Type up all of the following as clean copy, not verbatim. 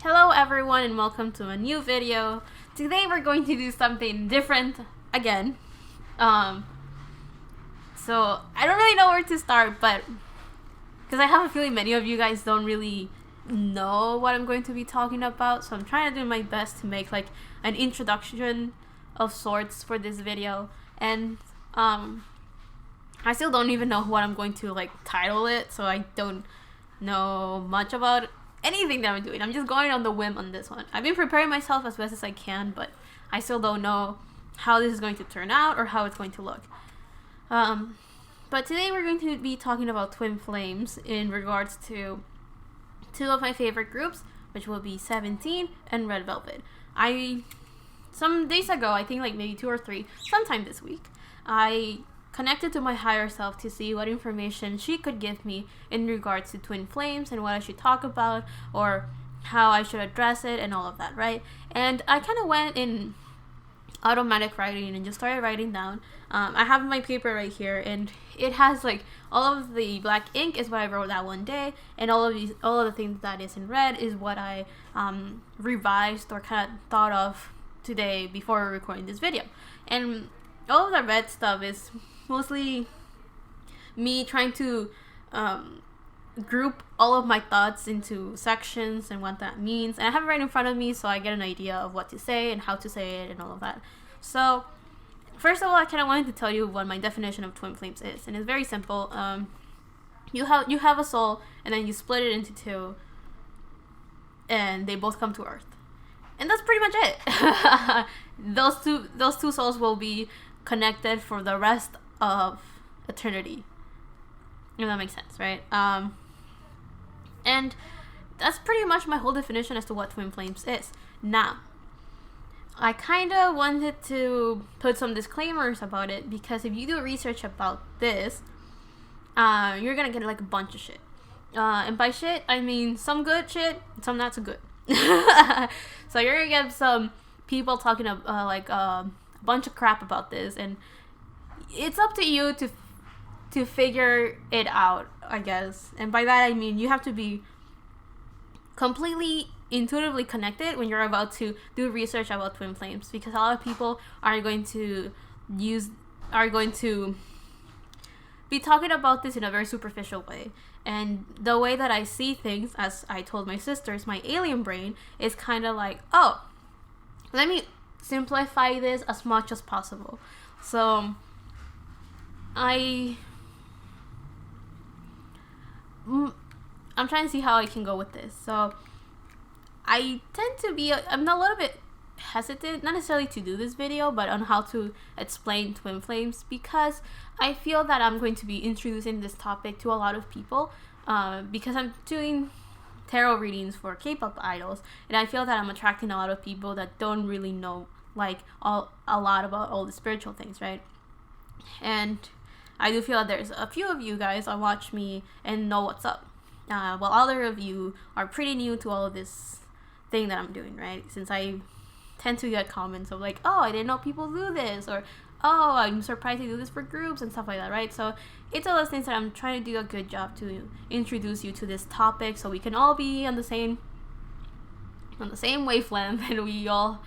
Hello everyone and welcome to a new video. Today we're going to do something different again. So I don't really know where to start, but because I have a feeling many of you guys don't really know what I'm going to be talking about, so I'm trying to do my best to make like an introduction of sorts for this video. And I still don't even know what I'm going to like title it, so I don't know much about anything that I'm doing. I'm just going on the whim on this one. I've been preparing myself as best as I can, but I still don't know how this is going to turn out or how it's going to look. But today we're going to be talking about twin flames in regards to two of my favorite groups, which will be 17 and Red Velvet. Some days ago, I think like maybe 2 or 3, sometime this week, I connected to my higher self to see what information she could give me in regards to twin flames and what I should talk about or how I should address it and all of that, right? And I kind of went in automatic writing and just started writing down. I have my paper right here, and it has like all of the black ink is what I wrote that one day, and all of the things that is in red is what I revised or kind of thought of today before recording this video. And all of the red stuff is mostly me trying to group all of my thoughts into sections and what that means. And I have it right in front of me, so I get an idea of what to say and how to say it and all of that. So first of all, I kind of wanted to tell you what my definition of twin flames is, and it's very simple. You have a soul, and then you split it into two, and they both come to Earth, and that's pretty much it. Those two souls will be connected for the rest of eternity, if that makes sense, right? And that's pretty much my whole definition as to what twin flames is. Now, I kind of wanted to put some disclaimers about it, because if you do research about this, you're gonna get like a bunch of shit. And by shit, I mean some good shit, some not so good. So you're gonna get some people talking like a bunch of crap about this, and it's up to you to figure it out, I guess. And by that I mean you have to be completely intuitively connected when you're about to do research about twin flames, because a lot of people are going to be talking about this in a very superficial way. And the way that I see things, as I told my sisters, my alien brain is kind of like, oh, let me simplify this as much as possible. So I'm trying to see how I can go with this. So I tend to be, I'm a little bit hesitant, not necessarily to do this video, but on how to explain twin flames, because I feel that I'm going to be introducing this topic to a lot of people, because I'm doing tarot readings for K-pop idols, and I feel that I'm attracting a lot of people that don't really know like a lot about all the spiritual things, right? And I do feel that there's a few of you guys that watch me and know what's up, while other of you are pretty new to all of this thing that I'm doing, right? Since I tend to get comments of like, oh, I didn't know people do this, or oh, I'm surprised they do this for groups and stuff like that, right? So it's all those things that I'm trying to do a good job to introduce you to this topic, so we can all be on the same wavelength and we all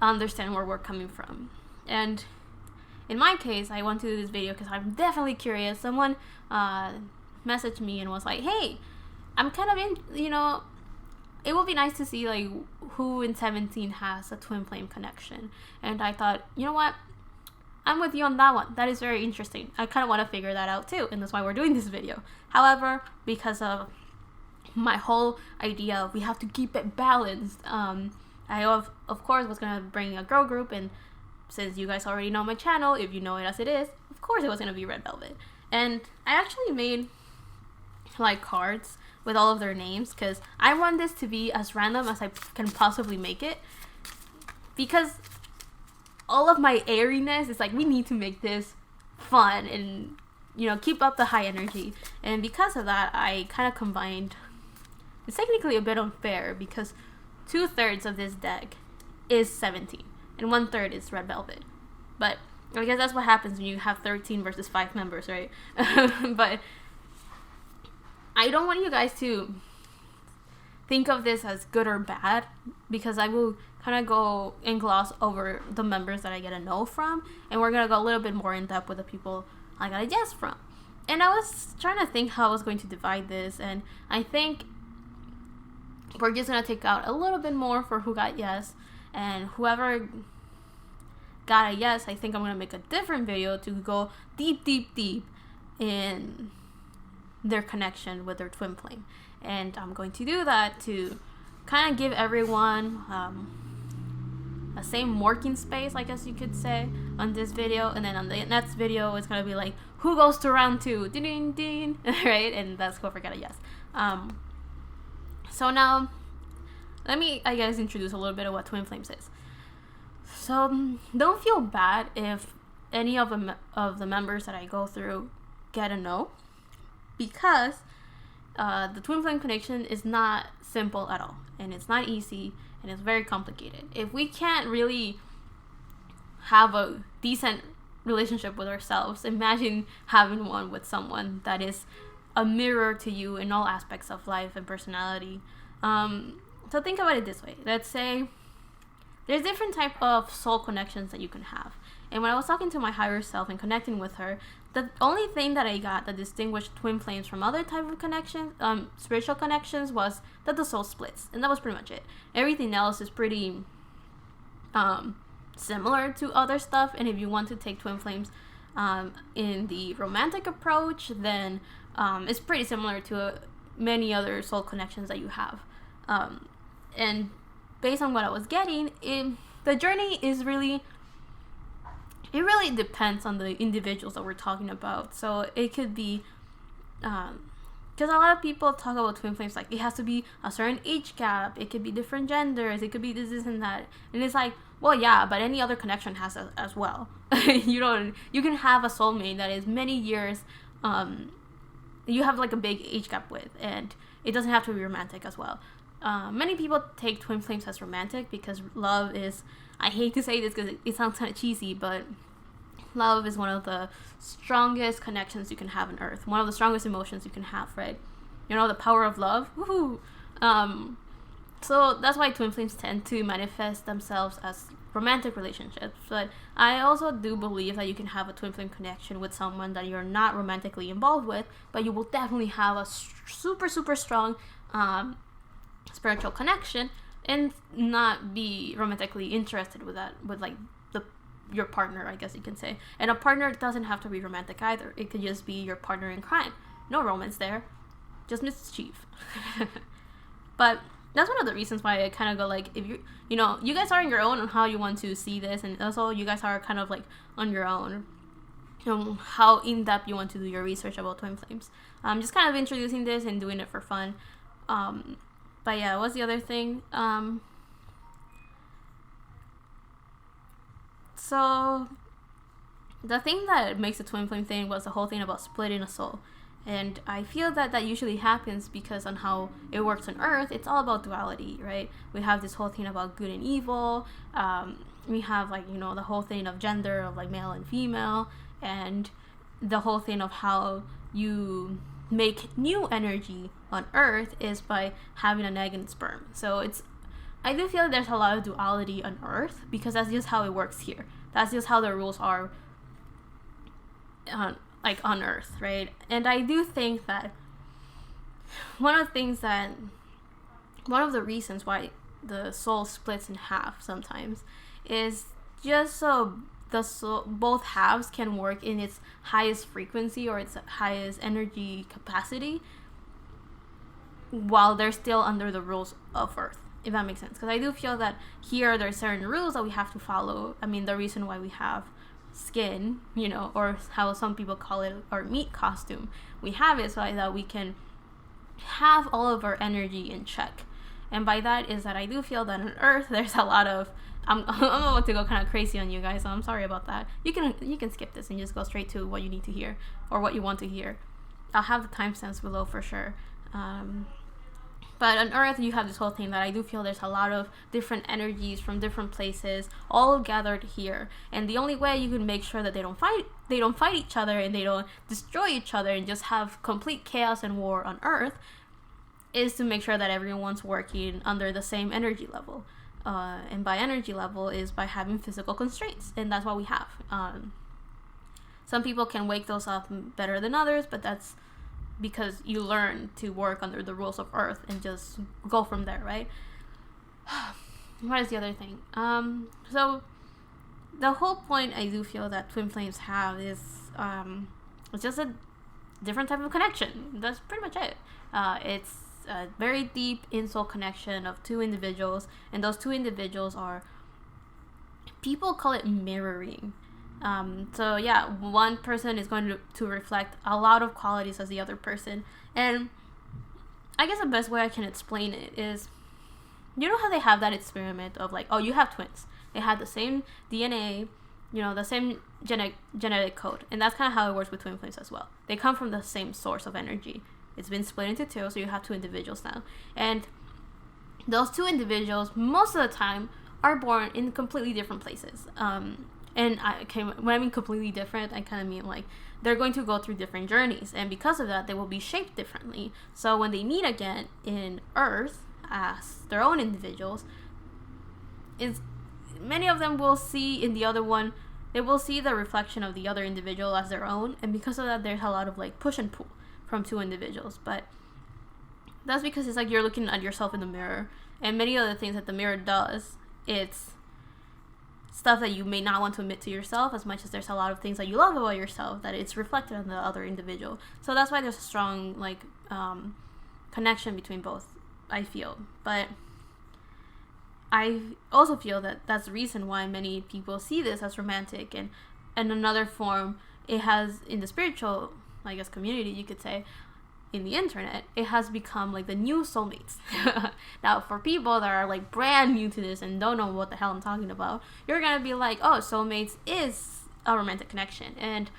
understand where we're coming from. And in my case, I want to do this video because I'm definitely curious. Someone messaged me and was like, hey, I'm kind of it would be nice to see like who in 17 has a twin flame connection. And I thought, you know what, I'm with you on that one. That is very interesting. I kind of want to figure that out too, and that's why we're doing this video. However, because of my whole idea of we have to keep it balanced, I of course was gonna bring a girl group, and since you guys already know my channel, if you know it as it is, of course it was gonna be Red Velvet. And I actually made like cards with all of their names, because I want this to be as random as I can possibly make it, because all of my airiness is like, we need to make this fun and keep up the high energy. And because of that, I kind of combined, it's technically a bit unfair because 2/3 of this deck is 17 and 1/3 is Red Velvet, but I guess that's what happens when you have 13 versus 5 members, right? But I don't want you guys to think of this as good or bad, because I will kind of go and gloss over the members that I get a no from, and we're going to go a little bit more in depth with the people I got a yes from. And I was trying to think how I was going to divide this, and I think we're just going to take out a little bit more for who got yes, and whoever got a yes, I think I'm going to make a different video to go deep in their connection with their twin flame. And I'm going to do that to kind of give everyone a same working space, I guess you could say, on this video. And then on the next video, it's going to be like, who goes to round 2? Ding, ding, right? And that's whoever got a yes. So now, let me, I guess, introduce a little bit of what twin flames is. So don't feel bad if any of the members that I go through get a no, because the twin flame connection is not simple at all, and it's not easy, and it's very complicated. If we can't really have a decent relationship with ourselves, imagine having one with someone that is a mirror to you in all aspects of life and personality. So think about it this way. Let's say there's different type of soul connections that you can have. And when I was talking to my higher self and connecting with her, the only thing that I got that distinguished twin flames from other type of connections, spiritual connections, was that the soul splits. And that was pretty much it. Everything else is pretty similar to other stuff. And if you want to take twin flames in the romantic approach, then it's pretty similar to many other soul connections that you have. And based on what I was getting, the journey is really... It really depends on the individuals that we're talking about. So it could be, because a lot of people talk about twin flames like it has to be a certain age gap. It could be different genders. It could be this and that. And it's like, well, yeah, but any other connection has as well. You can have a soulmate that is many years, you have like a big age gap with, and it doesn't have to be romantic as well. Many people take twin flames as romantic because love is, I hate to say this because it sounds kind of cheesy, but love is one of the strongest connections you can have on earth. One of the strongest emotions you can have, right? You know, the power of love. Woohoo! So that's why twin flames tend to manifest themselves as romantic relationships. But I also do believe that you can have a twin flame connection with someone that you're not romantically involved with, but you will definitely have a super strong spiritual connection and not be romantically interested with like your partner, I guess you can say. And a partner doesn't have to be romantic either. It could just be your partner in crime. No romance there, just mischief. But that's one of the reasons why I kind of go like, if you know, you guys are on your own on how you want to see this, and also you guys are kind of like on your own, you know, how in depth you want to do your research about twin flames. I'm just kind of introducing this and doing it for fun. But yeah, what's the other thing? So the thing that makes a twin flame thing was the whole thing about splitting a soul. And I feel that usually happens because on how it works on Earth, it's all about duality, right? We have this whole thing about good and evil. We have, like, you know, the whole thing of gender, of like male and female, and the whole thing of how you make new energy on Earth is by having an egg and sperm. So I do feel there's a lot of duality on Earth because that's just how it works here. That's just how the rules are on Earth, right? And I do think that one of the reasons why the soul splits in half sometimes is just so both halves can work in its highest frequency or its highest energy capacity while they're still under the rules of Earth, if that makes sense. Because I do feel that here there are certain rules that we have to follow. I mean, the reason why we have skin, you know, or how some people call it our meat costume, we have it so that we can have all of our energy in check. And by that is that I do feel that on Earth there's a lot of I'm about to go kind of crazy on you guys, so I'm sorry about that. You can skip this and just go straight to what you need to hear or what you want to hear. I'll have the timestamps below for sure. But on Earth, you have this whole thing that I do feel there's a lot of different energies from different places, all gathered here. And the only way you can make sure that they don't fight each other and they don't destroy each other and just have complete chaos and war on Earth is to make sure that everyone's working under the same energy level. And by energy level is by having physical constraints, and that's what we have. Some people can wake those up better than others, but that's because you learn to work under the rules of Earth and just go from there, right? What is the other thing? So the whole point I do feel that twin flames have is it's just a different type of connection. That's pretty much it. It's a very deep in-soul connection of two individuals, and those two individuals are, people call it mirroring. So yeah, one person is going to reflect a lot of qualities as the other person. And I guess the best way I can explain it is, you know how they have that experiment of like, oh, you have twins. They have the same DNA, the same genetic code. And that's kind of how it works with twin flames as well. They come from the same source of energy. It's been split into two, so you have two individuals now. And those two individuals, most of the time, are born in completely different places. And when I mean completely different, I kind of mean like they're going to go through different journeys. And because of that, they will be shaped differently. So when they meet again in Earth as their own individuals, many of them will see in the other one, they will see the reflection of the other individual as their own. And because of that, there's a lot of like push and pull from two individuals. But that's because it's like you're looking at yourself in the mirror, and many of the things that the mirror does, it's stuff that you may not want to admit to yourself, as much as there's a lot of things that you love about yourself that it's reflected on the other individual. So that's why there's a strong like connection between both, I feel. But I also feel that that's the reason why many people see this as romantic, and another form it has in the spiritual, I guess, community, you could say, in the internet, it has become like the new soulmates. Now, for people that are like brand new to this and don't know what the hell I'm talking about, you're gonna be like, oh, soulmates is a romantic connection. And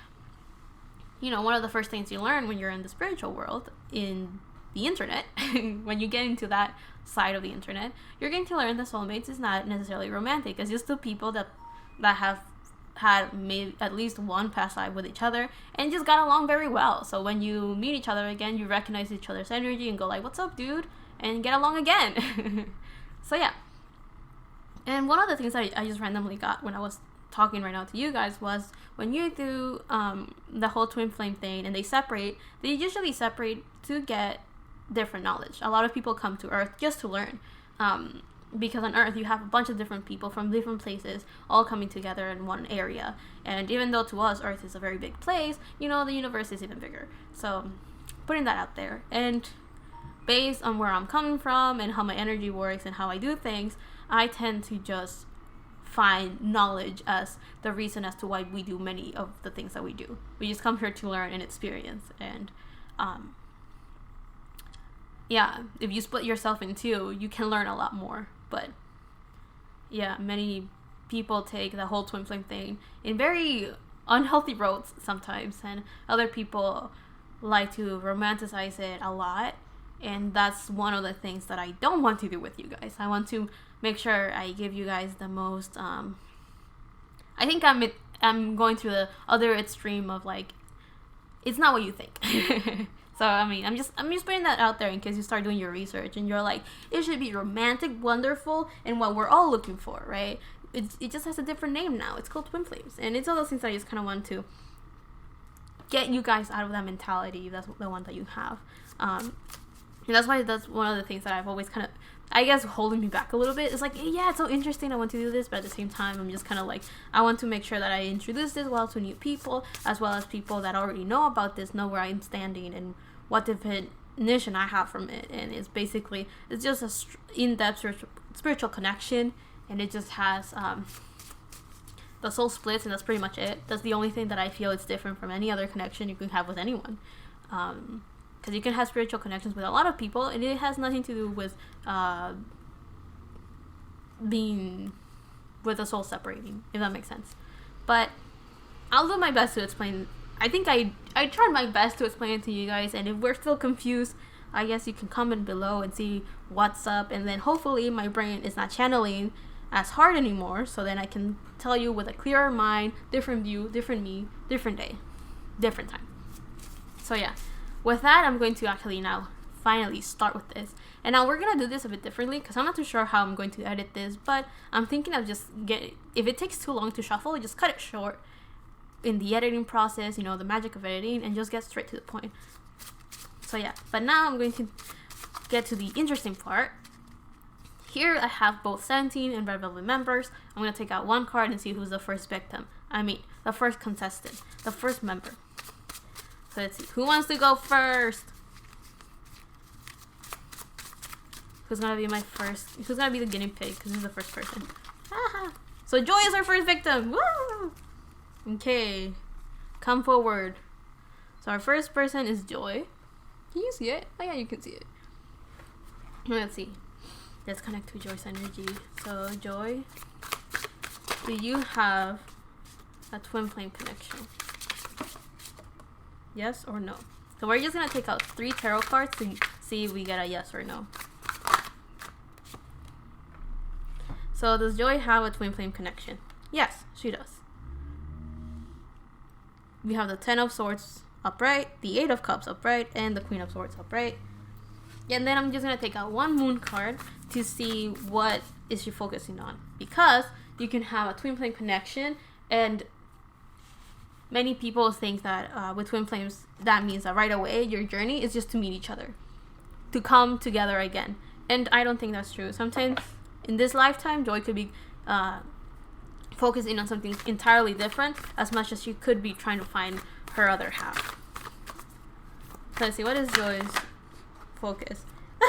one of the first things you learn when you're in the spiritual world, in the internet, when you get into that side of the internet, you're going to learn that soulmates is not necessarily romantic. It's just the people that have had maybe at least one past life with each other and just got along very well. So when you meet each other again, you recognize each other's energy and go like, what's up, dude? And get along again. So yeah. And one of the things I just randomly got when I was talking right now to you guys was, when you do the whole twin flame thing and they usually separate to get different knowledge. A lot of people come to Earth just to learn. Because on Earth you have a bunch of different people from different places all coming together in one area. And even though to us Earth is a very big place, the universe is even bigger. So putting that out there. And based on where I'm coming from and how my energy works and how I do things, I tend to just find knowledge as the reason as to why we do many of the things that we do. We just come here to learn and experience. And yeah, if you split yourself in two, you can learn a lot more. But yeah, many people take the whole twin flame thing in very unhealthy roads sometimes, and other people like to romanticize it a lot. And that's one of the things that I don't want to do with you guys. I want to make sure I give you guys the most I think I'm going through the other extreme of like, it's not what you think. So I mean, I'm just putting that out there in case you start doing your research and you're like, it should be romantic, wonderful, and what we're all looking for, right? It just has a different name now. It's called twin flames, and it's all those things that I just kind of want to get you guys out of that mentality. That's the one that you have, and that's why that's one of the things that I've always kind of, I guess, holding me back a little bit. It's like, yeah, it's so interesting, I want to do this, but at the same time, I'm just kind of like, I want to make sure that I introduce this well to new people, as well as people that already know about this, know where I'm standing and what definition I have from it. And it's basically, it's just a in-depth spiritual connection, and it just has the soul splits, and that's pretty much it. That's the only thing that I feel is different from any other connection you can have with anyone. Because you can have spiritual connections with a lot of people, and it has nothing to do with being with the soul separating, if that makes sense. But I'll do my best to explain. I think I tried my best to explain it to you guys, and if we're still confused, I guess you can comment below and see what's up, and then hopefully my brain is not channeling as hard anymore, so then I can tell you with a clearer mind, different view, different me, different day, different time. So yeah, with that, I'm going to actually now finally start with this. And now we're gonna do this a bit differently because I'm not too sure how I'm going to edit this, but I'm thinking of just if it takes too long to shuffle, just cut it short in the editing process, you know, the magic of editing, and just get straight to the point. So yeah, but now I'm going to get to the interesting part. Here I have both 17 and Red Velvet members. I'm going to take out one card and see who's the first victim. I mean, the first contestant, the first member. So let's see, who wants to go first? Who's going to be who's going to be the guinea pig? Because this is the first person. So Joy is our first victim. Woo! Okay, come forward. So our first person is Joy. Can you see it? Oh yeah, you can see it. Let's see. Let's connect to Joy's energy. So Joy, do you have a twin flame connection? Yes or no? So we're just gonna take out 3 tarot cards to see if we get a yes or no. So does Joy have a twin flame connection? Yes, she does. We have the 10 of Swords upright, the 8 of Cups upright, and the Queen of Swords upright. And then I'm just going to take out 1 moon card to see what is she focusing on. Because you can have a twin flame connection, and many people think that with twin flames, that means that right away your journey is just to meet each other, to come together again. And I don't think that's true. Sometimes in this lifetime, Joy could be focusing on something entirely different as much as she could be trying to find her other half. So let's see, what is Joy's focus?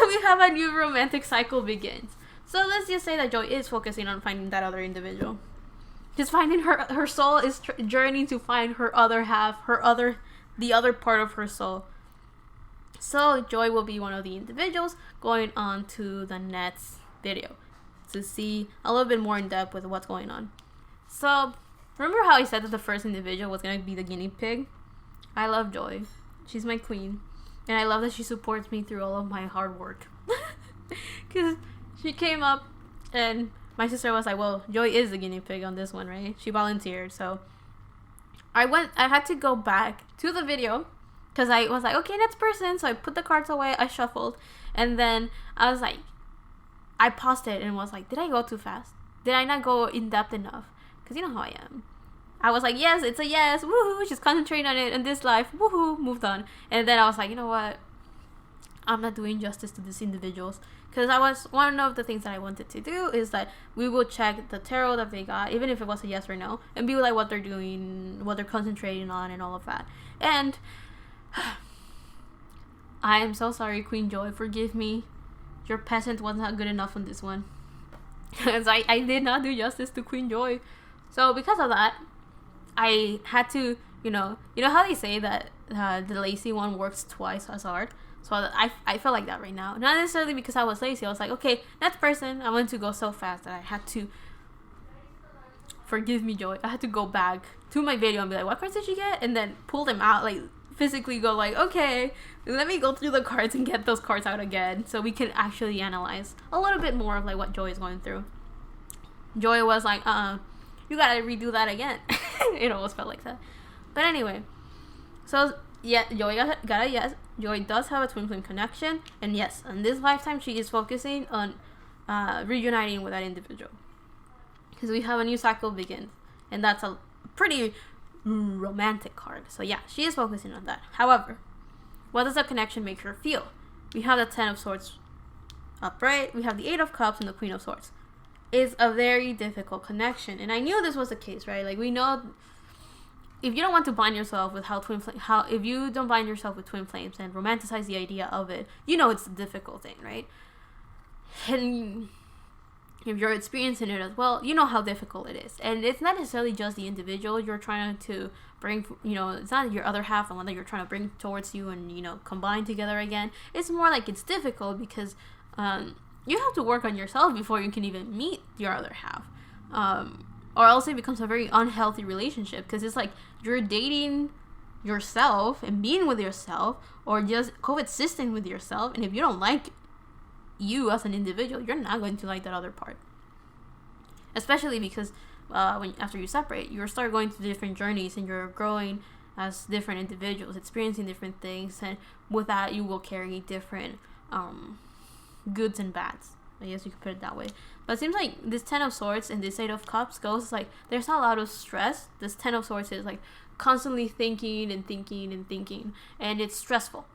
We have a new romantic cycle begins. So let's just say that Joy is focusing on finding that other individual. Just finding her soul is journeying to find her other half, the other part of her soul. So Joy will be one of the individuals going on to the next video to see a little bit more in depth with what's going on. So remember how I said that the first individual was going to be the guinea pig? I love Joy. She's my queen. And I love that she supports me through all of my hard work. Because she came up and my sister was like, well, Joy is the guinea pig on this one, right? She volunteered. So I had to go back to the video because I was like, okay, next person. So I put the cards away. I shuffled. And then I was like, I paused it and was like, did I go too fast? Did I not go in depth enough? Because you know how I am. I was like, yes, it's a yes, woohoo, just concentrate on it in this life, woohoo, moved on. And then I was like, you know what? I'm not doing justice to these individuals. Because one of the things that I wanted to do is that we will check the tarot that they got, even if it was a yes or no, and be like what they're doing, what they're concentrating on, and all of that. And I am so sorry, Queen Joy, forgive me. Your peasant was not good enough on this one. Because I did not do justice to Queen Joy. So because of that, I had to, you know how they say that the lazy one works twice as hard? So I felt like that right now. Not necessarily because I was lazy. I was like, okay, next person. I want to go so fast that I had to, forgive me, Joy, I had to go back to my video and be like, what cards did she get? And then pull them out, like physically go like, okay, let me go through the cards and get those cards out again so we can actually analyze a little bit more of like what Joy is going through. Joy was like, you gotta redo that again. It almost felt like that. But anyway, so yeah, Joy got a yes. Joy does have a twin flame connection, and yes, in this lifetime she is focusing on reuniting with that individual, because we have a new cycle begins, and that's a pretty romantic card. So yeah, she is focusing on that. However, what does that connection make her feel? We have the 10 of Swords upright, we have the 8 of Cups, and the Queen of Swords. It's a very difficult connection, and I knew this was the case, right? Like, we know if you don't want to bind yourself with if you don't bind yourself with twin flames and romanticize the idea of it, you know it's a difficult thing, right? And if you're experiencing it as well, you know how difficult it is. And it's not necessarily just the individual you're trying to bring, it's not your other half, the one that you're trying to bring towards you and, combine together again. It's more like it's difficult because you have to work on yourself before you can even meet your other half. Or else it becomes a very unhealthy relationship, because it's like you're dating yourself and being with yourself, or just coexisting with yourself, and if you don't like you as an individual, you're not going to like that other part. Especially because after you separate, you start going through different journeys and you're growing as different individuals, experiencing different things, and with that you will carry different goods and bads. I guess you could put it that way. But it seems like this Ten of Swords and this Eight of Cups goes like there's not a lot of stress. This Ten of Swords is like constantly thinking and thinking and thinking, and it's stressful.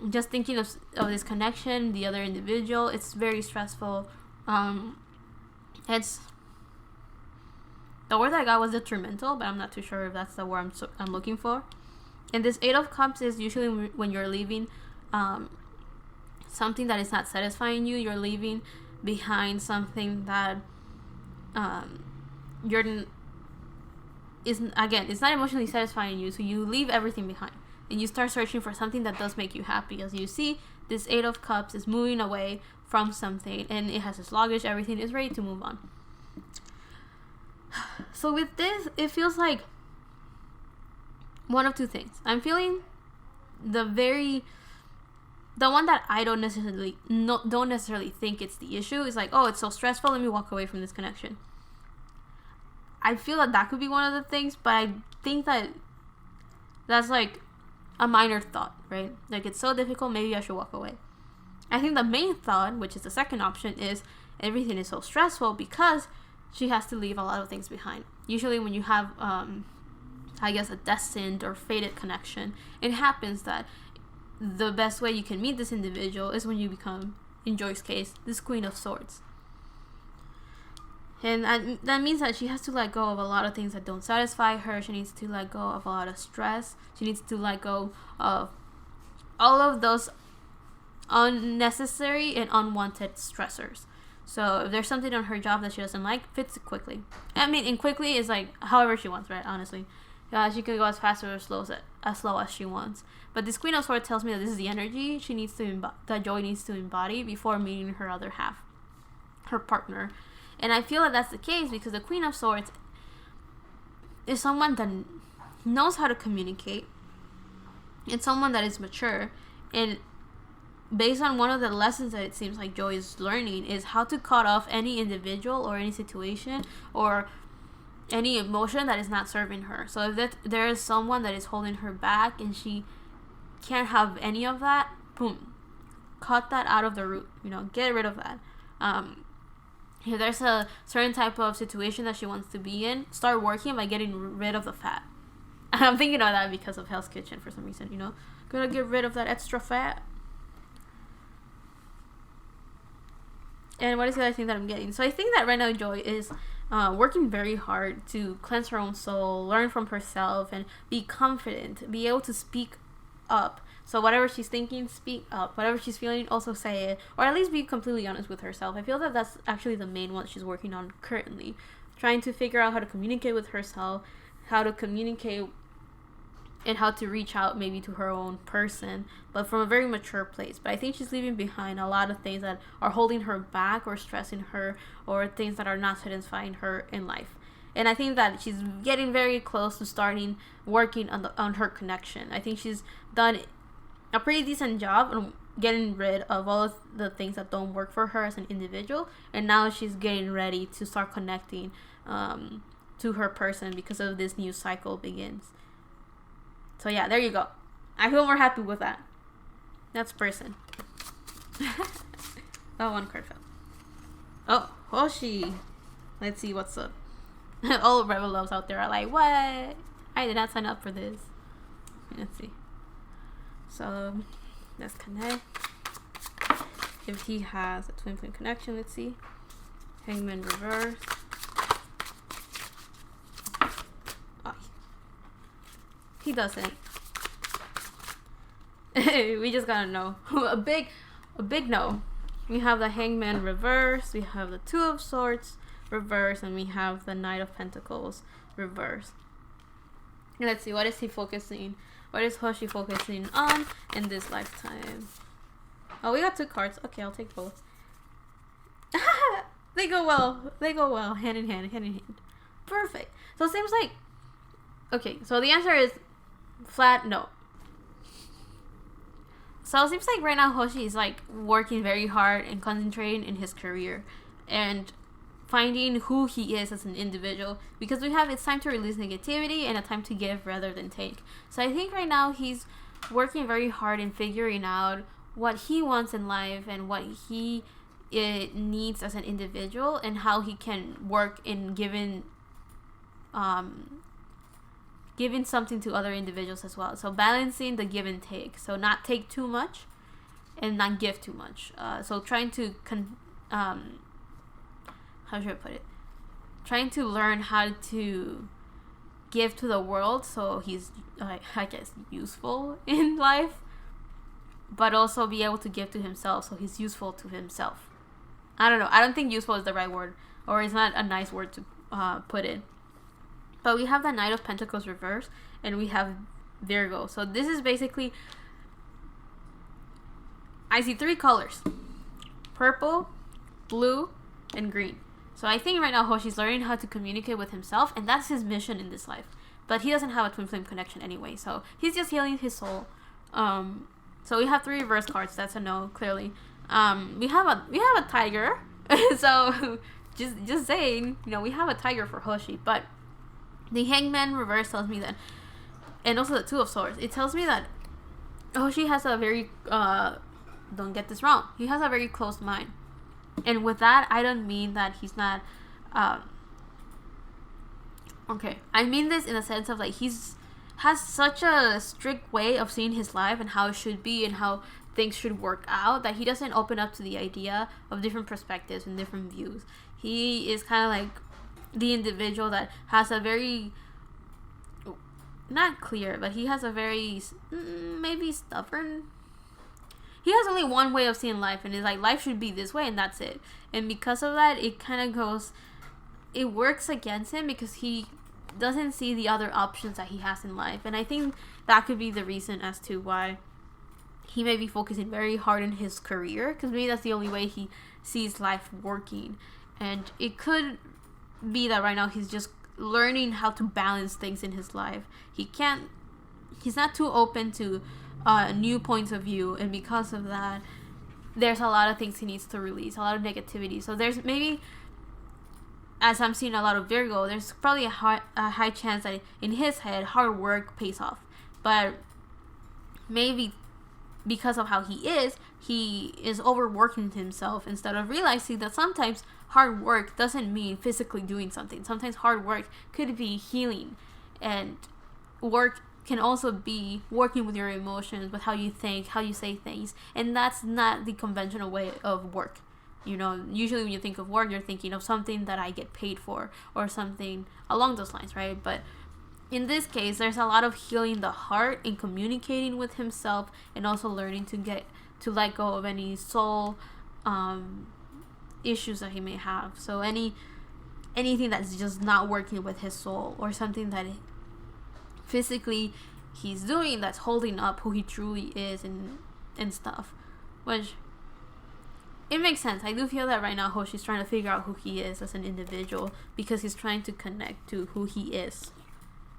Just thinking of this connection, the other individual, it's very stressful. It's the word that I got was detrimental, but I'm not too sure if that's the word I'm looking for. And this Eight of Cups is usually when you're leaving something that is not satisfying you. You're leaving behind something that it's not emotionally satisfying you, so you leave everything behind and you start searching for something that does make you happy. As you see, this Eight of Cups is moving away from something, and it has a sluggish, everything is ready to move on. So with this, it feels like one of two things. I'm feeling the one that I don't necessarily think it's the issue. Is like, oh, it's so stressful, let me walk away from this connection. I feel that could be one of the things, but I think that's like a minor thought, right? Like, it's so difficult, maybe I should walk away. I think the main thought, which is the second option, is everything is so stressful because she has to leave a lot of things behind. Usually when you have I guess a destined or fated connection, it happens that the best way you can meet this individual is when you become, in Joy's case, this Queen of Swords. And that means that she has to let go of a lot of things that don't satisfy her. She needs to let go of a lot of stress. She needs to let go of all of those unnecessary and unwanted stressors. So if there's something on her job that she doesn't like, fix it quickly. I mean, and quickly is like however she wants, right? Honestly. She can go as fast or as slow as she wants. But this Queen of Swords tells me that this is the energy she needs to that Joy needs to embody before meeting her other half, her partner. And I feel that that's the case because the Queen of Swords is someone that knows how to communicate. It's someone that is mature. And based on one of the lessons that it seems like Joy is learning is how to cut off any individual or any situation or any emotion that is not serving her. So if there is someone that is holding her back and she can't have any of that, boom, cut that out of the root, get rid of that. If there's a certain type of situation that she wants to be in, start working by getting rid of the fat. I'm thinking of that because of Hell's Kitchen for some reason, Gonna get rid of that extra fat. And what is the other thing that I'm getting? So I think that right now Joy is working very hard to cleanse her own soul, learn from herself, and be confident, be able to speak up. So whatever she's thinking, speak up. Whatever she's feeling, also say it. Or at least be completely honest with herself. I feel that that's actually the main one she's working on currently. Trying to figure out how to communicate with herself, how to communicate and how to reach out maybe to her own person, but from a very mature place. But I think she's leaving behind a lot of things that are holding her back or stressing her or things that are not satisfying her in life. And I think that she's getting very close to starting working on her connection. I think she's done a pretty decent job on getting rid of all of the things that don't work for her as an individual, and now she's getting ready to start connecting to her person because of this new cycle begins. So yeah, there you go. I feel more happy with that. That's person. Oh, one card fell. Oh, Hoshi. Let's see what's up. All Rebel Loves out there are like, what? I did not sign up for this. Let's see. So, let's connect. If he has a twin flame connection, let's see. Hangman reverse. Oh, he doesn't. We just gotta know. a big no. We have the Hangman reverse. We have the Two of Swords reverse, and we have the Knight of Pentacles reverse. Let's see, what is he focusing? What is Hoshi focusing on in this lifetime? Oh, we got two cards. Okay, I'll take both. They go well. Hand in hand. Perfect. So it seems like... Okay, so the answer is flat no. So it seems like right now Hoshi is like working very hard and concentrating in his career. And finding who he is as an individual, because we have it's time to release negativity and a time to give rather than take. So I think right now he's working very hard in figuring out what he wants in life and what he needs as an individual, and how he can work in giving something to other individuals as well. So balancing the give and take, so not take too much and not give too much. So trying to how should I put it? Trying to learn how to give to the world, so he's, I guess, useful in life, but also be able to give to himself, so he's useful to himself. I don't know. I don't think useful is the right word, or it's not a nice word to put in. But we have the Knight of Pentacles reversed, and we have Virgo. So this is basically, I see 3 colors: purple, blue, and green. So I think right now Hoshi's learning how to communicate with himself, and that's his mission in this life. But he doesn't have a twin flame connection anyway, so he's just healing his soul. So we have 3 reverse cards. That's a no, clearly. We have a tiger. So just saying, we have a tiger for Hoshi. But the Hangman reverse tells me that, and also the Two of Swords, it tells me that Hoshi has a very don't get this wrong, he has a very closed mind. And with that, I don't mean that he's not okay, I mean this in a sense of like has such a strict way of seeing his life and how it should be and how things should work out, that he doesn't open up to the idea of different perspectives and different views. He is kind of like the individual that has a very, not clear, but he has a very maybe stubborn, he has only one way of seeing life, and it's like life should be this way and that's it. And because of that, it kind of goes, it works against him because he doesn't see the other options that he has in life. And I think that could be the reason as to why he may be focusing very hard in his career, because maybe that's the only way he sees life working. And it could be that right now he's just learning how to balance things in his life. He's not too open to new points of view, and because of that, there's a lot of things he needs to release, a lot of negativity. So there's maybe, as I'm seeing a lot of Virgo, there's probably a high chance that in his head hard work pays off, but maybe because of how he is overworking himself instead of realizing that sometimes hard work doesn't mean physically doing something. Sometimes hard work could be healing, and work can also be working with your emotions, with how you think, how you say things. And that's not the conventional way of work. Usually when you think of work, you're thinking of something that I get paid for or something along those lines, right? But in this case, there's a lot of healing the heart and communicating with himself, and also learning to let go of any soul issues that he may have. So anything that's just not working with his soul, or something that physically he's doing that's holding up who he truly is and stuff, which it makes sense. I do feel that right now Hoshi's trying to figure out who he is as an individual, because he's trying to connect to who he is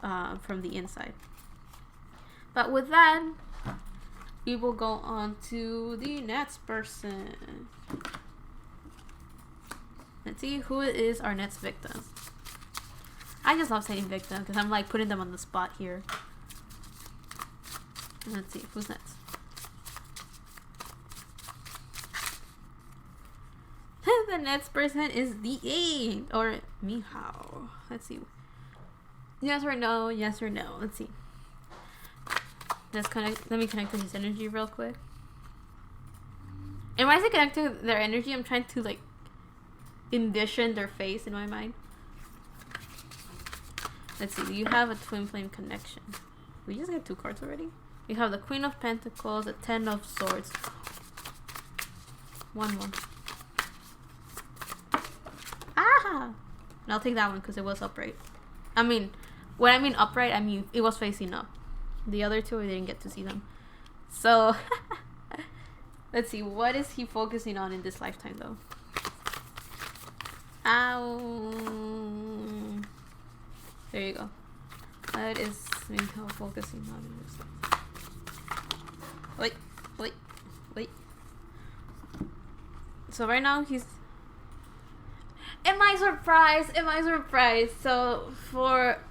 from the inside. But with that, we will go on to the next person. Let's see who is our next victim. I just love saying victim because I'm like putting them on the spot here. Let's see who's next. The next person is the 8, or Mihao. Let's see. Yes or no? Yes or no? Let's see. Let me connect to his energy real quick. And when I say connect to their energy, I'm trying to like envision their face in my mind. Let's see. You have a twin flame connection. We just get 2 cards already. You have the Queen of Pentacles, the 10 of Swords. 1. Ah! And I'll take that one because it was upright. I mean, when I mean upright, I mean it was facing up. The other 2, I didn't get to see them. So, let's see. What is he focusing on in this lifetime, though? Ow. There you go. What is Seungcheol focusing on in this lifetime? Wait. So right now Am I surprised? Am I surprised? So for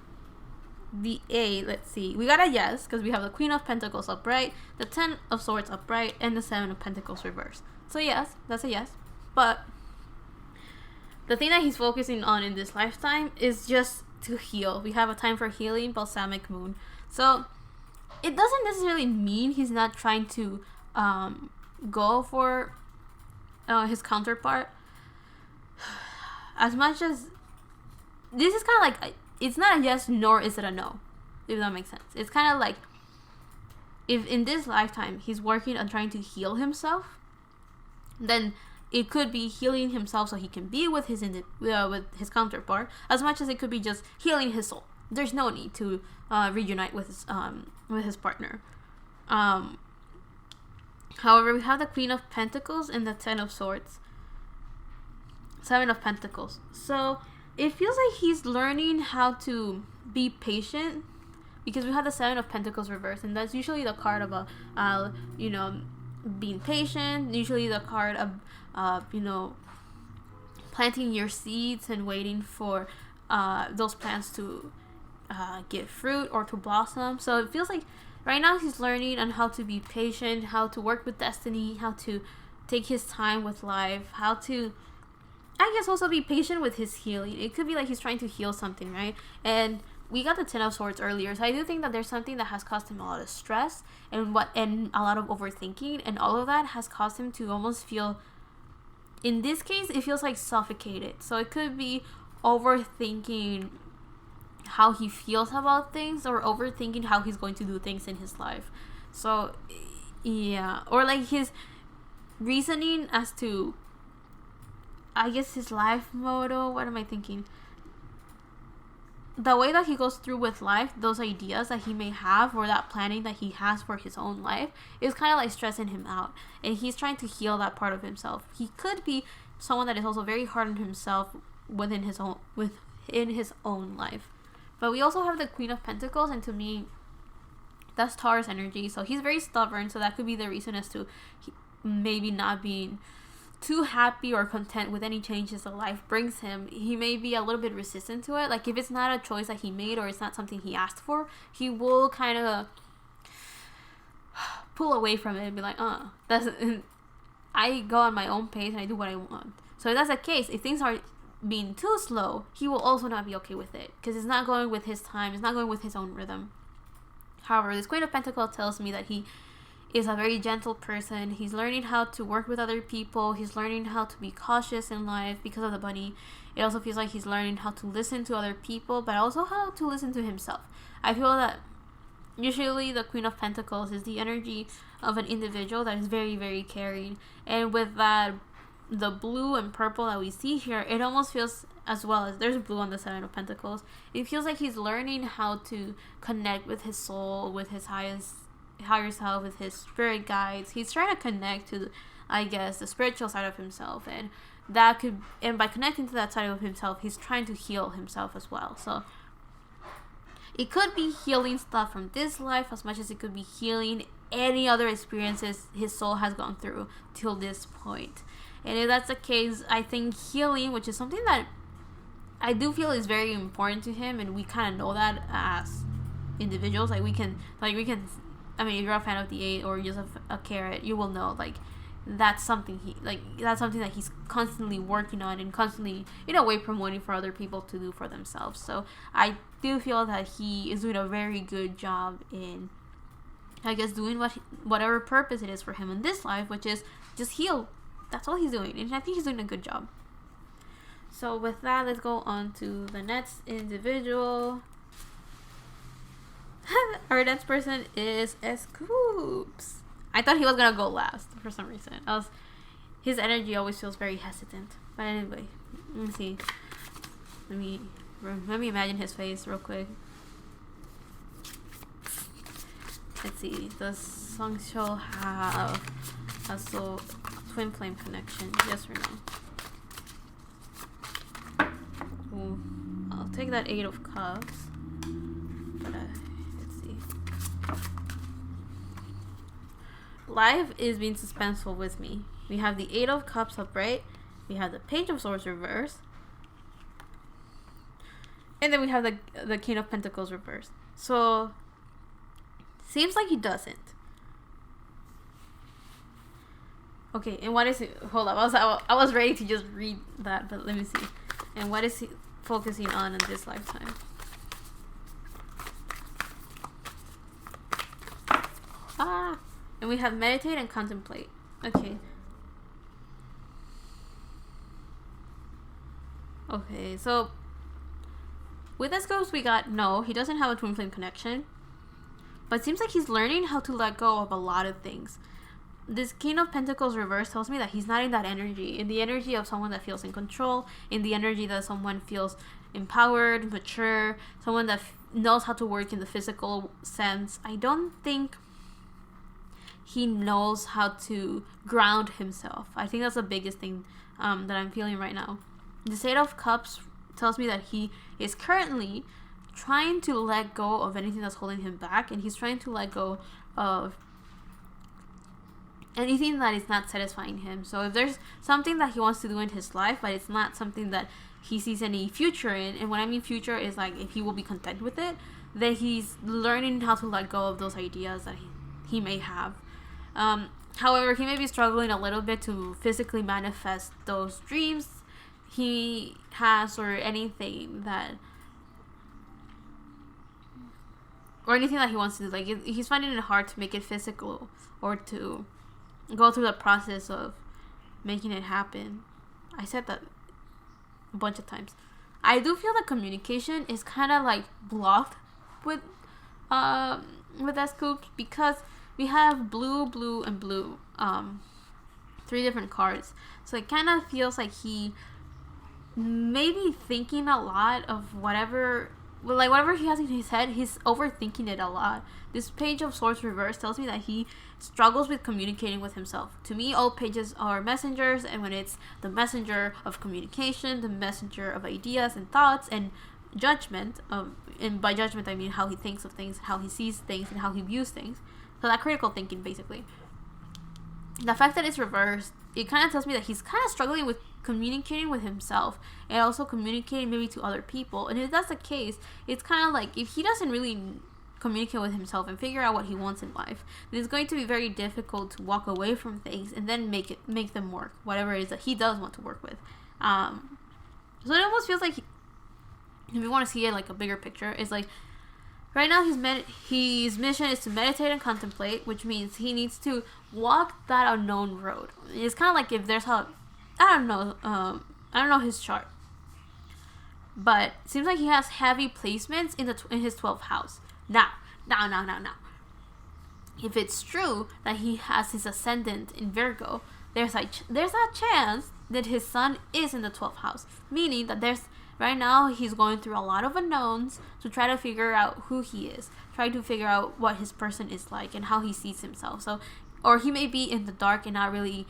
the 8, let's see. We got a yes because we have the Queen of Pentacles upright, the 10 of Swords upright, and the 7 of Pentacles reversed. So yes, that's a yes. But the thing that he's focusing on in this lifetime is just to heal. We have a time for healing, balsamic moon. So it doesn't necessarily mean he's not trying to go for his counterpart. As much as this is kind of like, it's not a yes nor is it a no, if that makes sense. It's kind of like, if in this lifetime he's working on trying to heal himself, then it could be healing himself so he can be with his counterpart, as much as it could be just healing his soul. There's no need to reunite with his partner. However, we have the Queen of Pentacles and the 10 of Swords, 7 of Pentacles. So it feels like he's learning how to be patient, because we have the 7 of Pentacles reversed, and that's usually the card of being patient. Usually the card of planting your seeds and waiting for those plants to give fruit or to blossom. So it feels like right now he's learning on how to be patient, how to work with destiny, how to take his time with life, how to, I guess, also be patient with his healing. It could be like he's trying to heal something, right? And we got the 10 of Swords earlier, so I do think that there's something that has caused him a lot of stress and a lot of overthinking, and all of that has caused him to almost feel, in this case, it feels like suffocated. So it could be overthinking how he feels about things, or overthinking how he's going to do things in his life. So yeah, or like his reasoning as to, I guess, his life motto. What am I thinking? The way that he goes through with life, those ideas that he may have, or that planning that he has for his own life, is kind of like stressing him out, and he's trying to heal that part of himself. He could be someone that is also very hard on himself within his own life. But we also have the Queen of Pentacles, and to me, that's Taurus energy. So he's very stubborn, so that could be the reason as to maybe not being too happy or content with any changes that life brings him. He may be a little bit resistant to it. Like if it's not a choice that he made, or it's not something he asked for, he will kind of pull away from it and be like, I go on my own pace and I do what I want. So if that's the case, if things are being too slow, he will also not be okay with it, because it's not going with his time, it's not going with his own rhythm. However, this Queen of Pentacles tells me that he is a very gentle person. He's learning how to work with other people. He's learning how to be cautious in life because of the bunny. It also feels like he's learning how to listen to other people, but also how to listen to himself. I feel that usually the Queen of Pentacles is the energy of an individual that is very, very caring. And with that, the blue and purple that we see here, it almost feels, as well as there's blue on the 7 of Pentacles, it feels like he's learning how to connect with his soul, with his higher self, with his spirit guides. He's trying to connect to, I guess, the spiritual side of himself, and by connecting to that side of himself, he's trying to heal himself as well. So it could be healing stuff from this life as much as it could be healing any other experiences his soul has gone through till this point. And if that's the case, I think healing, which is something that I do feel is very important to him, and we kind of know that as individuals. I mean, if you're a fan of the 8 or just a carrot, you will know, like, that's something that he's constantly working on and constantly, in a way, promoting for other people to do for themselves. So I do feel that he is doing a very good job in, I guess, doing whatever purpose it is for him in this life, which is just heal. That's all he's doing, and I think he's doing a good job. So with that, let's go on to the next individual. Our next person is Scoops. I thought he was gonna go last for some reason. His energy always feels very hesitant. But anyway, let me see. Let me imagine his face real quick. Let's see. Does Seungcheol have a twin flame connection? Yes or no? Ooh, I'll take that 8 of Cups. But let's see. Life is being suspenseful with me. We have the 8 of Cups upright. We have the Page of Swords reversed. And then we have the King of Pentacles reversed. So, seems like he doesn't. Okay, and what is it? Hold up, I was ready to just read that, but let me see. And what is he focusing on in this lifetime? And we have meditate and contemplate. Okay. Okay, so with the scopes we got, no, he doesn't have a twin flame connection. But it seems like he's learning how to let go of a lot of things. This King of Pentacles reverse tells me that he's not in that energy. In the energy of someone that feels in control. In the energy that someone feels empowered, mature. Someone that knows how to work in the physical sense. I don't think he knows how to ground himself. I think that's the biggest thing that I'm feeling right now. The Eight of Cups tells me that he is currently trying to let go of anything that's holding him back, and he's trying to let go of anything that is not satisfying him. So if there's something that he wants to do in his life, but it's not something that he sees any future in, and when I mean future is like if he will be content with it, then he's learning how to let go of those ideas that he may have. However, he may be struggling a little bit to physically manifest those dreams he has, or anything that he wants to do. Like, he's finding it hard to make it physical, or to go through the process of making it happen. I said that a bunch of times. I do feel that communication is kind of like blocked with that scoop, because we have blue, and blue. 3 different cards. So it kind of feels like he may be thinking a lot of whatever he has in his head. He's overthinking it a lot. This Page of Swords reverse tells me that he struggles with communicating with himself. To me, all pages are messengers, and when it's the messenger of communication, the messenger of ideas and thoughts and judgment, and by judgment I mean how he thinks of things, how he sees things, and how he views things. So that critical thinking, basically. The fact that it's reversed, it kind of tells me that he's kind of struggling with communicating with himself, and also communicating maybe to other people. And if that's the case, it's kind of like if he doesn't really communicate with himself and figure out what he wants in life, then it's going to be very difficult to walk away from things and then make them work, whatever it is that he does want to work with. So it almost feels like, if you want to see it like a bigger picture, it's like right now his mission is to meditate and contemplate, which means he needs to walk that unknown road. It's kind of like if there's I don't know his chart, but it seems like he has heavy placements in his 12th house. Now. If it's true that he has his ascendant in Virgo, there's a chance that his sun is in the 12th house, meaning that right now he's going through a lot of unknowns to try to figure out who he is, try to figure out what his person is like and how he sees himself. So, or he may be in the dark and not really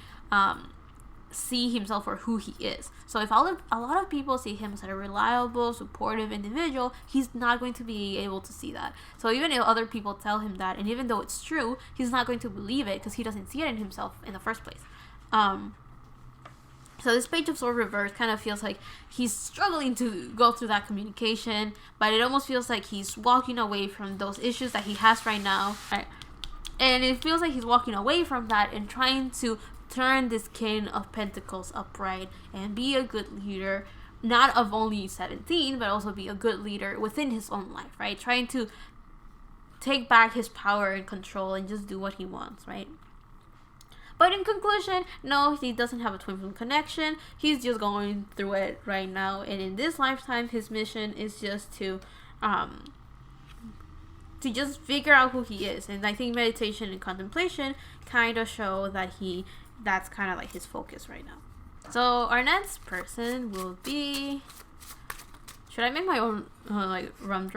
see himself for who he is. So if a lot of people see him as a reliable, supportive individual, he's not going to be able to see that. So even if other people tell him that, and even though it's true, he's not going to believe it because he doesn't see it in himself in the first place. So this Page of Swords reverse kind of feels like he's struggling to go through that communication, but it almost feels like he's walking away from those issues that he has right now, right? And it feels like he's walking away from that and trying to turn this King of Pentacles upright and be a good leader, not of only 17, but also be a good leader within his own life, right? Trying to take back his power and control and just do what he wants, right? But in conclusion, no, he doesn't have a twin flame connection. He's just going through it right now. And in this lifetime, his mission is just to just figure out who he is. And I think meditation and contemplation kind of show that that's kind of like his focus right now. So our next person will be... Should I make my own drum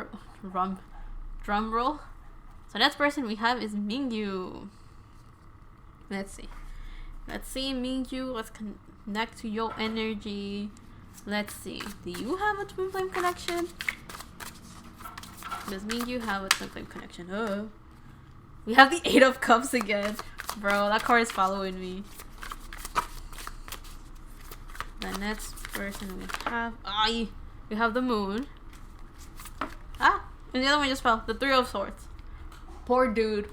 roll? So next person we have is Mingyu. Let's see, Mingyu, let's connect to your energy. Let's see, do you have a twin flame connection? Does Mingyu have a twin flame connection? Oh, we have the 8 of Cups again. Bro, that card is following me. The next person we have, we have the Moon. And the other one just fell. The Three of Swords. Poor dude.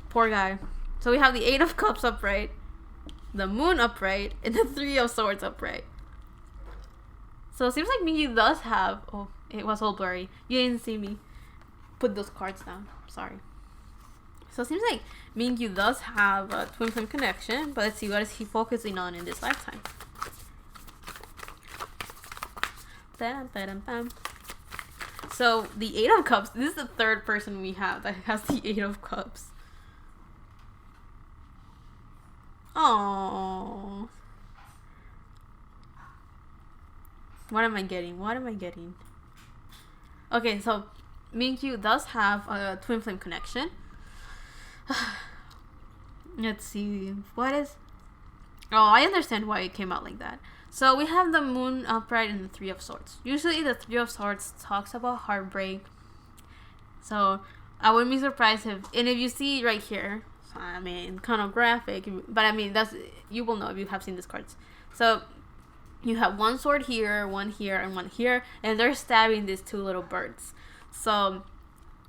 Poor guy. So we have the Eight of Cups upright, the Moon upright, and the Three of Swords upright. So it seems like Mingyu does have... Oh, it was all blurry. You didn't see me put those cards down. Sorry. So it seems like Mingyu does have a twin flame connection, but let's see, what is he focusing on in this lifetime? So the Eight of Cups, this is the third person we have that has the Eight of Cups. Oh, what am I getting? What am I getting? Okay, so Mingyu does have a twin flame connection. Let's see, what is... Oh, I understand why it came out like that. So we have the Moon upright and the Three of Swords. Usually the Three of Swords talks about heartbreak. So I wouldn't be surprised if... And if you see right here, I mean, kind of graphic, but I mean, that's... You will know if you have seen these cards. So you have one sword here, and one here, and they're stabbing these two little birds. So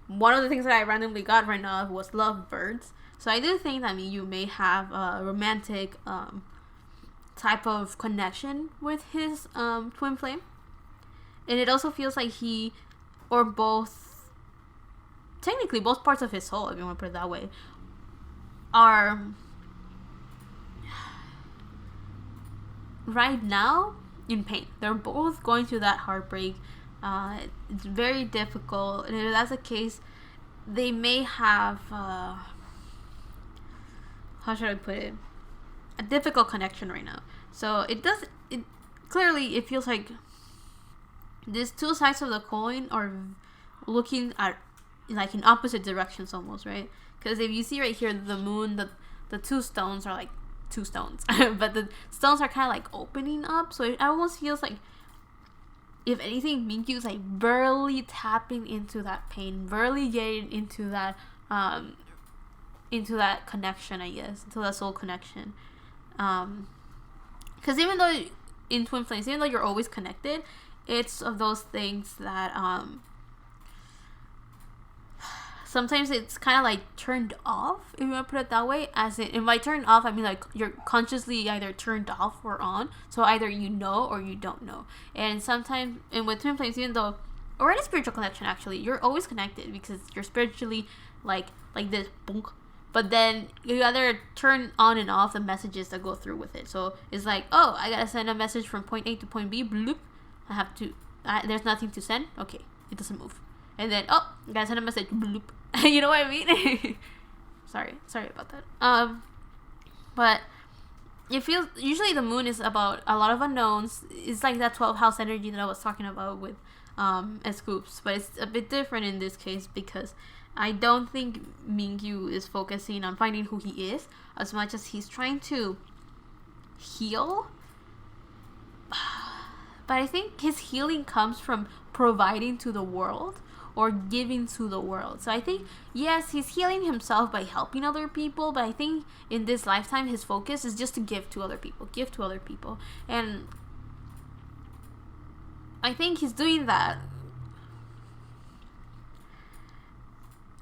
one of the things that I randomly got right now was love birds. So I do think that you may have a romantic type of connection with his twin flame. And it also feels like he, or both, technically both parts of his soul, if you want to put it that way, are right now in pain. They're both going through that heartbreak. It's very difficult, and if that's the case, they may have how should I put it, a difficult connection right now. So it clearly it feels like these two sides of the coin are looking at like in opposite directions almost, right? Because if you see right here, the moon, the two stones are like two stones, but the stones are kind of like opening up. So it almost feels like, if anything, Mingyu's like barely tapping into that pain, barely getting into that connection, I guess, into that soul connection. Because even though in twin flames, even though you're always connected, it's of those things that sometimes it's kind of like turned off, if you want to put it that way. As in, if I turn off, I mean like you're consciously either turned off or on. So either you know or you don't know. And sometimes, and with twin flames, even though, or any spiritual connection actually, you're always connected because you're spiritually like this, bonk. But then you either turn on and off the messages that go through with it. So it's like, oh, I gotta send a message from point A to point B, bloop. I have to, there's nothing to send. Okay, it doesn't move. And then, oh, I gotta send a message, bloop. You know what I mean? sorry about that. But it feels, usually the moon is about a lot of unknowns. It's like that 12th house energy that I was talking about with Scoops, but it's a bit different in this case because I don't think Mingyu is focusing on finding who he is as much as he's trying to heal. But I think his healing comes from providing to the world or giving to the world. So I think, yes, he's healing himself by helping other people, but I think in this lifetime his focus is just to give to other people. And I think he's doing that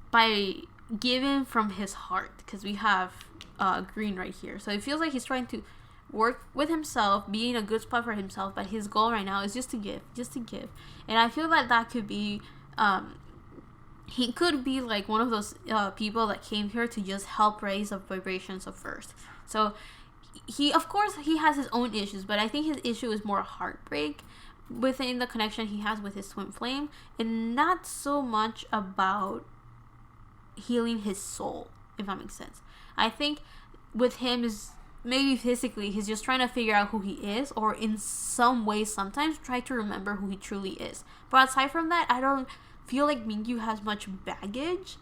by giving from his heart, because we have green right here. So it feels like he's trying to work with himself, be in a good spot for himself, but his goal right now is just to give. And I feel like that could be, he could be like one of those people that came here to just help raise the vibrations of First. So he, of course, he has his own issues, but I think his issue is more heartbreak within the connection he has with his twin flame, and not so much about healing his soul, if that makes sense. I think with him is maybe physically he's just trying to figure out who he is, or in some way sometimes try to remember who he truly is. But aside from that, I don't feel like Mingyu has much baggage,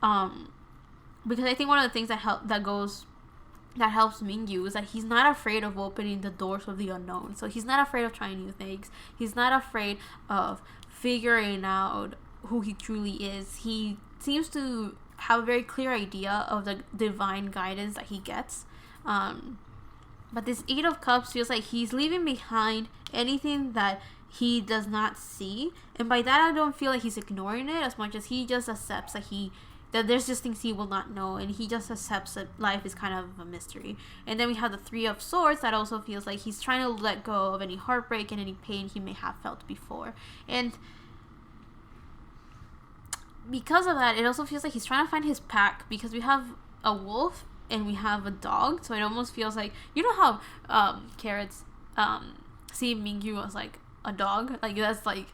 because I think one of the things that helps Mingyu is that he's not afraid of opening the doors of the unknown. So he's not afraid of trying new things. He's not afraid of figuring out who he truly is. He seems to have a very clear idea of the divine guidance that he gets. But this Eight of Cups feels like he's leaving behind anything that he does not see. And by that, I don't feel like he's ignoring it as much as he just accepts that there's just things he will not know, and he just accepts that life is kind of a mystery. And then we have the Three of Swords that also feels like he's trying to let go of any heartbreak and any pain he may have felt before. And because of that, it also feels like he's trying to find his pack, because we have a wolf and we have a dog, so it almost feels like, you know how Carrots see Mingyu as like a dog, like that's like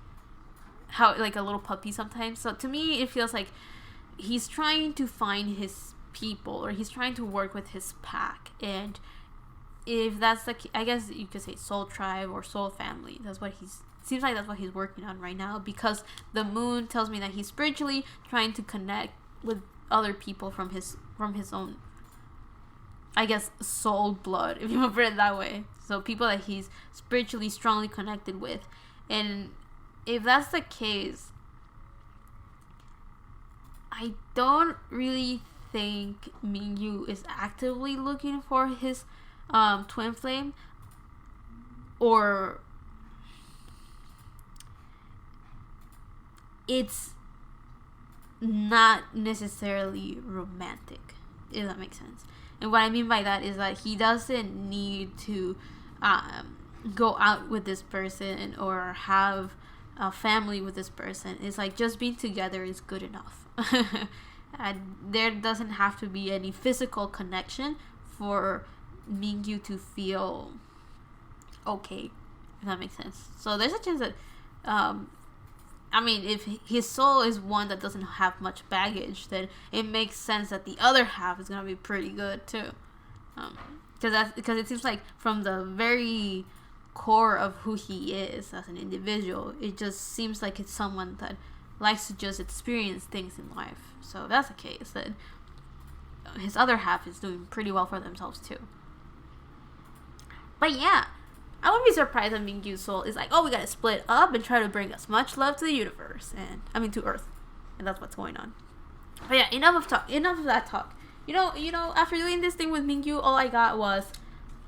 how like a little puppy sometimes. So to me, it feels like he's trying to find his people, or he's trying to work with his pack. And if that's the, I guess you could say soul tribe or soul family, that's what seems like that's what he's working on right now, because the moon tells me that he's spiritually trying to connect with other people from his own, I guess, soul blood, if you want to put it that way. So people that he's spiritually strongly connected with. And if that's the case, I don't really think Mingyu is actively looking for his twin flame, or it's not necessarily romantic, if that makes sense. And what I mean by that is that he doesn't need to go out with this person or have a family with this person. It's like just being together is good enough. And there doesn't have to be any physical connection for Mingyu to feel okay, if that makes sense. So there's a chance that I mean, if his soul is one that doesn't have much baggage, then it makes sense that the other half is gonna be pretty good too. Because it seems like from the very core of who he is as an individual, it just seems like it's someone that likes to just experience things in life. So if that's the case, then his other half is doing pretty well for themselves too. But yeah, I wouldn't be surprised if Mingyu's soul is like, oh, we gotta split up and try to bring as much love to the universe, and I mean to Earth, and that's what's going on. But yeah, enough of that talk. You know, after doing this thing with Mingyu, all I got was,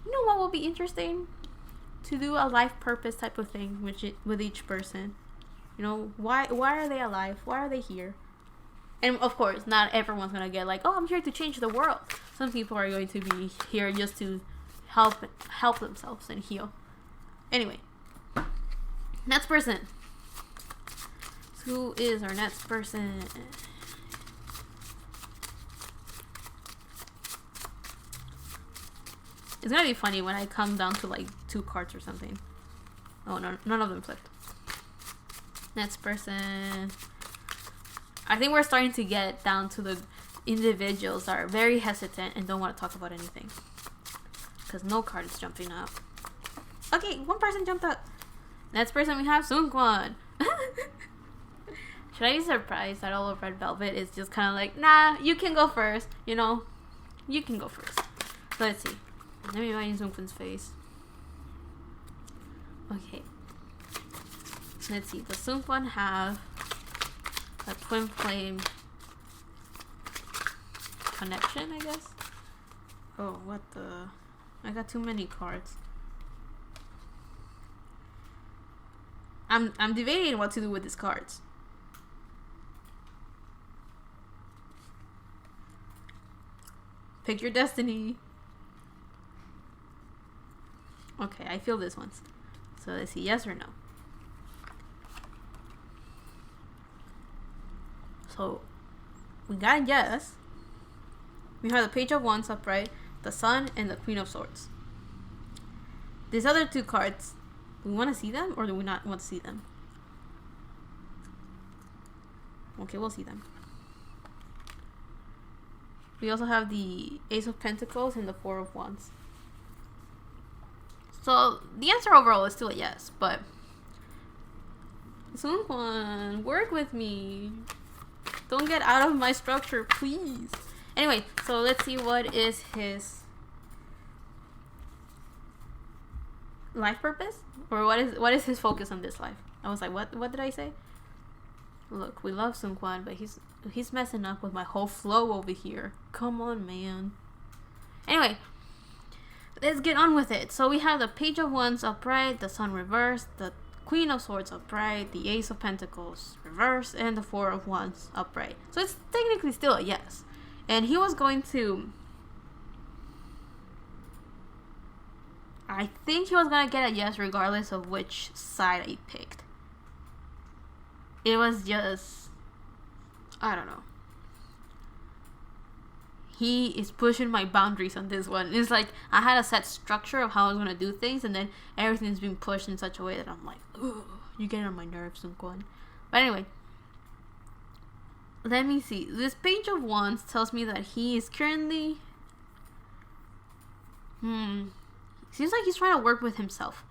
you know what will be interesting? To do a life purpose type of thing with each person. You know, why are they alive? Why are they here? And of course, not everyone's gonna get like, oh, I'm here to change the world. Some people are going to be here just to help themselves and heal. Anyway, next person. Who is our next person? It's gonna be funny when I come down to like 2 cards or something. Oh no, none of them flipped. Next person. I think we're starting to get down to the individuals that are very hesitant and don't want to talk about anything, because no card is jumping up. Okay, one person jumped up. Next person we have Seungkwan. Should I be surprised that all of Red Velvet is just kind of like, nah, you can go first. You know, you can go first. So let's see. Let me imagine Seungkwan's face. Okay. Let's see. Does Seungkwan have a twin flame connection, I guess? Oh, what the... I got too many cards. I'm debating what to do with these cards. Pick your destiny. Okay, I feel this one's. So let's see, yes or no. So we got a yes. We have the Page of Wands upright, the Sun, and the Queen of Swords. These other 2 cards, do we want to see them or do we not want to see them? Okay, we'll see them. We also have the Ace of Pentacles and the Four of Wands. So the answer overall is still a yes, but Seungkwan, work with me. Don't get out of my structure, please. Anyway, so let's see what is his life purpose, or what is his focus on this life. I was like, what did I say? Look, we love Seungkwan, but he's messing up with my whole flow over here. Come on, man. Anyway, let's get on with it. So we have the Page of Wands upright, the Sun reversed, the Queen of Swords upright, the Ace of Pentacles reversed, and the Four of Wands upright. So it's technically still a yes. And he was going to... I think he was going to get a yes regardless of which side I picked. It was just... I don't know. He is pushing my boundaries on this one. It's like I had a set structure of how I was going to do things, and then everything's being pushed in such a way that I'm like, ooh, you're getting on my nerves, Seungkwan. But anyway, let me see. This Page of Wands tells me that he is currently... Seems like he's trying to work with himself.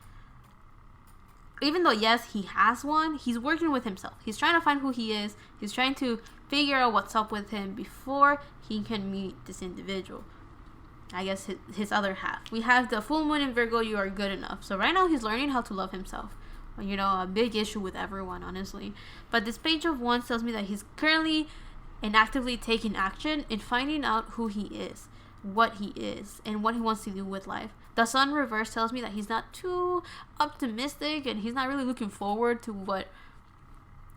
Even though, yes, he has one, he's working with himself. He's trying to find who he is. He's trying to figure out what's up with him before he can meet this individual. I guess his other half. We have the full moon in Virgo, you are good enough. So right now he's learning how to love himself. You know, a big issue with everyone, honestly. But this Page of Wands tells me that he's currently and actively taking action in finding out who he is, what he is, and what he wants to do with life. The Sun reverse tells me that he's not too optimistic and he's not really looking forward to what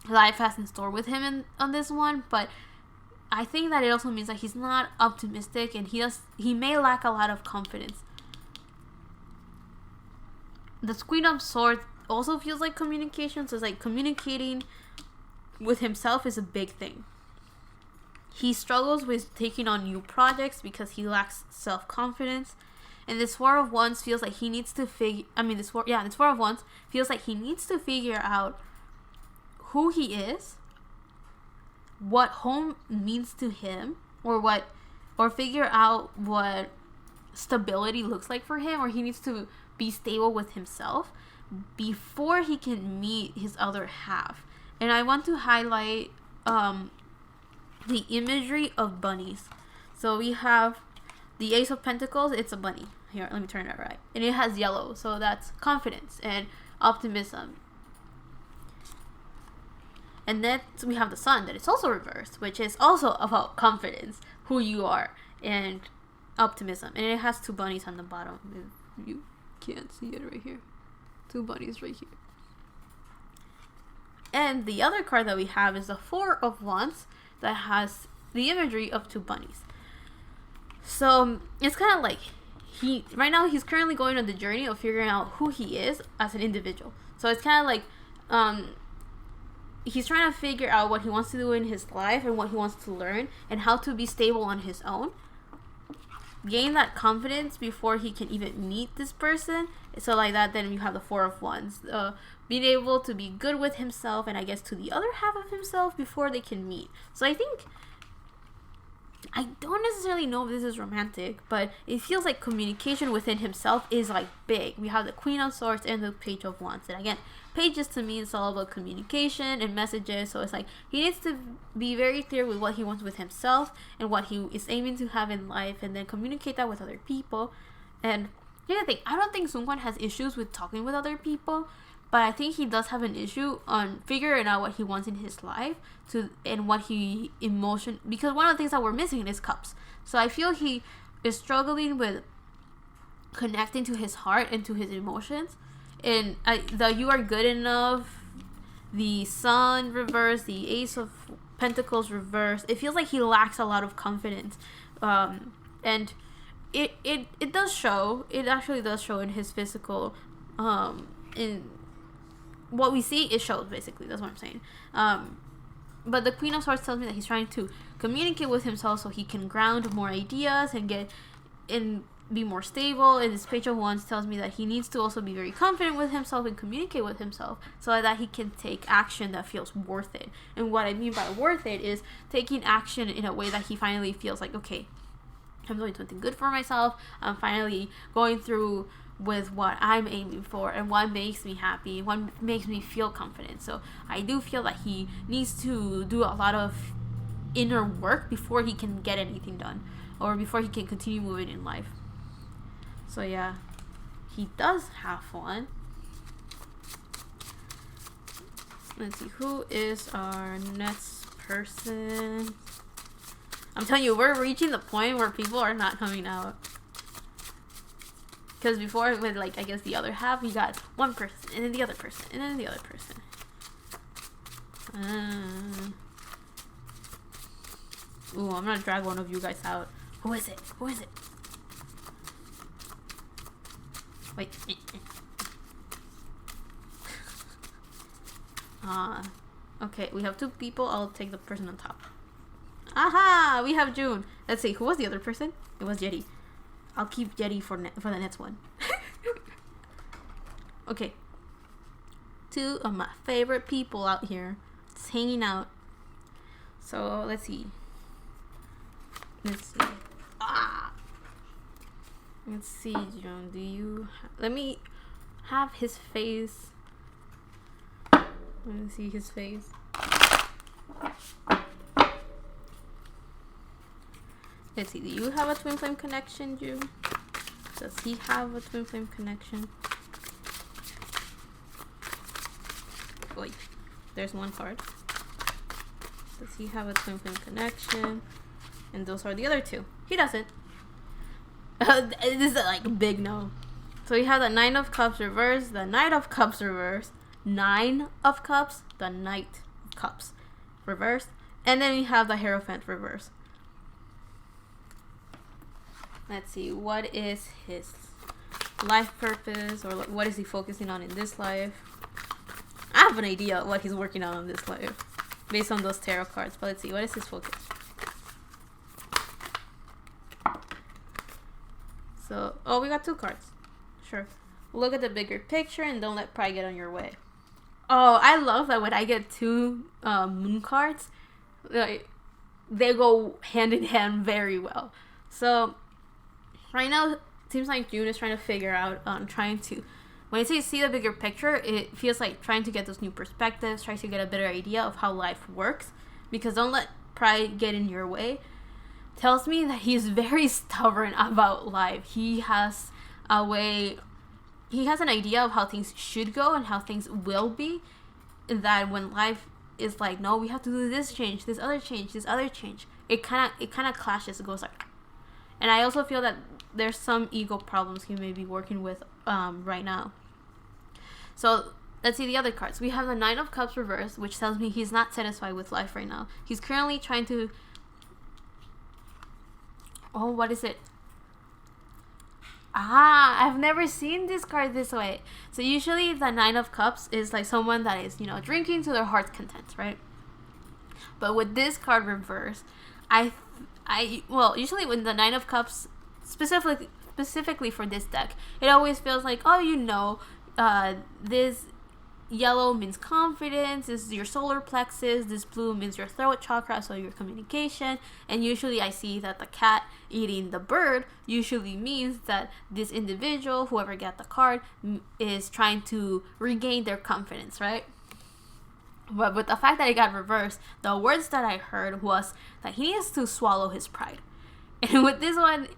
life has in store with him on this one. But I think that it also means that he's not optimistic and he may lack a lot of confidence. The Queen of Swords also feels like communication. So it's like communicating with himself is a big thing. He struggles with taking on new projects because he lacks self-confidence. And this Four of Wands feels like he needs to this Four of Wands feels like he needs to figure out who he is, what home means to him, or figure out what stability looks like for him, or he needs to be stable with himself before he can meet his other half. And I want to highlight the imagery of bunnies. So we have the Ace of Pentacles, it's a bunny. Here, let me turn it right. And it has yellow, so that's confidence and optimism. And then we have the Sun, that is also reversed, which is also about confidence, who you are, and optimism. And it has two bunnies on the bottom. If you can't see it right here. Two bunnies right here. And the other card that we have is the Four of Wands, that has the imagery of two bunnies. So it's kind of like right now he's currently going on the journey of figuring out who he is as an individual. So it's kind of like he's trying to figure out what he wants to do in his life and what he wants to learn and how to be stable on his own. Gain that confidence before he can even meet this person. So like that, then you have the Four of Wands. Being able to be good with himself and I guess to the other half of himself before they can meet. So I think... I don't necessarily know if this is romantic, but it feels like communication within himself is like big. We have the Queen of Swords and the Page of Wands. And again, pages to me is all about communication and messages. So it's like he needs to be very clear with what he wants with himself and what he is aiming to have in life, and then communicate that with other people. And here's the thing, I don't think Seungkwan has issues with talking with other people, but I think he does have an issue on figuring out what he wants in his life and what he because one of the things that we're missing is cups. So I feel he is struggling with connecting to his heart and to his emotions. And the You Are Good Enough, the Sun reverse, the Ace of Pentacles reverse, it feels like he lacks a lot of confidence. And it does show. It actually does show in his physical in what we see. It shows, basically. That's what I'm saying. But the Queen of Swords tells me that he's trying to communicate with himself so he can ground more ideas and be more stable. And this Page of Wands tells me that he needs to also be very confident with himself and communicate with himself so that he can take action that feels worth it. And what I mean by worth it is taking action in a way that he finally feels like, okay, I'm doing something good for myself. I'm finally going through with what I'm aiming for and what makes me happy, what makes me feel confident. So I do feel that he needs to do a lot of inner work before he can get anything done or before he can continue moving in life. So yeah, he does have one. Let's see, who is our next person? I'm telling you, we're reaching the point where people are not coming out. Because before, with like, I guess the other half, you got one person, and then the other person, and then the other person. Ooh, I'm gonna drag one of you guys out. Who is it? Who is it? Wait. Okay, we have two people. I'll take the person on top. Aha! We have June. Let's see, who was the other person? It was Yeri. I'll keep Yeri for the next one. Okay. Two of my favorite people out here. Just hanging out. So, let's see. Let's see. Let's see, June. Do you... Let me have his face. Let me see his face. Let's see. Do you have a twin flame connection, June? Does he have a twin flame connection? Wait. There's one card. Does he have a twin flame connection? And those are the other two. He doesn't. This is like a big no. So we have the Nine of Cups reversed, the Knight of Cups reversed, Nine of Cups, the Knight of Cups reversed, and then we have the Hierophant reversed. Let's see, what is his life purpose, or what is he focusing on in this life? I have an idea what he's working on in this life based on those tarot cards, but let's see, what is his focus? So, oh, we got two cards. Sure. Look at the bigger picture and don't let pride get on your way. Oh, I love that when I get two moon cards, they go hand in hand very well. So, right now, it seems like June is trying to figure out, trying to, when I say see the bigger picture, it feels like trying to get those new perspectives, trying to get a better idea of how life works. Because don't let pride get in your way. Tells me that he's very stubborn about life. He has a way, he has an idea of how things should go and how things will be. That when life is like, no, we have to do this change, this other change, this other change, it kind of clashes. It goes like, and I also feel that there's some ego problems he may be working with right now. So let's see the other cards. We have the Nine of Cups reversed, which tells me he's not satisfied with life right now. He's currently trying to, oh, what is it? I've never seen this card this way. So usually the Nine of Cups is like someone that is, drinking to their heart's content, right? But with this card reversed, usually when the Nine of Cups, specifically for this deck, it always feels like, this yellow means confidence, this is your solar plexus, this blue means your throat chakra, so your communication, and usually I see that the cat eating the bird usually means that this individual, whoever got the card, is trying to regain their confidence, right? But with the fact that it got reversed, the words that I heard was that he needs to swallow his pride. And with this one,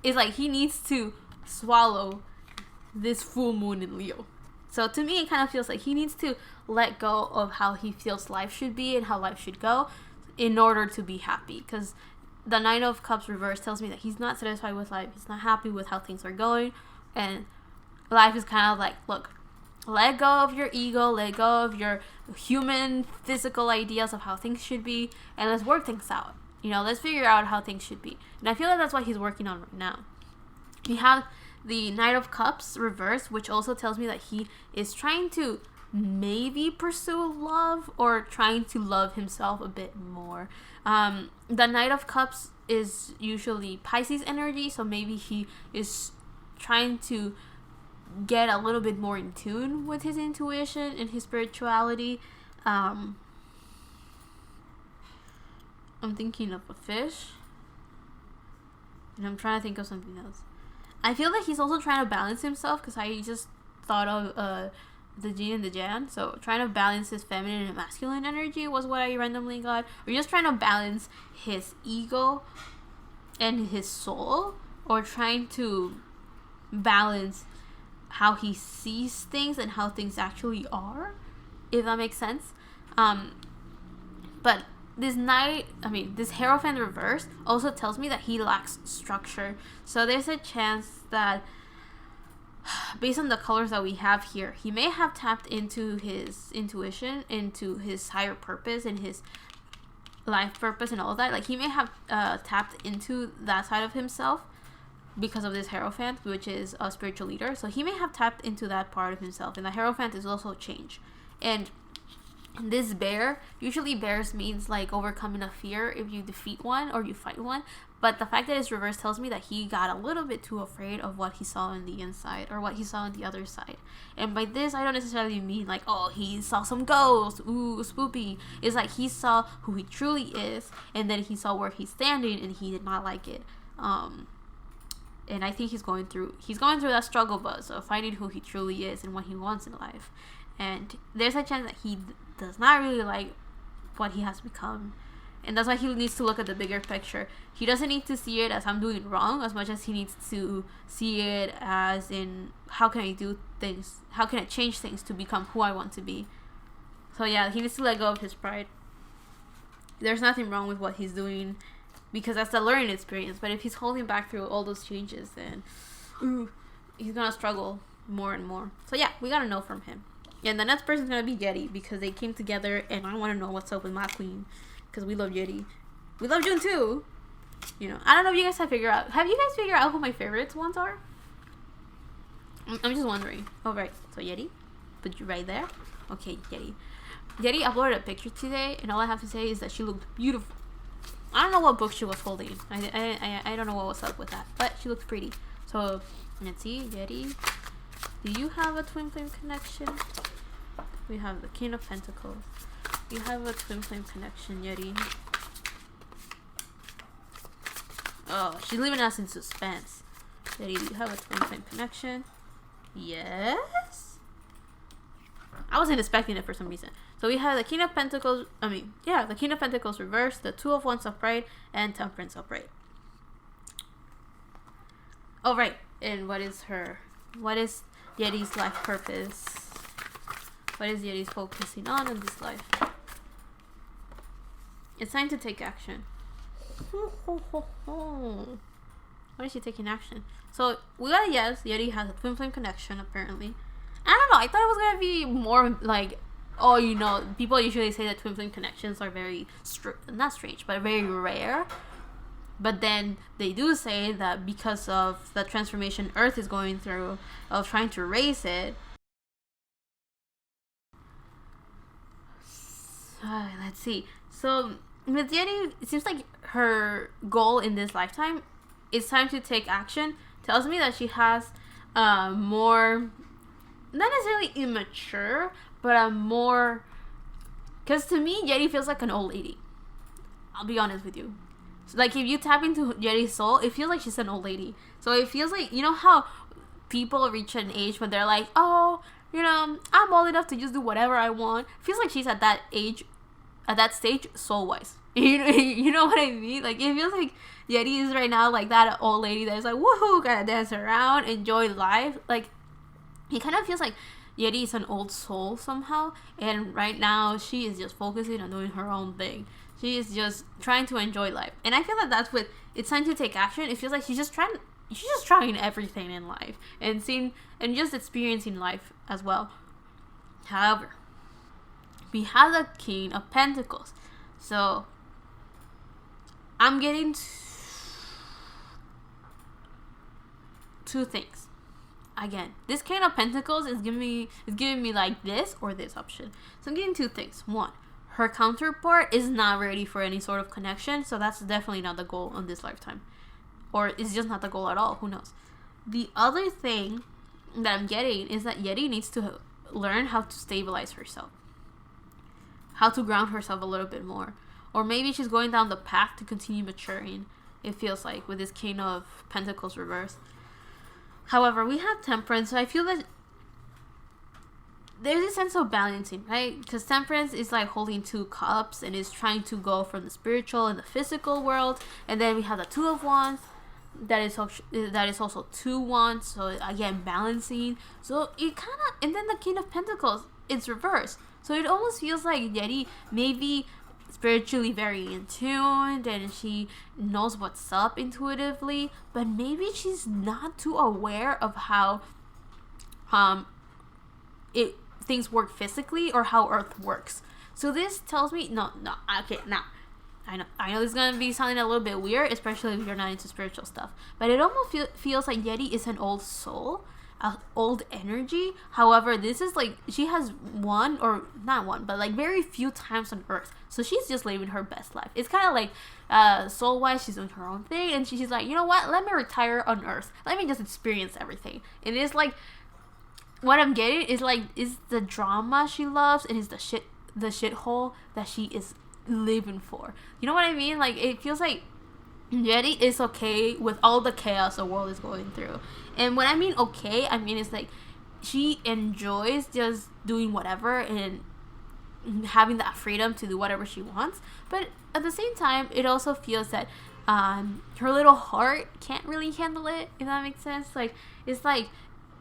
it's like he needs to swallow this full moon in Leo. So to me, it kind of feels like he needs to let go of how he feels life should be and how life should go in order to be happy. Because the Nine of Cups reverse tells me that he's not satisfied with life. He's not happy with how things are going. And life is kind of like, look, let go of your ego, let go of your human, physical ideas of how things should be, and let's work things out. Let's figure out how things should be. And I feel like that's what he's working on right now. We have the Knight of Cups reversed, which also tells me that he is trying to maybe pursue love or trying to love himself a bit more. The Knight of Cups is usually Pisces energy, so maybe he is trying to get a little bit more in tune with his intuition and his spirituality. I'm thinking of a fish, and I'm trying to think of something else. I feel like he's also trying to balance himself, because I just thought of the Jin and the Jan. So trying to balance his feminine and masculine energy was what I randomly got. Or just trying to balance his ego and his soul, or trying to balance how he sees things and how things actually are, if that makes sense. But this Hierophant reverse also tells me that he lacks structure. So there's a chance that based on the colors that we have here, he may have tapped into his intuition, into his higher purpose and his life purpose and all of that. Like, he may have tapped into that side of himself because of this Hierophant, which is a spiritual leader. So he may have tapped into that part of himself. And the Hierophant is also change. And this bear, usually bears means like overcoming a fear if you defeat one or you fight one. But the fact that it's reversed tells me that he got a little bit too afraid of what he saw on the inside, or what he saw on the other side. And by this, I don't necessarily mean like, oh, he saw some ghosts, ooh, spoopy. It's like he saw who he truly is, and then he saw where he's standing, and he did not like it. And I think he's going through that struggle buzz of finding who he truly is and what he wants in life. And there's a chance that he does not really like what he has become. And that's why he needs to look at the bigger picture. He doesn't need to see it as I'm doing wrong as much as he needs to see it as in, how can I do things? How can I change things to become who I want to be? So yeah, he needs to let go of his pride. There's nothing wrong with what he's doing because that's the learning experience. But if he's holding back through all those changes, then he's going to struggle more and more. So yeah, we got to know from him. And the next person's going to be Yeri because they came together and I want to know what's up with my queen. Because we love Yeri. We love June too. You know, I don't know if you guys have figured out. Have you guys figured out who my favorites ones are? I'm just wondering. Oh, right. So Yeri. Put you right there. Okay, Yeri. Yeri uploaded a picture today. And all I have to say is that she looked beautiful. I don't know what book she was holding. I don't know what was up with that. But she looks pretty. So, let's see. Yeri. Do you have a twin flame connection? We have the King of Pentacles. You have a twin flame connection, Yeri. Oh, she's leaving us in suspense. Yeri, do you have a twin flame connection? Yes? I wasn't expecting it for some reason. So we have the King of Pentacles, the King of Pentacles reversed, the Two of Wands upright, and Temperance upright. Oh, right. And what is Yeri's life purpose? What is Yeri's focusing on in this life? It's time to take action. Why is she taking action? So we got a yes. Yeri has a twin flame connection apparently. I don't know. I thought it was gonna be more like, oh, you know, people usually say that twin flame connections are very not strange, but very rare. But then they do say that because of the transformation Earth is going through of trying to raise it. Let's see. So with Yeri, it seems like her goal in this lifetime is time to take action. Tells me that she has more, not necessarily immature, but a more, because to me, Yeri feels like an old lady. I'll be honest with you. So, like, if you tap into Yeri's soul, it feels like she's an old lady. So it feels like, you know how people reach an age when they're like, oh, you know, I'm old enough to just do whatever I want. Feels like she's at that age, at that stage, soul-wise. You know what I mean? Like, it feels like Yeri is right now like that old lady that's like, woohoo, gotta dance around, enjoy life. Like, it kind of feels like Yeri is an old soul somehow. And right now, she is just focusing on doing her own thing. She is just trying to enjoy life. And I feel like that's what, it's time to take action. It feels like she's just trying everything in life. And seeing, and just experiencing life as well. However, we have the King of Pentacles. So, I'm getting two things. Again, this King of Pentacles is giving me like this or this option. So I'm getting two things. One, her counterpart is not ready for any sort of connection, so that's definitely not the goal in this lifetime. Or it's just not the goal at all, who knows. The other thing that I'm getting is that Yeri needs to learn how to stabilize herself. How to ground herself a little bit more. Or maybe she's going down the path to continue maturing, it feels like, with this King of Pentacles reversed. However, we have Temperance, so I feel that there's a sense of balancing, right? Because Temperance is like holding two cups and is trying to go from the spiritual and the physical world. And then we have the Two of Wands, that is also two wands, so again, balancing. So it kind of, and then the King of Pentacles, it's reversed. So it almost feels like Yeri maybe spiritually very in tune and she knows what's up intuitively, but maybe she's not too aware of how it things work physically or how Earth works. So this tells me okay, now I know this is gonna be sounding a little bit weird, especially if you're not into spiritual stuff, but it almost feels like Yeri is an old soul, an old energy. However, this is like she has one, or not one, but like very few times on Earth, so she's just living her best life. It's kind of like soul wise, she's doing her own thing, and she's like, you know what, let me retire on Earth, let me just experience everything. And it's like what I'm getting is like is the drama she loves, and is the shithole that she is living for. You know what I mean? Like it feels like Yeri is okay with all the chaos the world is going through. And when I mean okay, I mean it's like she enjoys just doing whatever and having that freedom to do whatever she wants. But at the same time, it also feels that her little heart can't really handle it, if that makes sense. Like it's like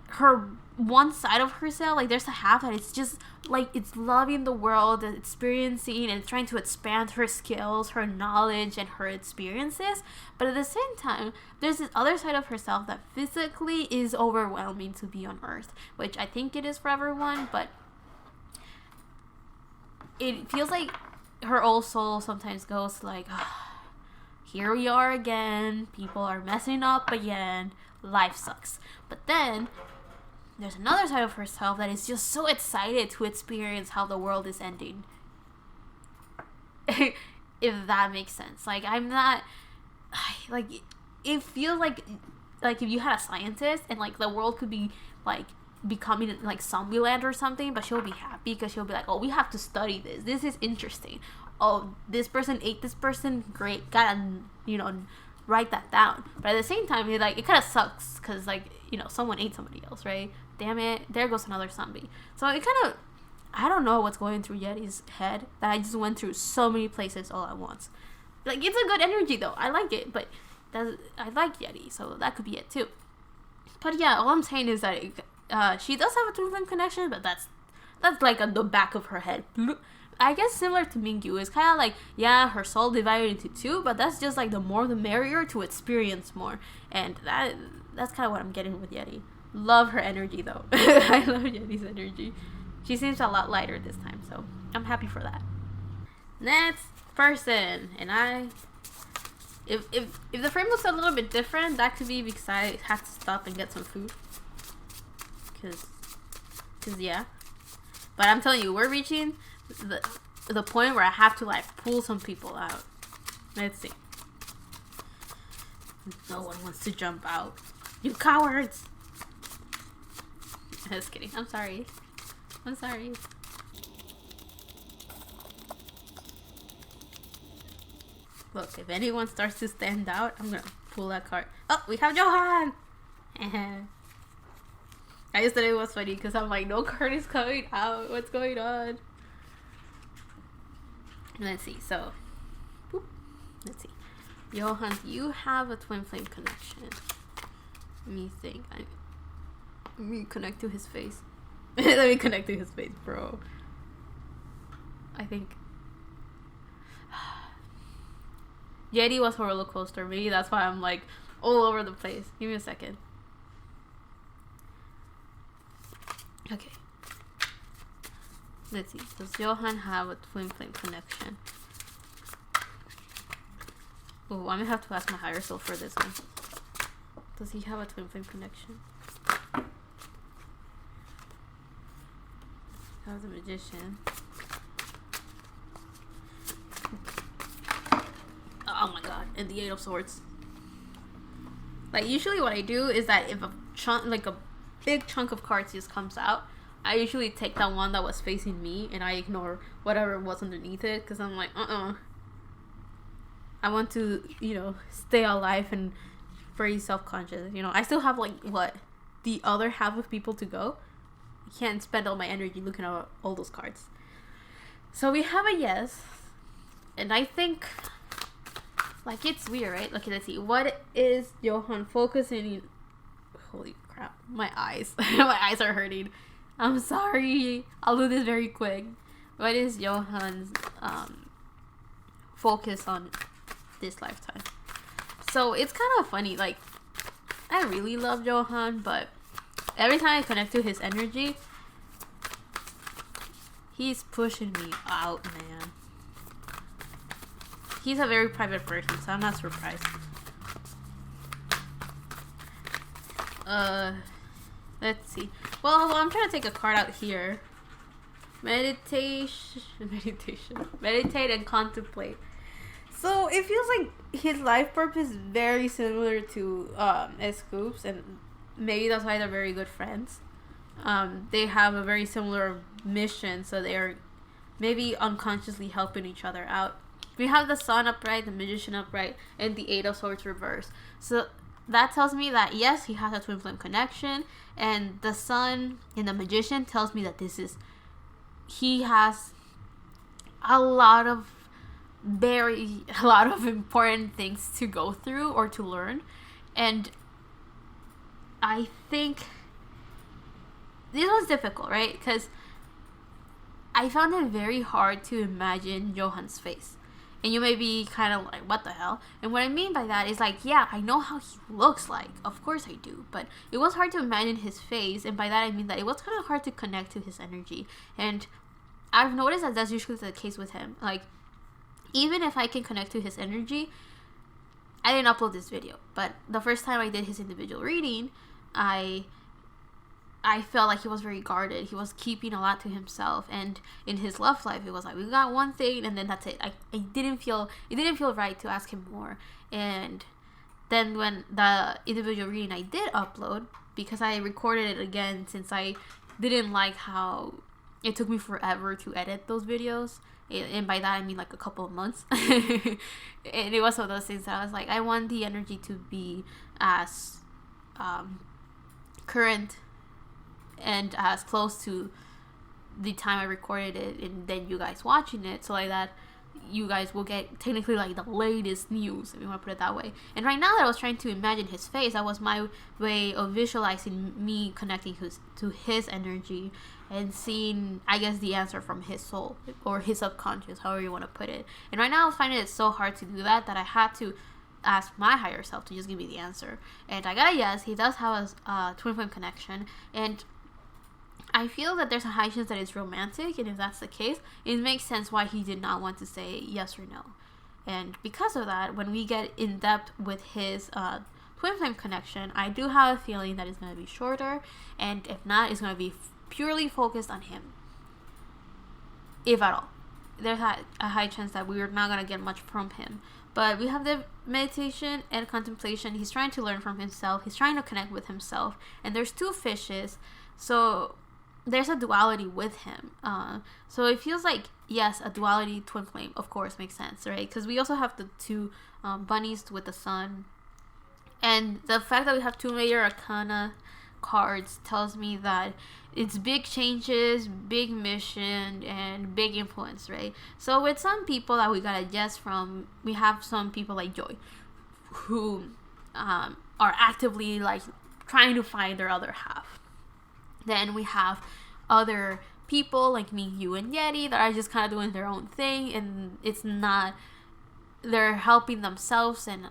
her one side of herself, like there's a half that it's just like it's loving the world and experiencing and trying to expand her skills, her knowledge, and her experiences. But at the same time, there's this other side of herself that physically is overwhelming to be on Earth, which I think it is for everyone. But it feels like her old soul sometimes goes like, here we are again, people are messing up again, life sucks. But then there's another side of herself that is just so excited to experience how the world is ending. If that makes sense. Like, I'm not... Like, it feels like if you had a scientist and, like, the world could be, like, becoming, like, Zombieland or something, but she'll be happy because she'll be like, oh, we have to study this. This is interesting. Oh, this person ate this person. Great. Gotta, write that down. But at the same time, it kind of sucks because, like, someone ate somebody else, right? Damn it, there goes another zombie. So it kind of, I don't know what's going through Yeri's head that I just went through so many places all at once. Like, it's a good energy though, I like it, but I like Yeri, so that could be it too. But yeah, all I'm saying is that she does have a twin flame connection, but that's like on the back of her head. I guess similar to Mingyu, it's kind of like, yeah, her soul divided into two, but that's just like the more the merrier to experience more. And that's kind of what I'm getting with Yeri. Love her energy though. I love Yeri's energy. She seems a lot lighter this time, so I'm happy for that. Next person, and if the frame looks a little bit different, that could be because I have to stop and get some food. Cause yeah. But I'm telling you, we're reaching the point where I have to like pull some people out. Let's see. No one wants to jump out. You cowards! Just kidding. I'm sorry. Look, if anyone starts to stand out, I'm gonna pull that card. Oh, we have Jeonghan! I just thought it was funny because I'm like, no card is coming out. What's going on? Let's see. So, boop. Let's see. Jeonghan, you have a twin flame connection. Let me think. Let me connect to his face. Let me connect to his face, bro. I think Yeri was a roller coaster. Maybe that's why I'm like all over the place. Give me a second. Okay. Let's see. Does Jeonghan have a twin flame connection? Oh, I'm gonna have to ask my higher self for this one. Does he have a twin flame connection? How's the magician? Oh my god, and the 8 of Swords. Like, usually what I do is that if a chunk, like a big chunk of cards just comes out, I usually take that one that was facing me and I ignore whatever was underneath it, because I'm like, I want to, stay alive and very self-conscious. I still have like, the other half of people to go. I can't spend all my energy looking at all those cards. So we have a yes. And I think, like, it's weird, right? Okay, let's see. What is Jeonghan focusing in? Holy crap. My eyes. My eyes are hurting. I'm sorry. I'll do this very quick. What is Jeonghan's focus on this lifetime? So it's kind of funny. Like, I really love Jeonghan, but Every time I connect to his energy, he's pushing me out, man. He's a very private person, so I'm not surprised. Let's see. Well, I'm trying to take a card out here. Meditate and contemplate. So it feels like his life purpose is very similar to Scoop's, and maybe that's why they're very good friends. They have a very similar mission, so they are maybe unconsciously helping each other out. We have the Sun upright, the Magician upright, and the Eight of Swords reversed. So that tells me that yes, he has a twin flame connection, and the Sun and the Magician tells me that he has a lot of important things to go through or to learn. And I think this was difficult, right? Because I found it very hard to imagine Jeonghan's face. And you may be kind of like, what the hell? And what I mean by that is like, yeah, I know how he looks like. Of course I do. But it was hard to imagine his face. And by that I mean that it was kind of hard to connect to his energy. And I've noticed that that's usually the case with him. Like, even if I can connect to his energy, I didn't upload this video. But the first time I did his individual reading, I felt like he was very guarded. He was keeping a lot to himself, and in his love life, it was like, we got one thing, and then that's it. It didn't feel right to ask him more. And then when the individual reading I did upload, because I recorded it again since I didn't like how it took me forever to edit those videos, and by that I mean like a couple of months. And it was one of those things that I was like, I want the energy to be as current and as close to the time I recorded it, and then you guys watching it, so like that you guys will get technically like the latest news, if you want to put it that way. And right now that I was trying to imagine his face, that was my way of visualizing me connecting to his energy and seeing, I guess, the answer from his soul or his subconscious, however you want to put it. And right now I was finding it so hard to do that I had to ask my higher self to just give me the answer. And I got a yes. He does have a twin flame connection, and I feel that there's a high chance that it's romantic, and if that's the case, it makes sense why he did not want to say yes or no. And because of that, when we get in depth with his twin flame connection, I do have a feeling that it's going to be shorter, and if not, it's going to be purely focused on him, if at all. There's a high chance that we're not going to get much from him. But we have the meditation and contemplation. He's trying to learn from himself. He's trying to connect with himself. And there's two fishes, so there's a duality with him. So it feels like, yes, a duality twin flame, of course, makes sense, right? Because we also have the two bunnies with the sun. And the fact that we have two major arcana cards tells me that it's big changes, big mission, and big influence, right? So with some people that we got a yes from, we have some people like Joy who are actively like trying to find their other half. Then we have other people like Mingyu and Yeri that are just kind of doing their own thing, and it's not, they're helping themselves and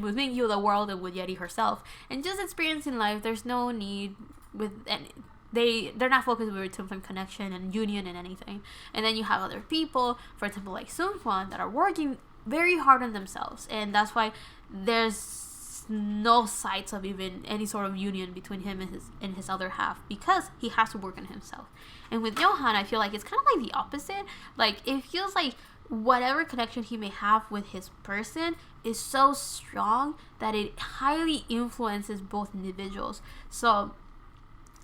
with Mingyu the world, and with Yeri herself, and just experiencing life. There's no need with any, they're not focused with twin flame connection and union and anything. And then you have other people, for example like Seungkwan, that are working very hard on themselves, and that's why there's no sights of even any sort of union between him and his other half, because he has to work on himself. And with Jeonghan, I feel like it's kind of like the opposite. Like, it feels like whatever connection he may have with his person is so strong that it highly influences both individuals. So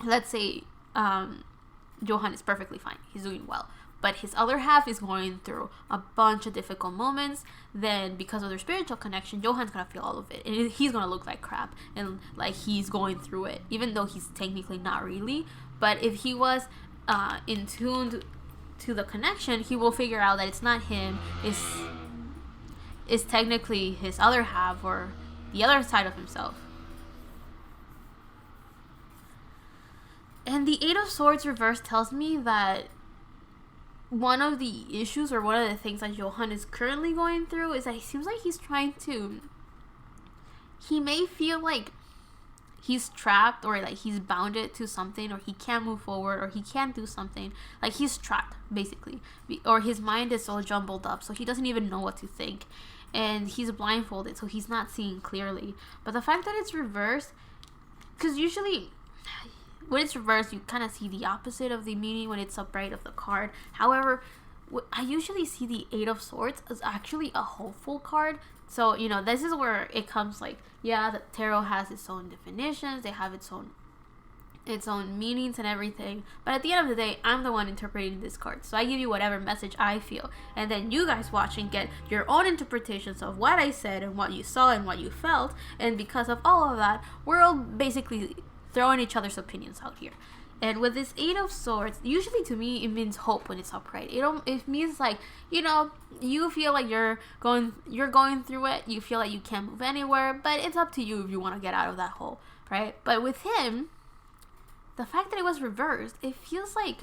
let's say Jeonghan is perfectly fine, he's doing well, but his other half is going through a bunch of difficult moments. Then because of their spiritual connection, Jeonghan's gonna feel all of it, and he's gonna look like crap, and like he's going through it, even though he's technically not really. But if he was in tune to the connection, he will figure out that it's not him, it's technically his other half, or the other side of himself. And the Eight of Swords reversed tells me that one of the issues, or one of the things that Jeonghan is currently going through, is that it seems like he's trying to, he may feel like he's trapped, or like he's bounded to something, or he can't move forward, or he can't do something. Like he's trapped basically, or his mind is so jumbled up, so he doesn't even know what to think, and he's blindfolded, so he's not seeing clearly. But the fact that it's reversed, because usually when it's reversed, you kind of see the opposite of the meaning when it's upright of the card. However, I usually see the Eight of Swords as actually a hopeful card. So, you know, this is where it comes like, yeah, the tarot has its own definitions, they have its own meanings and everything. But at the end of the day, I'm the one interpreting this card. So I give you whatever message I feel. And then you guys watching get your own interpretations of what I said and what you saw and what you felt. And because of all of that, we're all basically throwing each other's opinions out here. And with this Eight of Swords, usually to me, it means hope when it's upright. It means like, you know, you feel like you're going through it. You feel like you can't move anywhere, but it's up to you if you want to get out of that hole, right? But with him, the fact that it was reversed, it feels like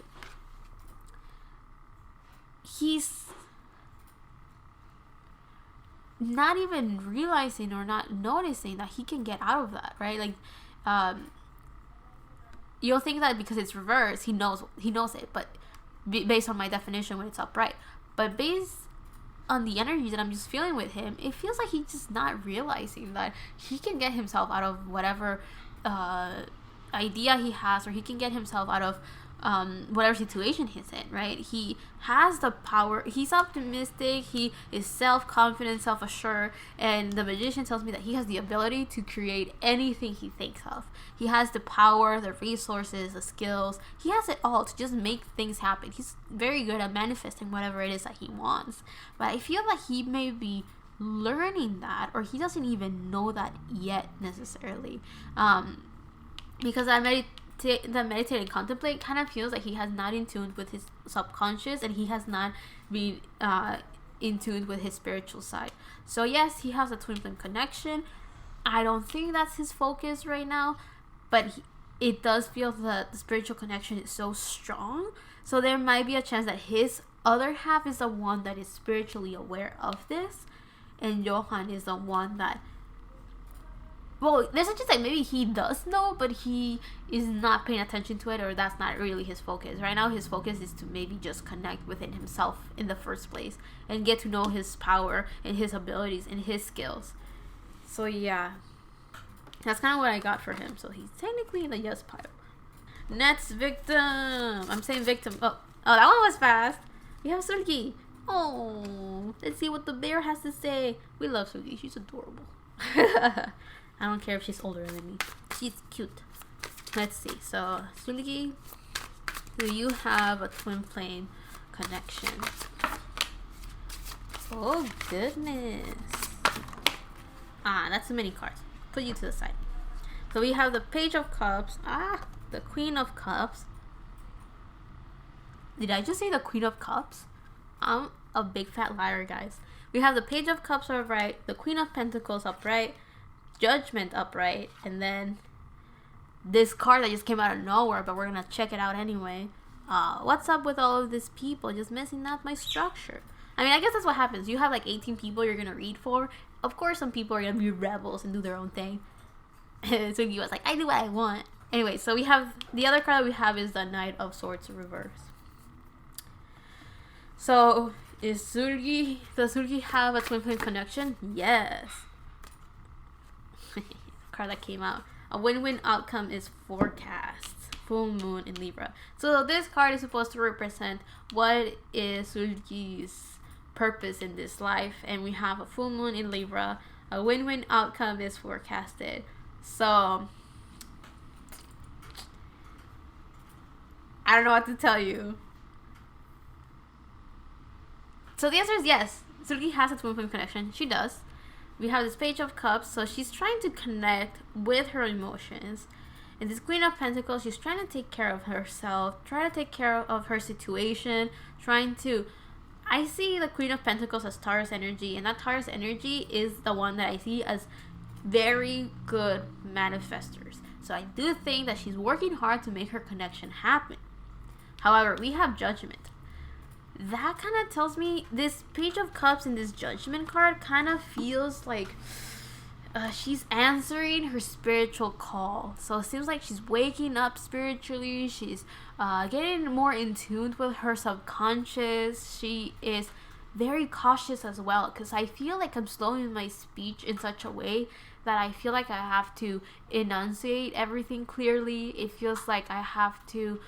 he's not even realizing or not noticing that he can get out of that, right? Like, you'll think that because it's reversed, he knows it, but based on my definition when it's upright. But based on the energy that I'm just feeling with him, it feels like he's just not realizing that he can get himself out of whatever idea he has, or he can get himself out of whatever situation he's in, right? He has the power, he's optimistic, he is self-confident, self-assured, and the magician tells me that he has the ability to create anything he thinks of. He has the power, the resources, the skills, he has it all to just make things happen. He's very good at manifesting whatever it is that he wants. But I feel like he may be learning that, or he doesn't even know that yet necessarily, because I meditate and contemplate kind of feels like he has not in tune with his subconscious, and he has not been in tune with his spiritual side. So yes, he has a twin flame connection. I don't think that's his focus right now, but it does feel that the spiritual connection is so strong. So there might be a chance that his other half is the one that is spiritually aware of this, and Jeonghan is the one that, well, there's a chance that maybe he does know, but he is not paying attention to it, or that's not really his focus. Right now, his focus is to maybe just connect within himself in the first place and get to know his power and his abilities and his skills. So yeah, that's kind of what I got for him. So he's technically in the yes pile. Next victim. I'm saying victim. Oh, that one was fast. We have Seulgi. Oh, let's see what the bear has to say. We love Seulgi. She's adorable. I don't care if she's older than me. She's cute. Let's see. So, Seulgi, do you have a twin flame connection? Oh, goodness. That's a mini card. Put you to the side. So, we have the Page of Cups. The Queen of Cups. Did I just say the Queen of Cups? I'm a big fat liar, guys. We have the Page of Cups upright, the Queen of Pentacles upright, Judgment upright, and then this card that just came out of nowhere, but we're gonna check it out anyway. What's up with all of these people just messing up my structure? I mean, I guess that's what happens. You have like 18 people you're gonna read for. Of course, some people are gonna be rebels and do their own thing. So he was like, I do what I want. Anyway, so we have the other card that we have is the Knight of Swords reverse. So does Seulgi have a twin flame connection? Yes. Card that came out. A win-win outcome is forecast. Full moon in Libra. So this card is supposed to represent what is Seulgi's purpose in this life, and we have a full moon in Libra. A win-win outcome is forecasted. So I don't know what to tell you. So the answer is yes. Seulgi has a twin flame connection. She does. We have this Page of Cups, so she's trying to connect with her emotions. And this Queen of Pentacles, she's trying to take care of herself, trying to take care of her situation, I see the Queen of Pentacles as Taurus energy, and that Taurus energy is the one that I see as very good manifestors. So I do think that she's working hard to make her connection happen. However, we have Judgment. That kind of tells me this Page of Cups and this Judgment card kind of feels like she's answering her spiritual call. So it seems like she's waking up spiritually. She's getting more in tune with her subconscious. She is very cautious as well, because I feel like I'm slowing my speech in such a way that I feel like I have to enunciate everything clearly. It feels like I have to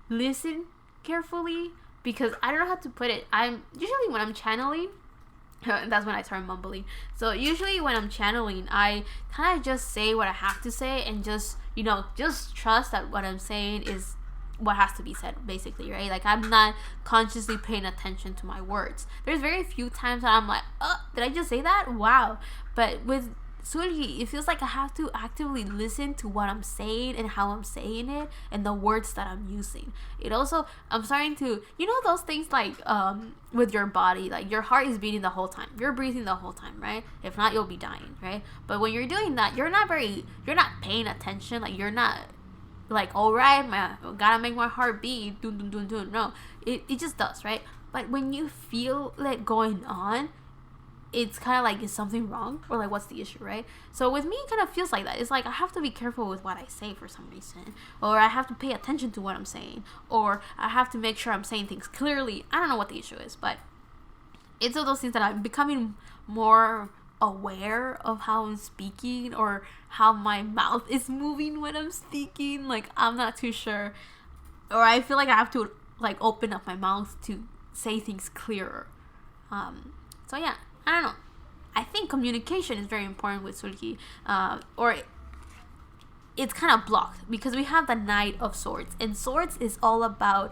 listen carefully, because I don't know how to put it. I'm usually, when I'm channeling, that's when I start mumbling. So usually when I'm channeling, I kind of just say what I have to say, and just, just trust that what I'm saying is what has to be said, basically, right? Like, I'm not consciously paying attention to my words. There's very few times that I'm like, oh, did I just say that? Wow. But with Seulgi, it feels like I have to actively listen to what I'm saying and how I'm saying it and the words that I'm using. It also, I'm starting to, those things like with your body, like your heart is beating the whole time. You're breathing the whole time, right? If not, you'll be dying, right? But when you're doing that, you're not paying attention. Like, you're not like, all right, gotta make my heart beat. Dun, dun, dun, dun. No, it just does, right? But when you feel it going on, it's kind of like, is something wrong? Or like, what's the issue, right? So with me, it kind of feels like that. It's like I have to be careful with what I say for some reason. Or I have to pay attention to what I'm saying. Or I have to make sure I'm saying things clearly. I don't know what the issue is, but it's one of those things that I'm becoming more aware of how I'm speaking, or how my mouth is moving when I'm speaking. Like, I'm not too sure. Or I feel like I have to like open up my mouth to say things clearer. So yeah. I don't know. I think communication is very important with Seulgi. Or it's kind of blocked because we have the Knight of Swords. And Swords is all about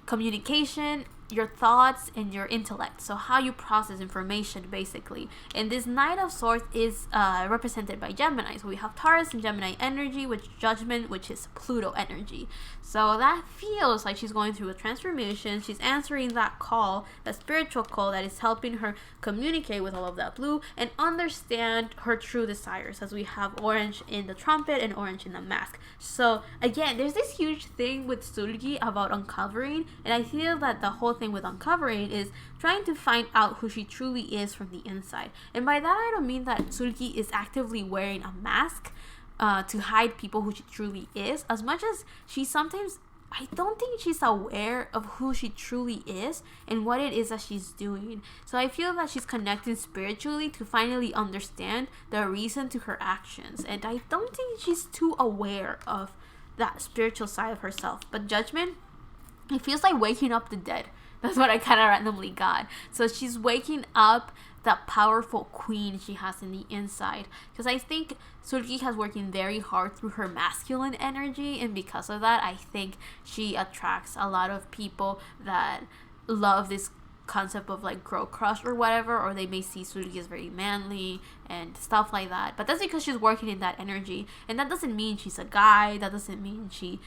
communication, your thoughts, and your intellect. So how you process information, basically. And this Knight of Swords is represented by Gemini. So we have Taurus and Gemini energy, which Judgment, which is Pluto energy. So that feels like she's going through a transformation. She's answering that call, that spiritual call that is helping her communicate with all of that blue and understand her true desires, as we have orange in the trumpet and orange in the mask. So again, there's this huge thing with Seulgi about uncovering, and I feel that the whole thing with uncovering is trying to find out who she truly is from the inside. And by that, I don't mean that Seulgi is actively wearing a mask to hide people who she truly is, as much as she sometimes, I don't think she's aware of who she truly is and what it is that she's doing. So I feel that she's connecting spiritually to finally understand the reason to her actions, and I don't think she's too aware of that spiritual side of herself. But Judgment, it feels like waking up the dead. That's what I kind of randomly got. So she's waking up that powerful queen she has in the inside. Because I think Seulgi has working very hard through her masculine energy. And because of that, I think she attracts a lot of people that love this concept of like girl crush or whatever. Or they may see Seulgi as very manly and stuff like that. But that's because she's working in that energy. And that doesn't mean she's a guy. That doesn't mean she...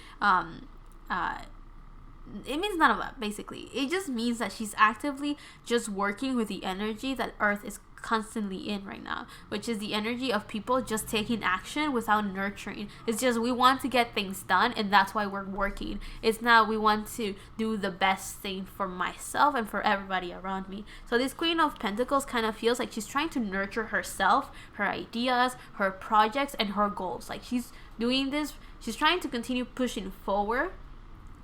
it means none of that, basically. It just means that she's actively just working with the energy that Earth is constantly in right now, which is the energy of people just taking action without nurturing. It's just, we want to get things done, and that's why we're working. It's not, we want to do the best thing for myself and for everybody around me. So this Queen of Pentacles kind of feels like she's trying to nurture herself, her ideas, her projects, and her goals. Like, she's doing this, she's trying to continue pushing forward.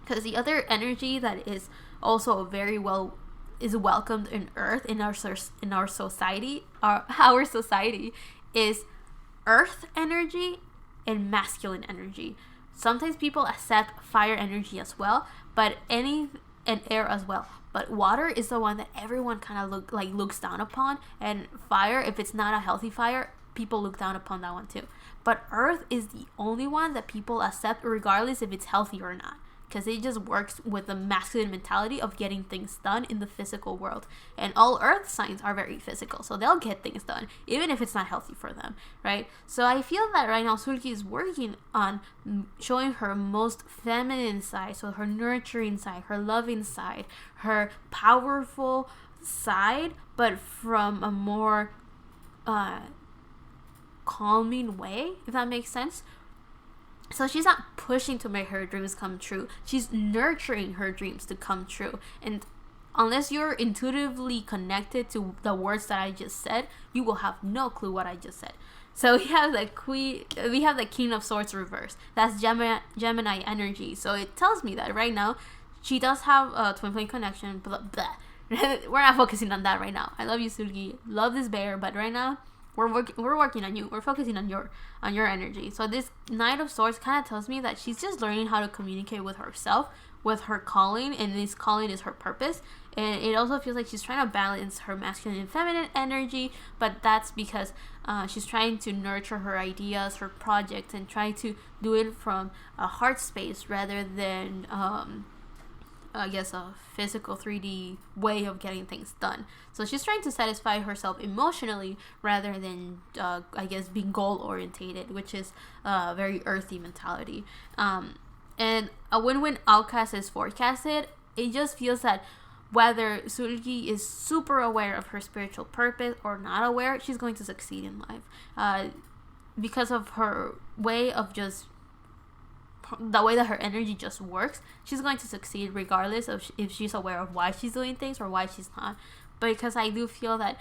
Because the other energy that is also very well is welcomed in Earth, in our society, our society, is Earth energy and masculine energy. Sometimes people accept fire energy as well, but and air as well. But water is the one that everyone kind of looks down upon, and fire, if it's not a healthy fire, people look down upon that one too. But Earth is the only one that people accept, regardless if it's healthy or not. Because it just works with the masculine mentality of getting things done in the physical world. And all Earth signs are very physical, so they'll get things done, even if it's not healthy for them, right? So I feel that right now Seulgi is working on showing her most feminine side, so her nurturing side, her loving side, her powerful side, but from a more calming way, if that makes sense. So she's not pushing to make her dreams come true. She's nurturing her dreams to come true. And unless you're intuitively connected to the words that I just said, you will have no clue what I just said. So we have the King of Swords reverse. That's Gemini energy. So it tells me that right now she does have a twin flame connection. Blah, blah. We're not focusing on that right now. I love you, Seulgi. Love this bear, but right now we're working on you. We're focusing on your energy. So this Knight of Swords kind of tells me that she's just learning how to communicate with herself, with her calling, and this calling is her purpose. And it also feels like she's trying to balance her masculine and feminine energy, but that's because she's trying to nurture her ideas, her projects, and try to do it from a heart space rather than I guess a physical 3D way of getting things done. So she's trying to satisfy herself emotionally rather than I guess being goal orientated, which is a very earthy mentality. And a win-win outcast is forecasted. It just feels that whether Seulgi is super aware of her spiritual purpose or not aware, she's going to succeed in life. Because of her way of just the way that her energy just works, she's going to succeed regardless of if she's aware of why she's doing things or why she's not. Because I do feel that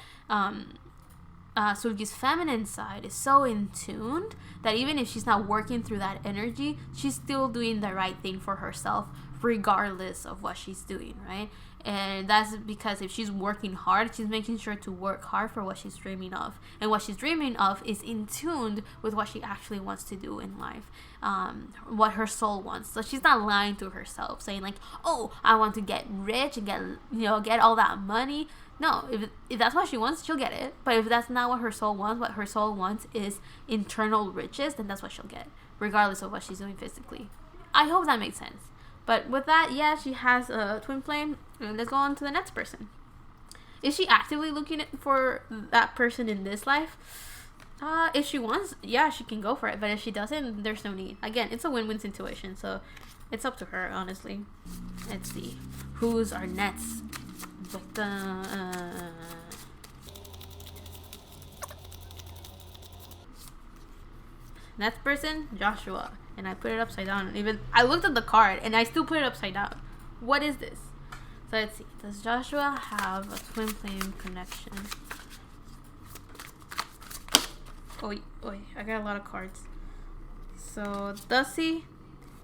Seulgi's feminine side is so in tuned that even if she's not working through that energy, she's still doing the right thing for herself regardless of what she's doing, right? And that's because if she's working hard, she's making sure to work hard for what she's dreaming of. And what she's dreaming of is in tune with what she actually wants to do in life, what her soul wants. So she's not lying to herself, saying like, oh, I want to get rich and get all that money. No, if that's what she wants, she'll get it. But if that's not what her soul wants, what her soul wants is internal riches, then that's what she'll get, regardless of what she's doing physically. I hope that makes sense. But with that, yeah, she has a twin flame. Let's go on to the next person. Is she actively looking for that person in this life? If she wants, yeah, she can go for it. But if she doesn't, there's no need. Again, it's a win-win situation, so it's up to her, honestly. Let's see. Who's our next victim? Next person, Joshua. And I put it upside down. Even I looked at the card and I still put it upside down. What is this? So let's see. Does Joshua have a twin flame connection? Oh, I got a lot of cards. So does he?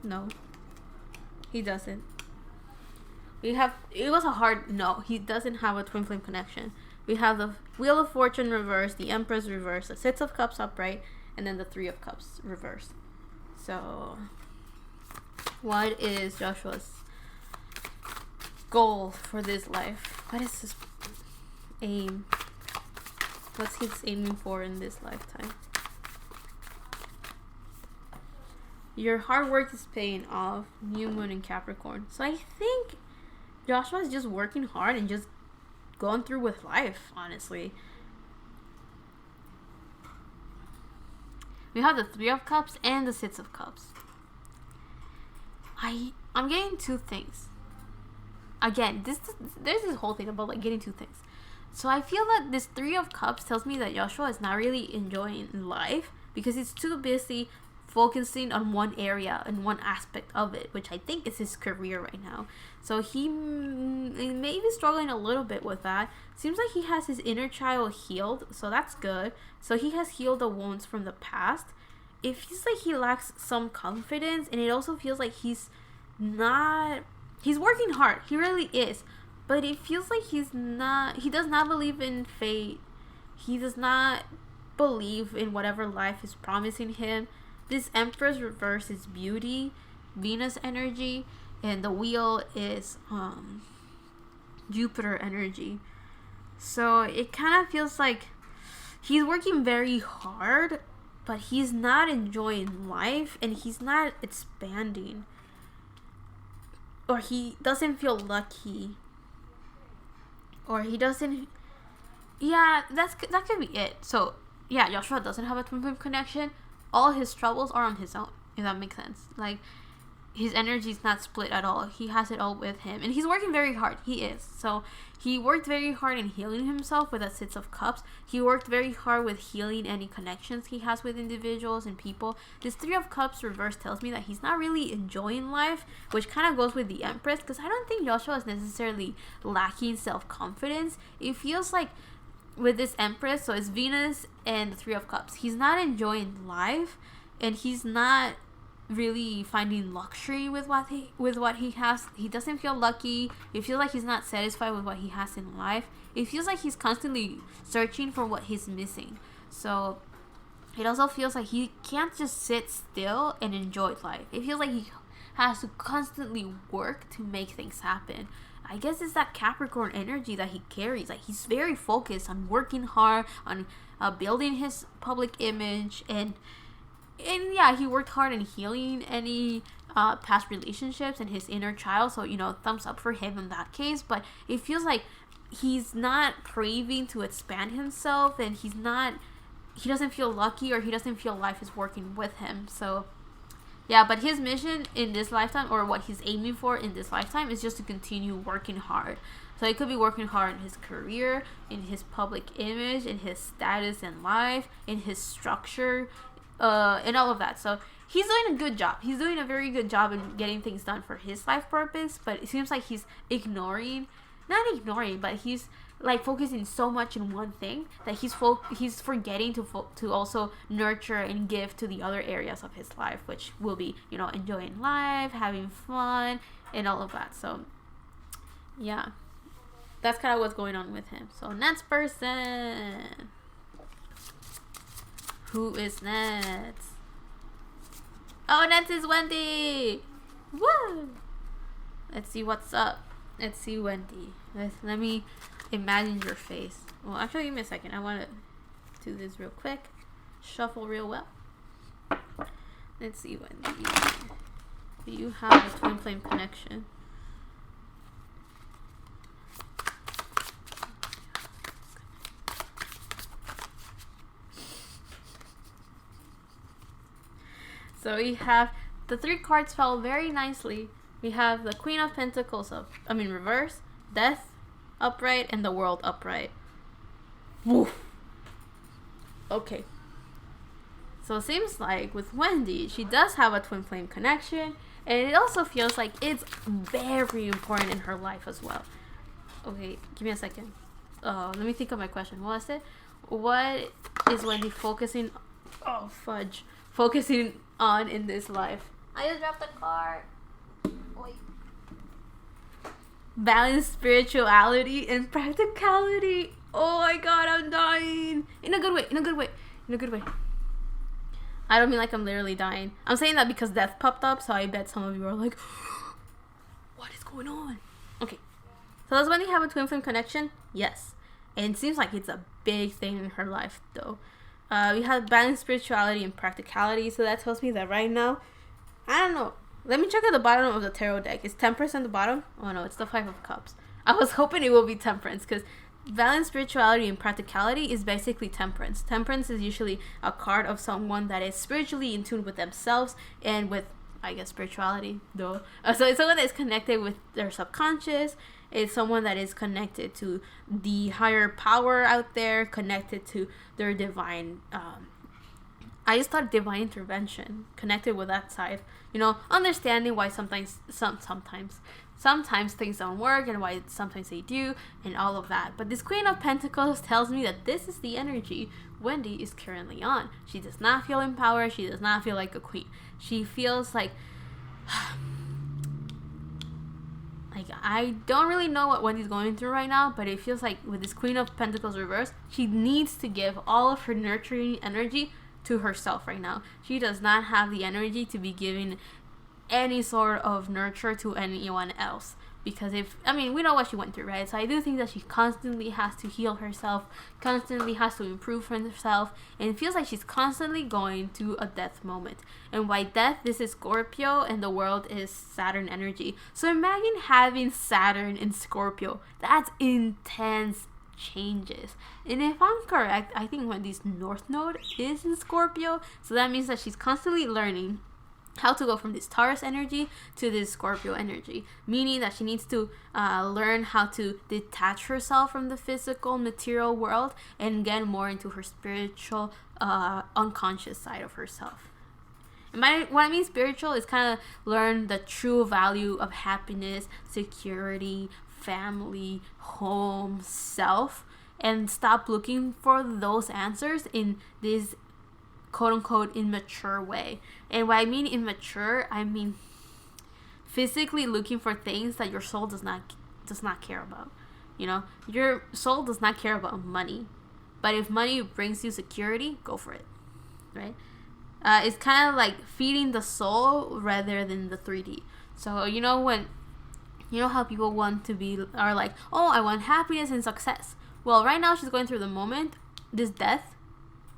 No, he doesn't. It was a hard no. He doesn't have a twin flame connection. We have the Wheel of Fortune reverse, the Empress reverse, the Six of Cups upright, and then the Three of Cups reverse. So, what is Joshua's goal for this life? What is his aim? What's he aiming for in this lifetime? Your hard work is paying off. New Moon in Capricorn. So I think Joshua's just working hard and just going through with life, honestly. We have the Three of Cups and the Six of Cups. I'm getting two things. Again, there's this whole thing about like getting two things. So I feel that this Three of Cups tells me that Joshua is not really enjoying life because he's too busy focusing on one area and one aspect of it, which I think is his career right now. So he may be struggling a little bit with that. Seems like he has his inner child healed, so that's good. So he has healed the wounds from the past. It feels like he lacks some confidence, and it also feels like he's working hard. He really is. But it feels like he does not believe in fate. He does not believe in whatever life is promising him. This Empress reverse is beauty, Venus energy, and the wheel is Jupiter energy. So it kind of feels like he's working very hard, but he's not enjoying life and he's not expanding. Or he doesn't feel lucky. Or he doesn't... Yeah, that could be it. So, yeah, Joshua doesn't have a twin flame connection. All his troubles are on his own, if that makes sense. Like, his energy is not split at all. He has it all with him. And he's working very hard. He is. So he worked very hard in healing himself with that Six of Cups. He worked very hard with healing any connections he has with individuals and people. This Three of Cups reverse tells me that he's not really enjoying life, which kind of goes with the Empress, because I don't think Joshua is necessarily lacking self-confidence. It feels like with this Empress, so it's Venus and the Three of Cups, he's not enjoying life, and he's not really finding luxury with what he has. He doesn't feel lucky. It feels like he's not satisfied with what he has in life. It feels like he's constantly searching for what he's missing. So it also feels like he can't just sit still and enjoy life. It feels like he has to constantly work to make things happen. I guess it's that Capricorn energy that he carries. Like, he's very focused on working hard, on building his public image, and yeah, he worked hard in healing any past relationships and his inner child. So, thumbs up for him in that case. But it feels like he's not craving to expand himself, and he doesn't feel lucky, or he doesn't feel life is working with him. So, yeah, but his mission in this lifetime, or what he's aiming for in this lifetime, is just to continue working hard. So it could be working hard in his career, in his public image, in his status in life, in his structure, and all of that. So he's doing a good job. He's doing a very good job in getting things done for his life purpose, but it seems like he's but he's like focusing so much in one thing that he's forgetting to also nurture and give to the other areas of his life, which will be, enjoying life, having fun, and all of that. So yeah, that's kind of what's going on with him. So next person. Who is next? Oh, next is Wendy! Woo! Let's see what's up. Let's see Wendy. Let me imagine your face. Well, actually, give me a second. I want to do this real quick. Shuffle real well. Let's see, Wendy. Do you have a twin flame connection? So we have the three cards fell very nicely. We have the Queen of Pentacles reverse, Death upright, and the World upright. Woof. Okay. So it seems like with Wendy, she does have a twin flame connection, and it also feels like it's very important in her life as well. Okay, give me a second. Let me think of my question. What was it? What is Wendy focusing? Oh, fudge. Focusing on in this life. I just dropped the card. Wait. Balance, spirituality, and practicality. Oh my god, I'm dying. In a good way. I don't mean like I'm literally dying. I'm saying that because death popped up, so I bet some of you are like, what is going on? Okay. So does Wendy have a twin flame connection? Yes. And it seems like it's a big thing in her life, though. We have balance, spirituality, and practicality. So that tells me that right now, I don't know. Let me check at the bottom of the tarot deck. Is Temperance on the bottom? Oh no, it's the Five of Cups. I was hoping it will be Temperance, because balance, spirituality, and practicality is basically Temperance. Temperance is usually a card of someone that is spiritually in tune with themselves and with, I guess, spirituality, though. So it's someone that is connected with their subconscious. It's someone that is connected to the higher power out there, connected to their divine, I just thought divine intervention, connected with that side. Understanding why sometimes things don't work and why sometimes they do and all of that. But this Queen of Pentacles tells me that this is the energy Wendy is currently on. She does not feel empowered. She does not feel like a queen. She feels like... I don't really know what Wendy's going through right now, but it feels like with this Queen of Pentacles reverse, she needs to give all of her nurturing energy to herself right now. She does not have the energy to be giving any sort of nurture to anyone else. Because we know what she went through, right? So I do think that she constantly has to heal herself, constantly has to improve herself, and it feels like she's constantly going to a death moment. And by death, this is Scorpio, and the World is Saturn energy. So imagine having Saturn in Scorpio. That's intense changes. And if I'm correct, I think Wendy's North Node is in Scorpio, so that means that she's constantly learning how to go from this Taurus energy to this Scorpio energy, meaning that she needs to learn how to detach herself from the physical material world and get more into her spiritual unconscious side of herself. And what I mean spiritual is kind of learn the true value of happiness, security, family, home, self, and stop looking for those answers in this quote-unquote immature way. And what I mean immature, I mean physically looking for things that your soul does not care about. You know, your soul does not care about money, but if money brings you security, go for it, right? It's kind of like feeding the soul rather than the 3D. So you know how people are like, oh, I want happiness and success. Well, right now she's going through the moment. This death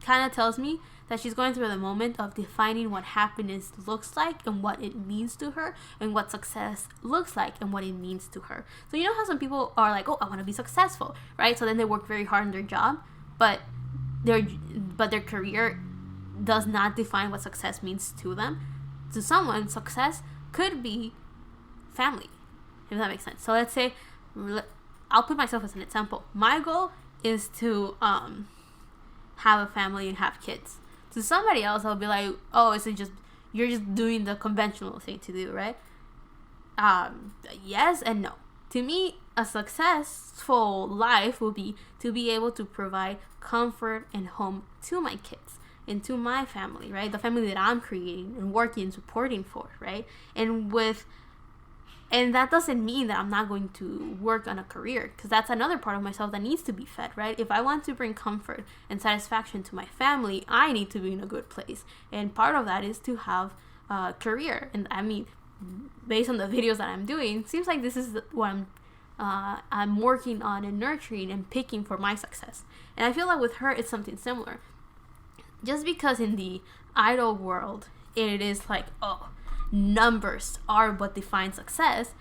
kind of tells me that she's going through the moment of defining what happiness looks like and what it means to her, and what success looks like and what it means to her. So you know how some people are like, oh, I want to be successful, right? So then they work very hard in their job, but their career does not define what success means to them. To someone, success could be family, if that makes sense. So let's say, I'll put myself as an example. My goal is to have a family and have kids. To somebody else, I'll be like, oh, is it just, you're just doing the conventional thing to do, right? Yes and no. To me, a successful life will be to be able to provide comfort and home to my kids and to my family, right? The family that I'm creating and working and supporting for, right? And that doesn't mean that I'm not going to work on a career, because that's another part of myself that needs to be fed, right? If I want to bring comfort and satisfaction to my family, I need to be in a good place. And part of that is to have a career. And I mean, based on the videos that I'm doing, it seems like this is what I'm working on and nurturing and picking for my success. And I feel like with her, it's something similar. Just because in the idol world, it is like, oh, numbers are what defines success,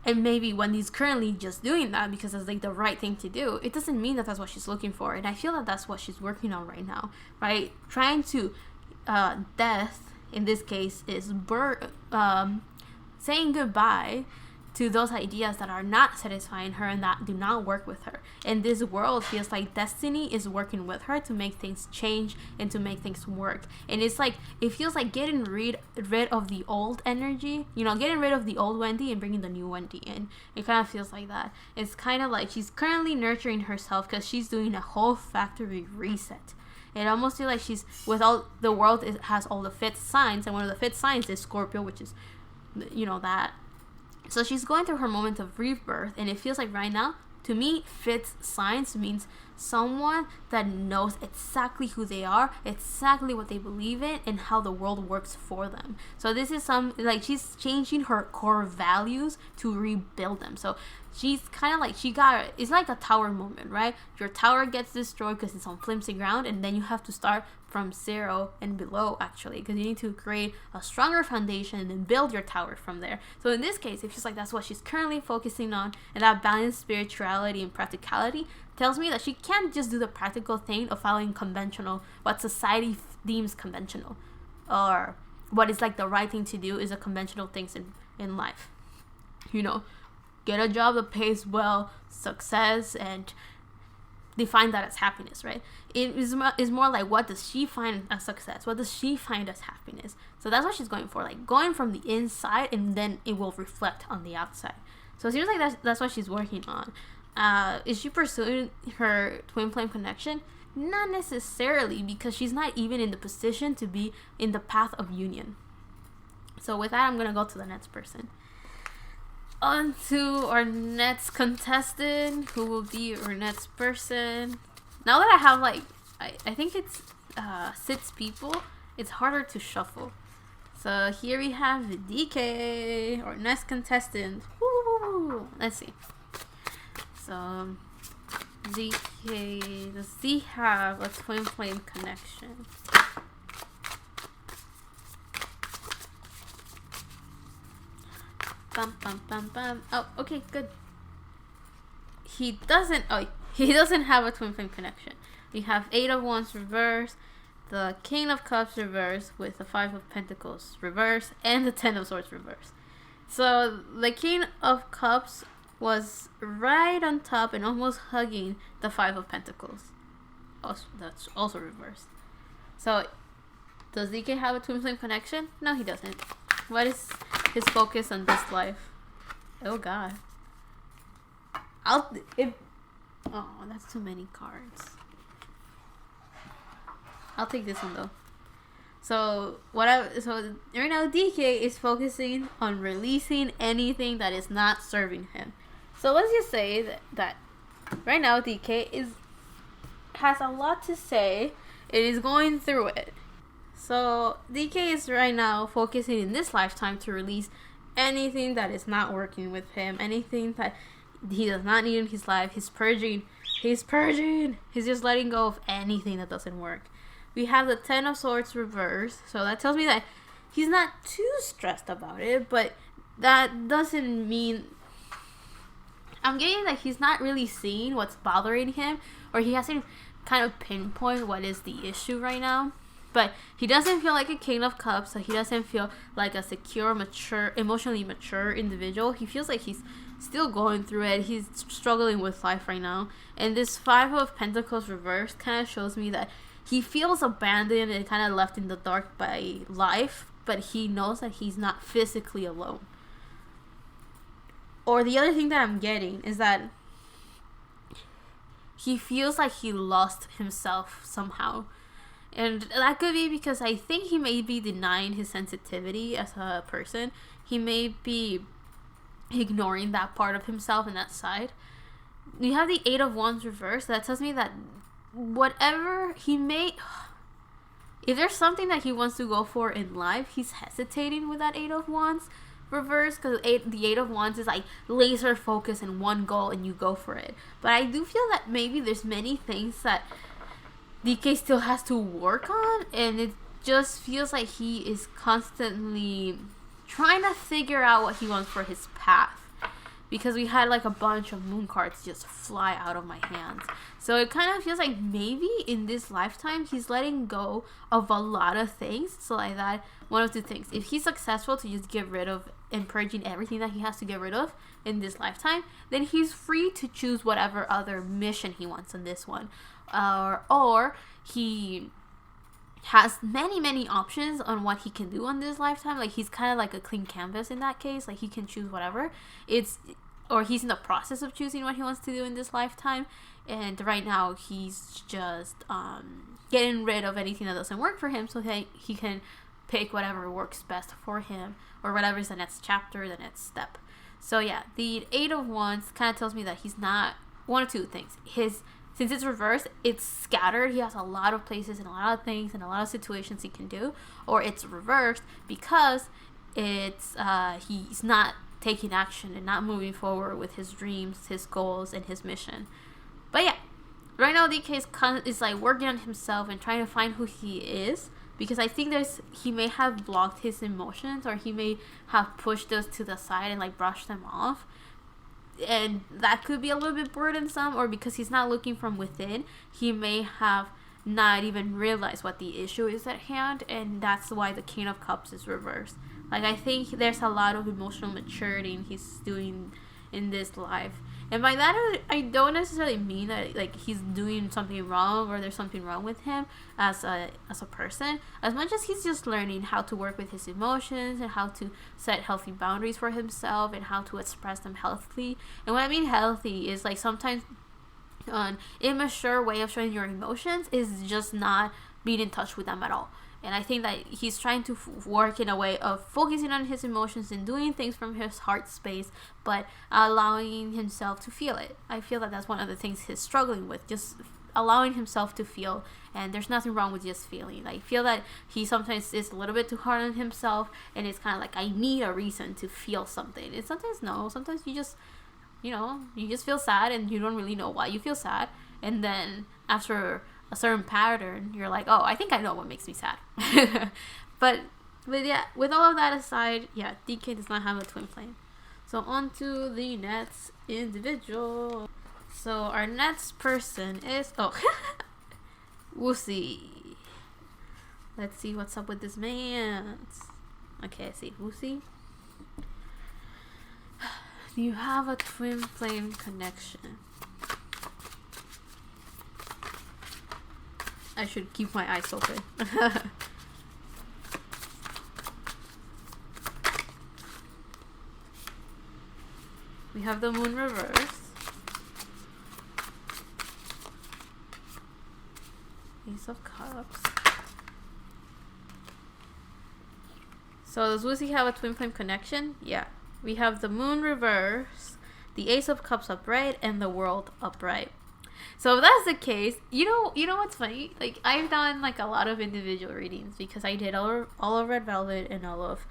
and maybe Wendy's currently just doing that because it's like the right thing to do, it doesn't mean that that's what she's looking for. And I feel that that's what she's working on right now, right? Trying to death in this case is saying goodbye to those ideas that are not satisfying her and that do not work with her. And this world feels like destiny is working with her to make things change and to make things work. And it's like, it feels like getting rid of the old energy, you know, getting rid of the old Wendy and bringing the new Wendy in. It kind of feels like that. It's kind of like she's currently nurturing herself because she's doing a whole factory reset. It almost feels like she's, with all the world, it has all the fifth signs, and one of the fifth signs is Scorpio, which is, you know, that. So she's going through her moment of rebirth, and it feels like right now, to me, fifth signs means someone that knows exactly who they are, exactly what they believe in, and how the world works for them. So this is she's changing her core values to rebuild them. So she's kind of like, it's like a tower moment, right? Your tower gets destroyed because it's on flimsy ground, and then you have to start from zero and below, actually, because you need to create a stronger foundation and then build your tower from there. So in this case, if she's like, that's what she's currently focusing on, and that balanced spirituality and practicality tells me that she can't just do the practical thing of following conventional, what society deems conventional, or what is like the right thing to do is a conventional things in life. You know, get a job that pays well, success, and define that as happiness, right? It is more like, what does she find as success? What does she find as happiness? So that's what she's going for, like going from the inside, and then it will reflect on the outside. So it seems like that's what she's working on. Is she pursuing her twin flame connection? Not necessarily, because she's not even in the position to be in the path of union. So with that, I'm gonna go to the next person. On to our next contestant, who will be our next person. Now that I have I think it's 6 people, it's harder to shuffle. So here we have the DK, our next contestant. Woo! Let's see. So DK, does he have a twin flame connection? Bum, bum, bum, bum. Oh, okay, good. He doesn't have a twin flame connection. We have 8 of Wands reverse, the King of Cups reversed with the Five of Pentacles reversed and the Ten of Swords reversed. So the King of Cups was right on top and almost hugging the Five of Pentacles. Also, that's also reversed. So does DK have a twin flame connection? No, he doesn't. What is his focus on this life? Oh God. Oh, that's too many cards. I'll take this one though. So right now DK is focusing on releasing anything that is not serving him. So let's just say that right now DK has a lot to say. It is going through it. So DK is right now focusing in this lifetime to release anything that is not working with him, anything that he does not need in his life. He's purging. He's just letting go of anything that doesn't work. We have the Ten of Swords reversed, so that tells me that he's not too stressed about it, but that doesn't mean... I'm getting that he's not really seeing what's bothering him, or he hasn't kind of pinpoint what is the issue right now. But he doesn't feel like a King of Cups, so he doesn't feel like a secure, mature, emotionally mature individual. He feels like he's still going through it. He's struggling with life right now. And this Five of Pentacles reversed kind of shows me that he feels abandoned and kind of left in the dark by life, but he knows that he's not physically alone. Or the other thing that I'm getting is that he feels like he lost himself somehow. And that could be because I think he may be denying his sensitivity as a person. He may be ignoring that part of himself and that side. We have the Eight of Wands reversed. That tells me that whatever he may... If there's something that he wants to go for in life, he's hesitating with that Eight of Wands reverse, because the Eight of Wands is like laser focus in one goal and you go for it. But I do feel that maybe there's many things that DK still has to work on, and it just feels like he is constantly trying to figure out what he wants for his path. Because we had like a bunch of moon cards just fly out of my hands. So it kind of feels like maybe in this lifetime he's letting go of a lot of things. So like that, one of two things. If he's successful to just get rid of and purging everything that he has to get rid of in this lifetime, then he's free to choose whatever other mission he wants in this one. Or he has many options on what he can do on this lifetime. Like he's kind of like a clean canvas in that case. Like he can choose whatever. Or he's in the process of choosing what he wants to do in this lifetime. And right now he's just getting rid of anything that doesn't work for him, so that he can pick whatever works best for him, or whatever is the next chapter, the next step. So yeah, the Eight of Wands kind of tells me that he's not... One of two things. Since it's reversed, it's scattered. He has a lot of places and a lot of things and a lot of situations he can do. Or it's reversed because it's he's not taking action and not moving forward with his dreams, his goals, and his mission. But yeah, right now DK is like working on himself and trying to find who he is, because I think he may have blocked his emotions, or he may have pushed those to the side and like brushed them off. And that could be a little bit burdensome, or because he's not looking from within, he may have not even realized what the issue is at hand, and that's why the King of Cups is reversed. Like, I think there's a lot of emotional maturity he's doing in this life. And by that, I don't necessarily mean that like he's doing something wrong or there's something wrong with him as a person, as much as he's just learning how to work with his emotions and how to set healthy boundaries for himself and how to express them healthily. And what I mean healthy is like sometimes an immature way of showing your emotions is just not being in touch with them at all. And I think that he's trying to work in a way of focusing on his emotions and doing things from his heart space, but allowing himself to feel it. I feel that that's one of the things he's struggling with, just allowing himself to feel. And there's nothing wrong with just feeling. I feel that he sometimes is a little bit too hard on himself, and it's kind of like, I need a reason to feel something. And sometimes no, sometimes you just, you just feel sad and you don't really know why you feel sad. And then after a certain pattern, you're like, oh, I think I know what makes me sad. but yeah, with all of that aside, yeah, DK does not have a twin flame. So on to the next individual. So our next person is Woozi. Let's see what's up with this man. Okay, I see. Woozi. Do you have a twin flame connection? I should keep my eyes open. We have the moon reverse. Ace of Cups. So does Woozi have a twin flame connection? Yeah. We have the moon reverse, the Ace of Cups upright, and the world upright. So if that's the case, you know what's funny? Like, I've done like a lot of individual readings because I did all of Red Velvet and all of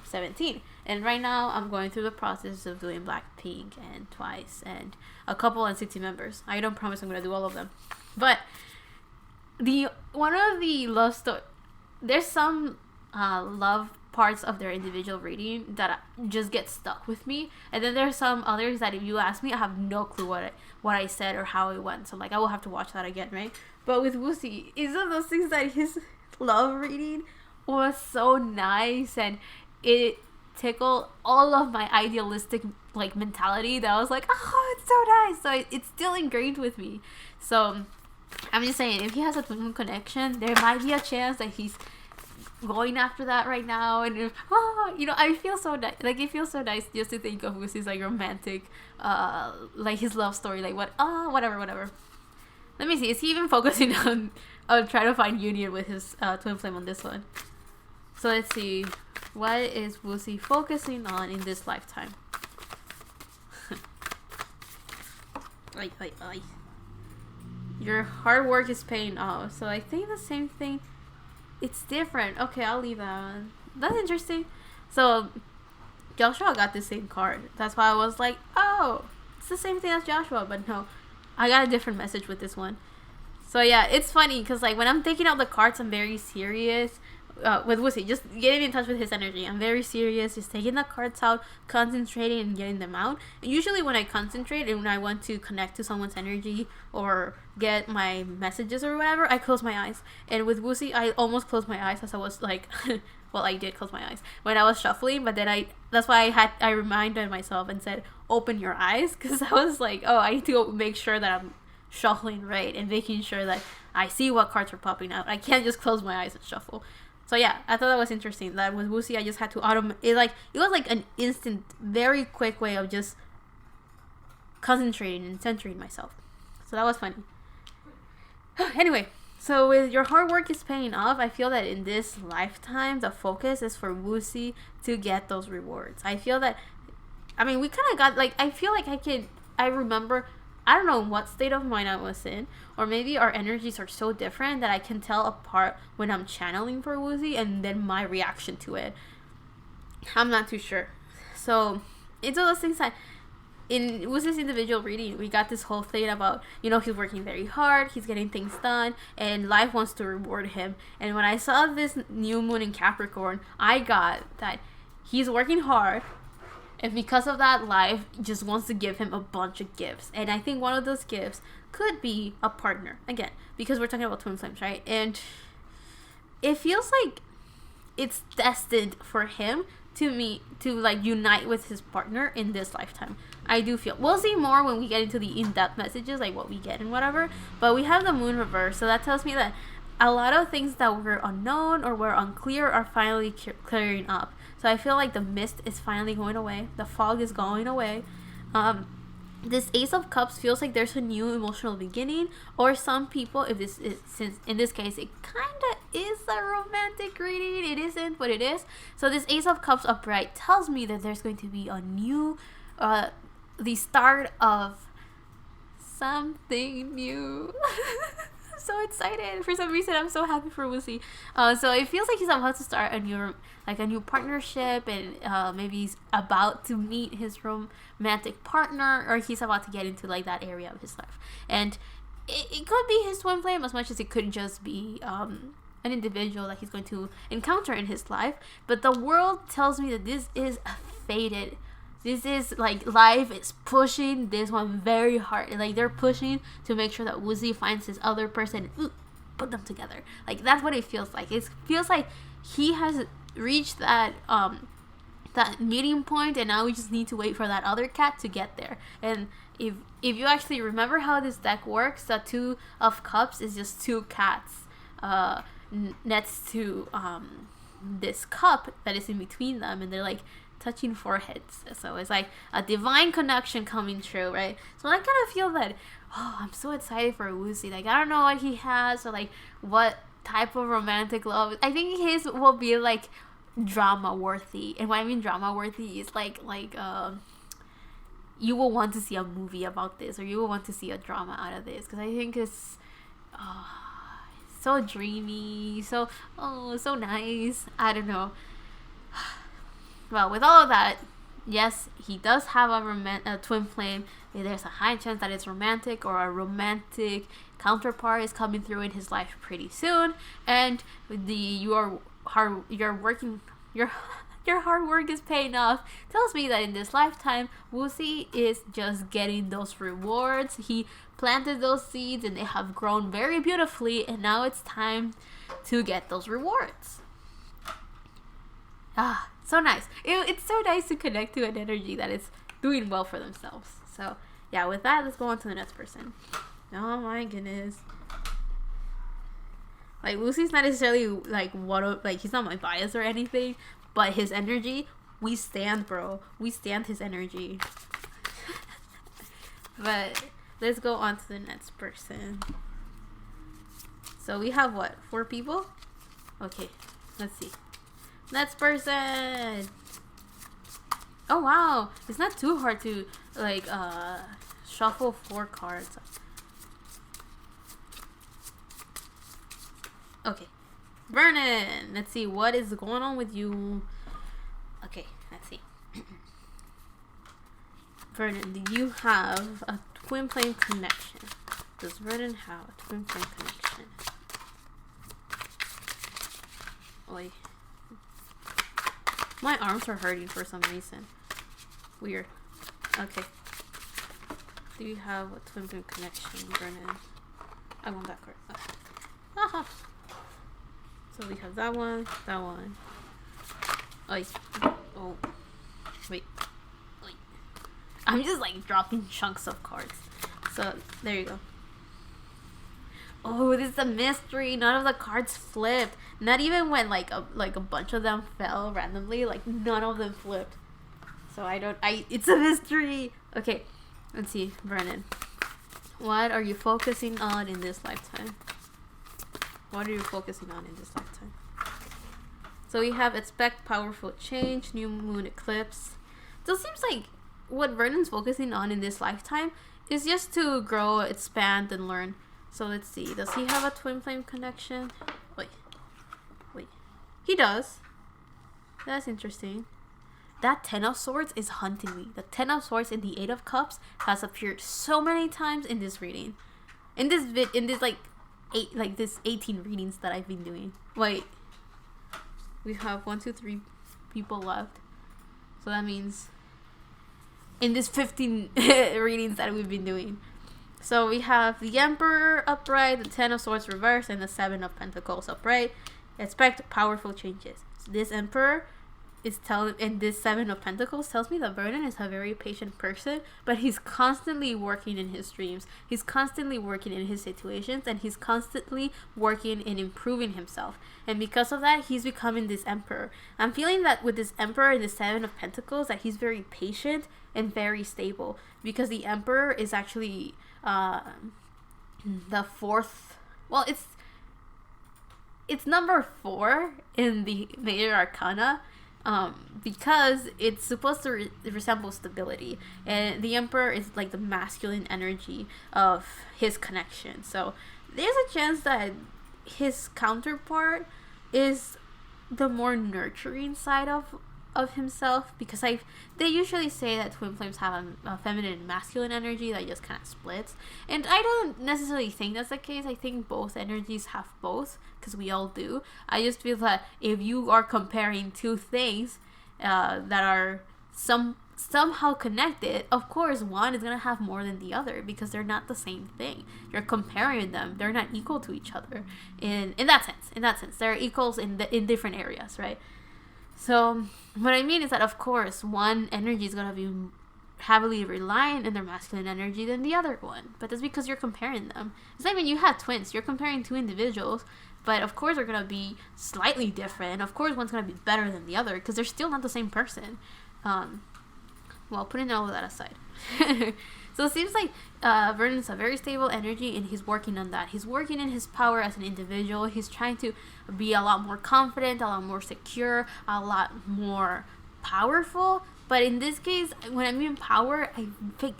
17. And right now I'm going through the process of doing Blackpink and Twice and a couple NCT members. I don't promise I'm gonna do all of them, but one of the love story, there's some love parts of their individual reading that just get stuck with me, and then there's some others that if you ask me, I have no clue what I said or how it went. So like I will have to watch that again, right? But with Woozi, it's one of those things that his love reading was so nice, and it tickled all of my idealistic like mentality that I was like, oh, it's so nice. So it's still ingrained with me. So I'm just saying, if he has a twin connection, there might be a chance that he's going after that right now, and I feel so nice. Like, it feels so nice just to think of Woozi's like romantic, like his love story, like whatever. Let me see. Is he even focusing on trying to find union with his twin flame on this one? So let's see. What is Woozi focusing on in this lifetime? Your hard work is paying off. So I think the same thing. It's different. Okay, I'll leave that one. That's interesting. So Joshua got the same card. That's why I was like, oh, it's the same thing as Joshua. But no, I got a different message with this one. So yeah, it's funny because like when I'm taking out the cards, I'm very serious. With Woozi, just getting in touch with his energy. I'm very serious, just taking the cards out, concentrating and getting them out. And usually when I concentrate and when I want to connect to someone's energy or get my messages or whatever, I close my eyes. And with Woozi, I almost closed my eyes as I was like, well, I did close my eyes when I was shuffling, but then that's why I reminded myself and said, open your eyes, because I was like, oh, I need to go make sure that I'm shuffling right and making sure that I see what cards are popping out. I can't just close my eyes and shuffle. So yeah, I thought that was interesting. That with Woozi, I just had to it was like an instant, very quick way of just concentrating and centering myself. So that was funny. Anyway, so with your hard work is paying off, I feel that in this lifetime, the focus is for Woozi to get those rewards. I feel that, we kind of got, like, I feel like I remember, I don't know what state of mind I was in, or maybe our energies are so different that I can tell apart when I'm channeling for Woozi and then my reaction to it. I'm not too sure. So it's one of those things that in Woozi's individual reading, we got this whole thing about, he's working very hard, he's getting things done, and life wants to reward him. And when I saw this new moon in Capricorn, I got that he's working hard, and because of that, life just wants to give him a bunch of gifts. And I think one of those gifts could be a partner. Again, because we're talking about twin flames, right? And it feels like it's destined for him to unite with his partner in this lifetime. I do feel. We'll see more when we get into the in-depth messages, like what we get and whatever. But we have the moon reverse, so that tells me that a lot of things that were unknown or were unclear are finally clearing up. So I feel like the mist is finally going away. The fog is going away. This Ace of Cups feels like there's a new emotional beginning. Or some people, since in this case, it kind of is a romantic reading. It isn't, but it is. So this Ace of Cups upright tells me that there's going to be a new, the start of something new. So excited. For some reason, I'm so happy for Woozi. So it feels like he's about to start a new partnership, and maybe he's about to meet his romantic partner, or he's about to get into like that area of his life. And it could be his twin flame as much as it could just be an individual that he's going to encounter in his life. But the world tells me that this is fated. This is like life is pushing this one very hard. Like they're pushing to make sure that Woozi finds his other person put them together. Like, that's what it feels like. It feels like he has reached that meeting point, and now we just need to wait for that other cat to get there. And if you actually remember how this deck works, the Two of Cups is just two cats next to this cup that is in between them, and they're like touching foreheads. So it's like a divine connection coming true, right? So I kind of feel that, I'm so excited for Woozi. Like, I don't know what he has, or like what type of romantic love. I think his will be like drama worthy. And when I mean drama worthy is like you will want to see a movie about this, or you will want to see a drama out of this, because I think it's so dreamy, so nice. I don't know. Well, with all of that, yes, he does have a twin flame. There's a high chance that it's romantic, or a romantic counterpart is coming through in his life pretty soon. And your hard work is paying off. Tells me that in this lifetime, Woozi is just getting those rewards. He planted those seeds, and they have grown very beautifully, and now it's time to get those rewards. So nice. It's so nice to connect to an energy that is doing well for themselves. So yeah, with that, let's go on to the next person. Oh my goodness. Like, Woozi's not necessarily like he's not my bias or anything, but his energy, we stand, bro. We stand his energy. But let's go on to the next person. So we have what? 4 people? Okay, let's see. Next person. Oh wow, it's not too hard to like shuffle 4 cards. Okay, Vernon. Let's see what is going on with you. Okay, let's see. Vernon, do you have a twin flame connection? Does Vernon have a twin flame connection? Oi. My arms are hurting for some reason. Weird. Okay. Do you have a twin flame connection, Vernon? I want that card. Aha. So we have that one, that one. Oi. Oh. Wait. Oi. I'm just like dropping chunks of cards. So there you go. Oh, this is a mystery. None of the cards flipped. Not even when like a bunch of them fell randomly. Like, none of them flipped. So it's a mystery. Okay, let's see, Vernon. What are you focusing on in this lifetime? What are you focusing on in this lifetime? So we have expect powerful change, new moon eclipse. So it seems like what Vernon's focusing on in this lifetime is just to grow, expand, and learn. So let's see. Does he have a twin flame connection? Wait. He does. That's interesting. That 10 of Swords is hunting me. The 10 of Swords and the 8 of Cups has appeared so many times in this reading. In this 18 readings that I've been doing. Wait. We have 1, 2, 3 people left. So that means in this 15 readings that we've been doing. So we have the Emperor upright, the 10 of Swords reversed, and the 7 of Pentacles upright. Expect powerful changes. So this Emperor is and this 7 of Pentacles tells me that Vernon is a very patient person, but he's constantly working in his dreams. He's constantly working in his situations, and he's constantly working in improving himself. And because of that, he's becoming this Emperor. I'm feeling that with this Emperor and the 7 of Pentacles, that he's very patient and very stable, because the Emperor is actually the 4th. Well, it's number 4 in the Major Arcana. Because it's supposed to resemble stability, and the Emperor is like the masculine energy of his connection. So there's a chance that his counterpart is the more nurturing side of himself, because they usually say that twin flames have a feminine and masculine energy that just kind of splits, and I don't necessarily think that's the case. I think both energies have both, because we all do. I just feel that if you are comparing two things that are somehow connected, of course one is going to have more than the other because they're not the same thing. You're comparing them. They're not equal to each other in that sense. They're equals in different areas, right? So what I mean is that, of course, one energy is going to be heavily reliant in their masculine energy than the other one, but that's because you're comparing them. It's like when you have twins, you're comparing two individuals, but of course they're going to be slightly different. Of course one's going to be better than the other because they're still not the same person. Well, putting all of that aside. So it seems like Vernon's a very stable energy, and he's working on that. He's working in his power as an individual. He's trying to be a lot more confident, a lot more secure, a lot more powerful. But in this case, when I mean power,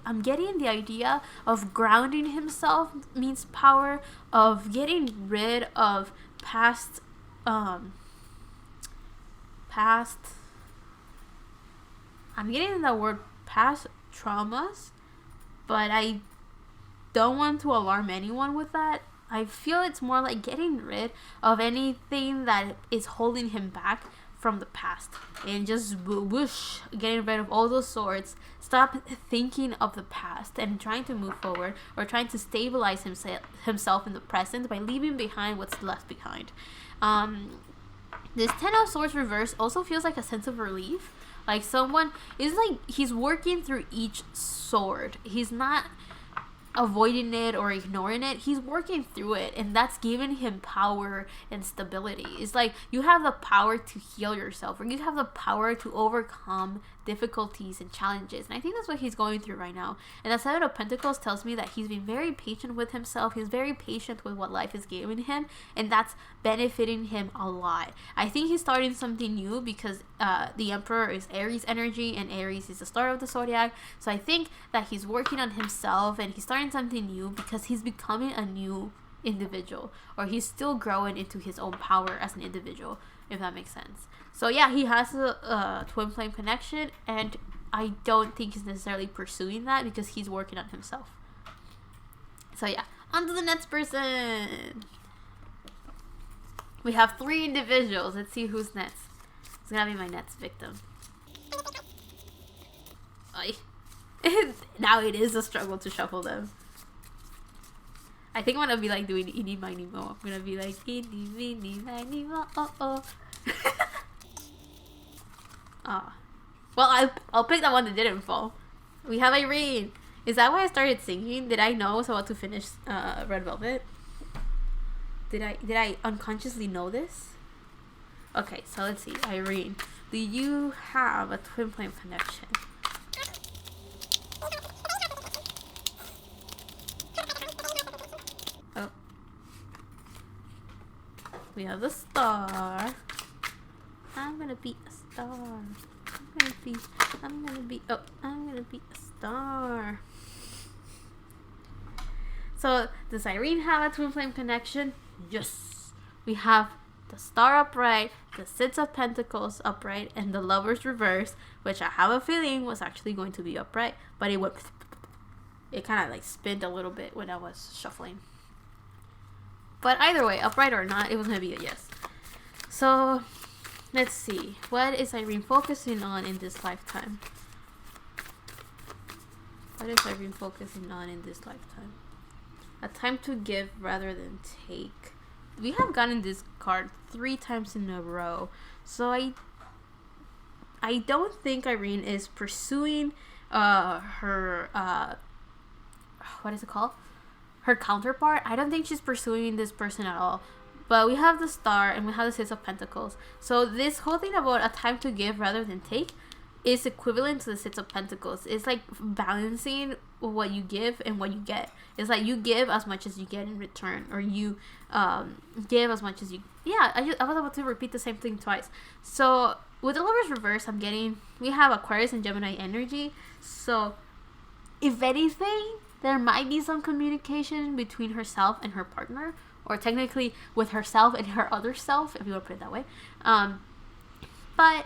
I'm getting the idea of grounding himself means power, of getting rid of past I'm getting the word past traumas, but I don't want to alarm anyone with that. I feel it's more like getting rid of anything that is holding him back from the past, and just whoosh, getting rid of all those swords. Stop thinking of the past and trying to move forward, or trying to stabilize himself in the present by leaving behind what's left behind. This 10 of Swords reverse also feels like a sense of relief. Like someone is like, he's working through each sword. He's not avoiding it or ignoring it. He's working through it, and that's giving him power and stability. It's like you have the power to heal yourself, or you have the power to overcome difficulties and challenges, and I think that's what he's going through right now. And the 7 of Pentacles tells me that he's been very patient with himself. He's very patient with what life is giving him, and that's benefiting him a lot. I think he's starting something new because the Emperor is Aries energy, and Aries is the star of the zodiac. So I think that he's working on himself, and he's starting something new because he's becoming a new individual, or he's still growing into his own power as an individual, if that makes sense. So yeah, he has a twin flame connection, and I don't think he's necessarily pursuing that because he's working on himself. So yeah, on to the next person. We have 3 individuals. Let's see who's next. It's gonna be my next victim. Now it is a struggle to shuffle them. I think I'm gonna be like doing eeny, miny, mo. I'm gonna be like eeny, meeny, miny, mo, oh, oh. Well, I'll pick that one that didn't fall. We have Irene. Is that why I started singing? Did I know I was about to finish Red Velvet? Did I unconsciously know this? Okay, so let's see. Irene, do you have a twin flame connection? Oh. We have the star. I'm gonna be a star. I'm gonna be a star. So, does Irene have a twin flame connection? Yes. We have the star upright, the 6 of Pentacles upright, and the Lovers reverse, which I have a feeling was actually going to be upright, but it kind of like spinned a little bit when I was shuffling. But either way, upright or not, it was going to be a yes. So, let's see. What is Irene focusing on in this lifetime? What is Irene focusing on in this lifetime? A time to give rather than take. We have gotten this card 3 times in a row. So I don't think Irene is pursuing her what is it called? Her counterpart. I don't think she's pursuing this person at all. But we have the star and we have the 6 of Pentacles. So this whole thing about a time to give rather than take is equivalent to the 6 of Pentacles. It's like balancing what you give and what you get. It's like you give as much as you get in return, or you give as much as you... Yeah, I was about to repeat the same thing twice. So with the Lovers reverse, we have Aquarius and Gemini energy. So if anything, there might be some communication between herself and her partner, or technically with herself and her other self, if you want to put it that way. But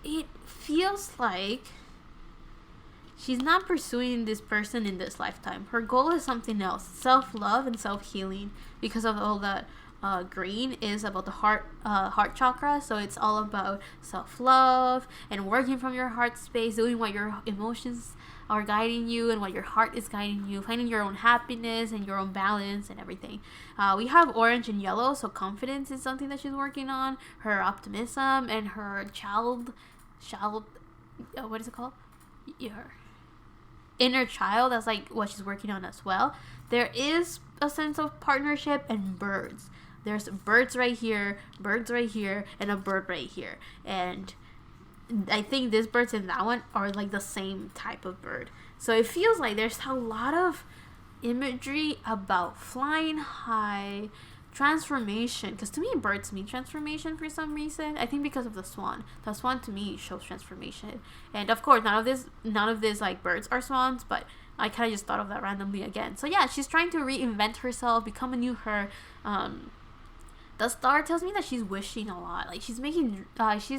it feels like she's not pursuing this person in this lifetime. Her goal is something else. Self-love and self-healing, because of all that green is about the heart chakra. So it's all about self-love and working from your heart space, doing what your emotions are guiding you and what your heart is guiding you, finding your own happiness and your own balance and everything. We have orange and yellow, so confidence is something that she's working on, her optimism and her what is it called? Your inner child. That's like what she's working on as well. There is a sense of partnership and birds. There's birds right here, and a bird right here. And I think this bird's in that one are like the same type of bird. So it feels like there's a lot of imagery about flying high, transformation. Because to me, birds mean transformation for some reason. I think because of the swan. The swan to me shows transformation. And of course, none of these like birds are swans, but I kind of just thought of that randomly again. So yeah, she's trying to reinvent herself, become a new her. The star tells me that she's wishing a lot. Like she's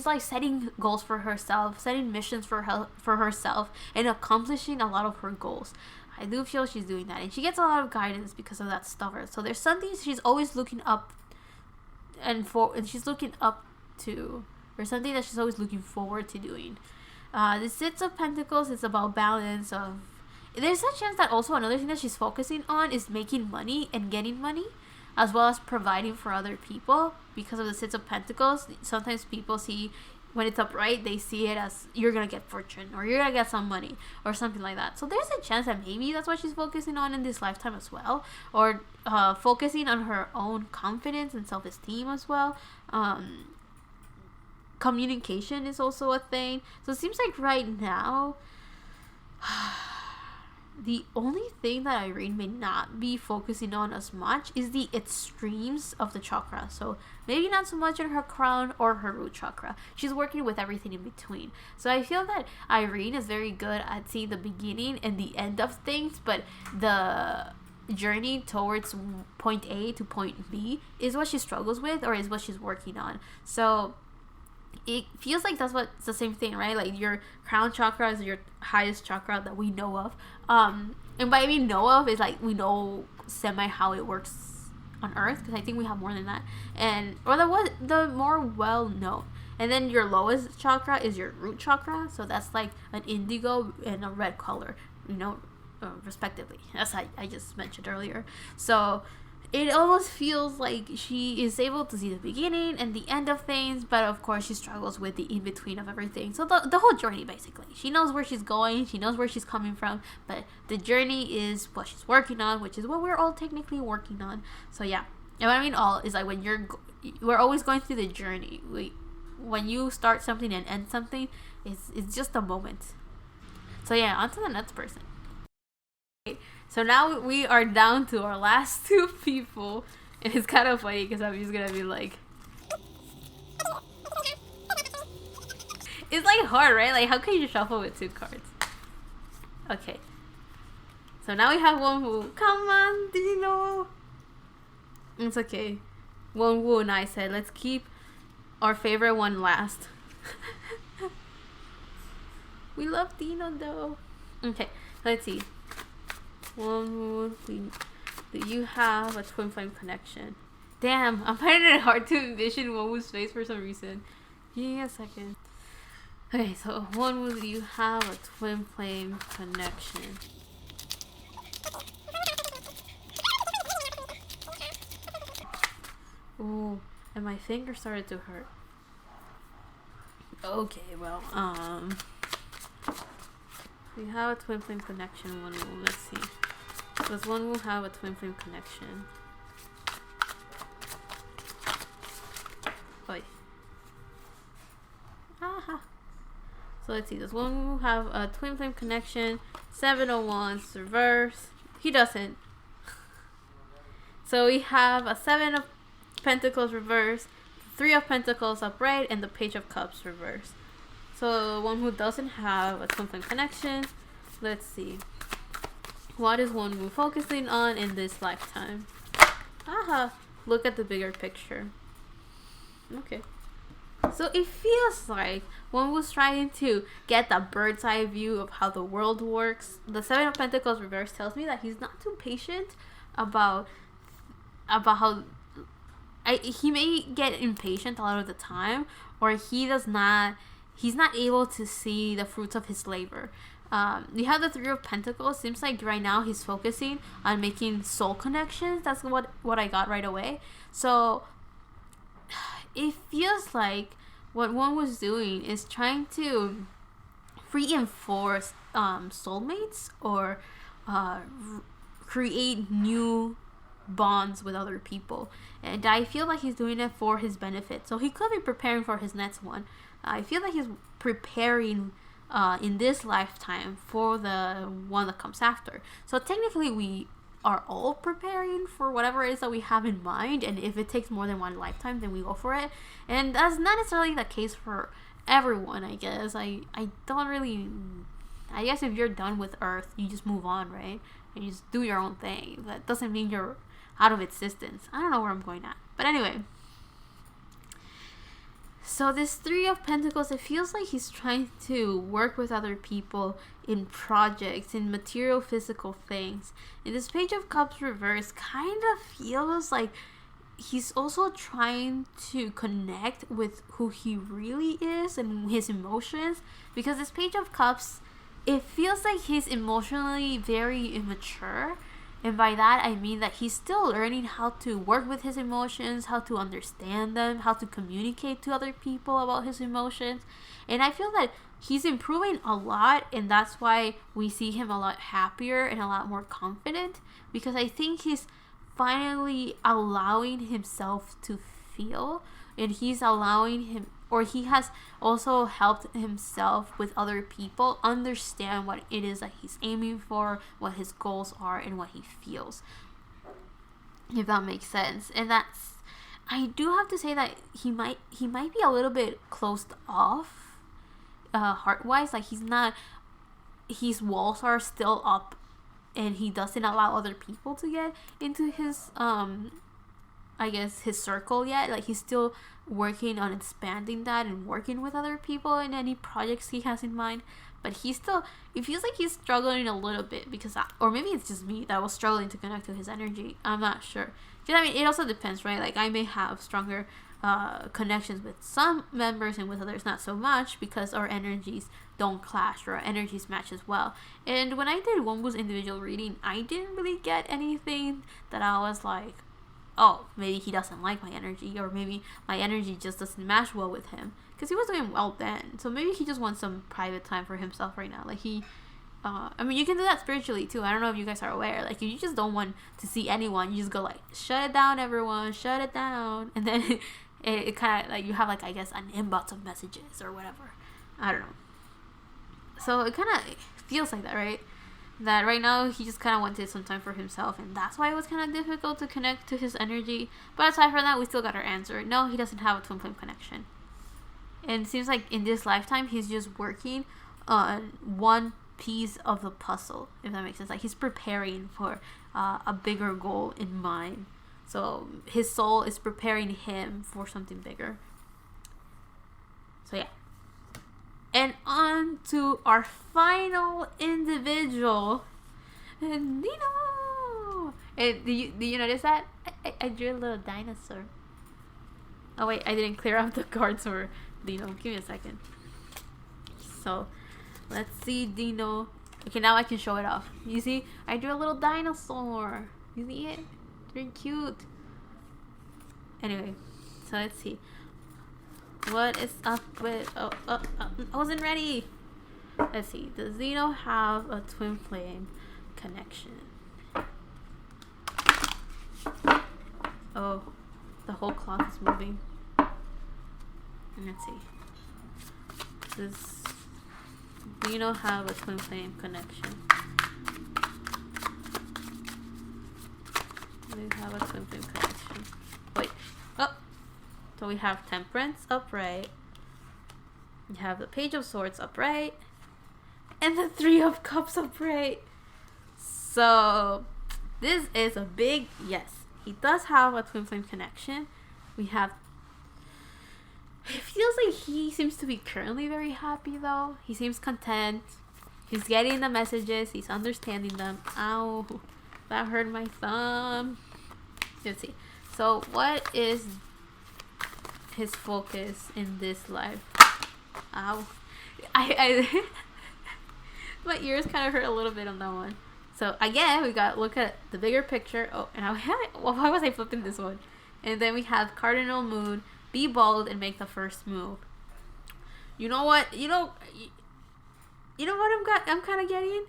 like setting goals for herself, setting missions for herself, and accomplishing a lot of her goals. I do feel she's doing that, and she gets a lot of guidance because of that star. So there's something she's always looking up, and she's looking up to, or something that she's always looking forward to doing. The Six of Pentacles is about balance of. There's a chance that also another thing that she's focusing on is making money and getting money, as well as providing for other people. Because of the Six of Pentacles, sometimes people see, when it's upright, they see it as you're gonna get fortune, or you're gonna get some money, or something like that. So there's a chance that maybe that's what she's focusing on in this lifetime as well, or focusing on her own confidence and self-esteem as well. Communication is also a thing. So it seems like right now the only thing that Irene may not be focusing on as much is the extremes of the chakra. So maybe not so much in her crown or her root chakra. She's working with everything in between. So I feel that Irene is very good at seeing the beginning and the end of things, but the journey towards point A to point B is what she struggles with, or is what she's working on. So it feels like it's the same thing, right? Like your crown chakra is your highest chakra that we know of. And by we know of is like we know semi how it works on Earth, because I think we have more than that, or the more well known. And then your lowest chakra is your root chakra, so that's like an indigo and a red color, respectively. That's I just mentioned earlier. So it almost feels like she is able to see the beginning and the end of things, but of course she struggles with the in-between of everything. So the whole journey, basically. She knows where she's going, she knows where she's coming from, but the journey is what she's working on, which is what we're all technically working on. So yeah, and what I mean all is like when we're always going through the journey. When you start something and end something, it's just a moment. So yeah, on to the next person. So now we are down to our last two people, and it's kind of funny because I'm just gonna be like, it's like hard, right? Like how can you shuffle with two cards? Okay, so now we have Wonwoo. Come on, Dino. It's okay. Wonwoo and I said let's keep our favorite one last. We love Dino though. Okay, let's see. Wonwoo, do you have a twin flame connection? Damn, I'm finding it hard to envision Wonwoo's face for some reason. Give me a second. Okay, so Wonwoo, do you have a twin flame connection? Ooh, and my finger started to hurt. Okay, well, we have a twin flame connection, Wonwoo. Let's see. Does Wonwoo have a twin flame connection? Oi. Aha. So let's see. Does Wonwoo have a twin flame connection? 7 of Wands reverse. He doesn't. So we have a 7 of Pentacles reverse, 3 of Pentacles upright, and the Page of Cups reverse. So Wonwoo doesn't have a twin flame connection. Let's see. What is Wonwoo focusing on in this lifetime? Aha! Look at the bigger picture. Okay. So it feels like Wonwoo's trying to get the bird's eye view of how the world works. The 7 of Pentacles reverse tells me that he's not too patient about how he may get impatient a lot of the time, or he's not able to see the fruits of his labor. We have the Three of Pentacles. Seems like right now he's focusing on making soul connections. That's what I got right away. So it feels like what one was doing is trying to reinforce soulmates, or create new bonds with other people, and I feel like he's doing it for his benefit. So he could be preparing for his next one. I feel like he's preparing in this lifetime for the one that comes after. So technically we are all preparing for whatever it is that we have in mind, and if it takes more than one lifetime, then we go for it. And that's not necessarily the case for everyone, I guess. I don't really, I guess if you're done with Earth, you just move on, right? And you just do your own thing. That doesn't mean you're out of existence. I don't know where I'm going at, but anyway. So this Three of Pentacles, it feels like he's trying to work with other people in projects, in material, physical things. And this Page of Cups reverse kind of feels like he's also trying to connect with who he really is and his emotions. Because this Page of Cups, it feels like he's emotionally very immature. And by that, I mean that he's still learning how to work with his emotions, how to understand them, how to communicate to other people about his emotions. And I feel that he's improving a lot, and that's why we see him a lot happier and a lot more confident, because I think he's finally allowing himself to feel, and he's allowing him, or he has also helped himself with other people understand what it is that he's aiming for, what his goals are, and what he feels, if that makes sense. And that's, I do have to say that he might be a little bit closed off, heart-wise. Like his walls are still up, and he doesn't allow other people to get into his I guess his circle yet. Like he's still working on expanding that and working with other people in any projects he has in mind. But it feels like he's struggling a little bit, because or maybe it's just me that was struggling to connect to his energy. I'm not sure. Because I mean, it also depends, right? Like I may have stronger connections with some members and with others not so much, because our energies don't clash, or our energies match as well. And when I did Wonwoo's individual reading, I didn't really get anything that I was like, oh, maybe he doesn't like my energy, or maybe my energy just doesn't match well with him, because he was doing well then. So maybe he just wants some private time for himself right now. Like I mean, you can do that spiritually too. I don't know if you guys are aware. Like if you just don't want to see anyone, you just go like, shut it down, everyone, shut it down, and then it kind of like you have like, I guess, an inbox of messages or whatever. I don't know. So it kind of feels like that, right? That right now he just kind of wanted some time for himself, and that's why it was kind of difficult to connect to his energy. But aside from that, we still got our answer. No, he doesn't have a twin flame connection. And it seems like in this lifetime, he's just working on one piece of the puzzle, if that makes sense. Like he's preparing for a bigger goal in mind. So his soul is preparing him for something bigger. So yeah. And on to our final individual, Dino. And do you notice that? I drew a little dinosaur. Oh wait, I didn't clear out the cards for Dino. Give me a second. So, let's see Dino. Okay, now I can show it off. You see? I drew a little dinosaur. You see it? Very cute. Anyway, so let's see. What is up with... Oh, I wasn't ready. Let's see. Does Dino have a twin flame connection? Oh, the whole cloth is moving. Let's see. Does Dino have a twin flame connection? Do we have a twin flame connection? Wait. Oh! So we have Temperance upright. We have the Page of Swords upright. And the Three of Cups upright. So this is a big yes. He does have a twin flame connection. We have... It feels like he seems to be currently very happy though. He seems content. He's getting the messages. He's understanding them. Ow. That hurt my thumb. Let's see. So what is his focus in this life? Ow. I my ears kind of hurt a little bit on that one. So again, we got look at the bigger picture. Oh, and why was I flipping this one? And then we have cardinal moon, be bold and make the first move. You know what? You know what I'm kind of getting?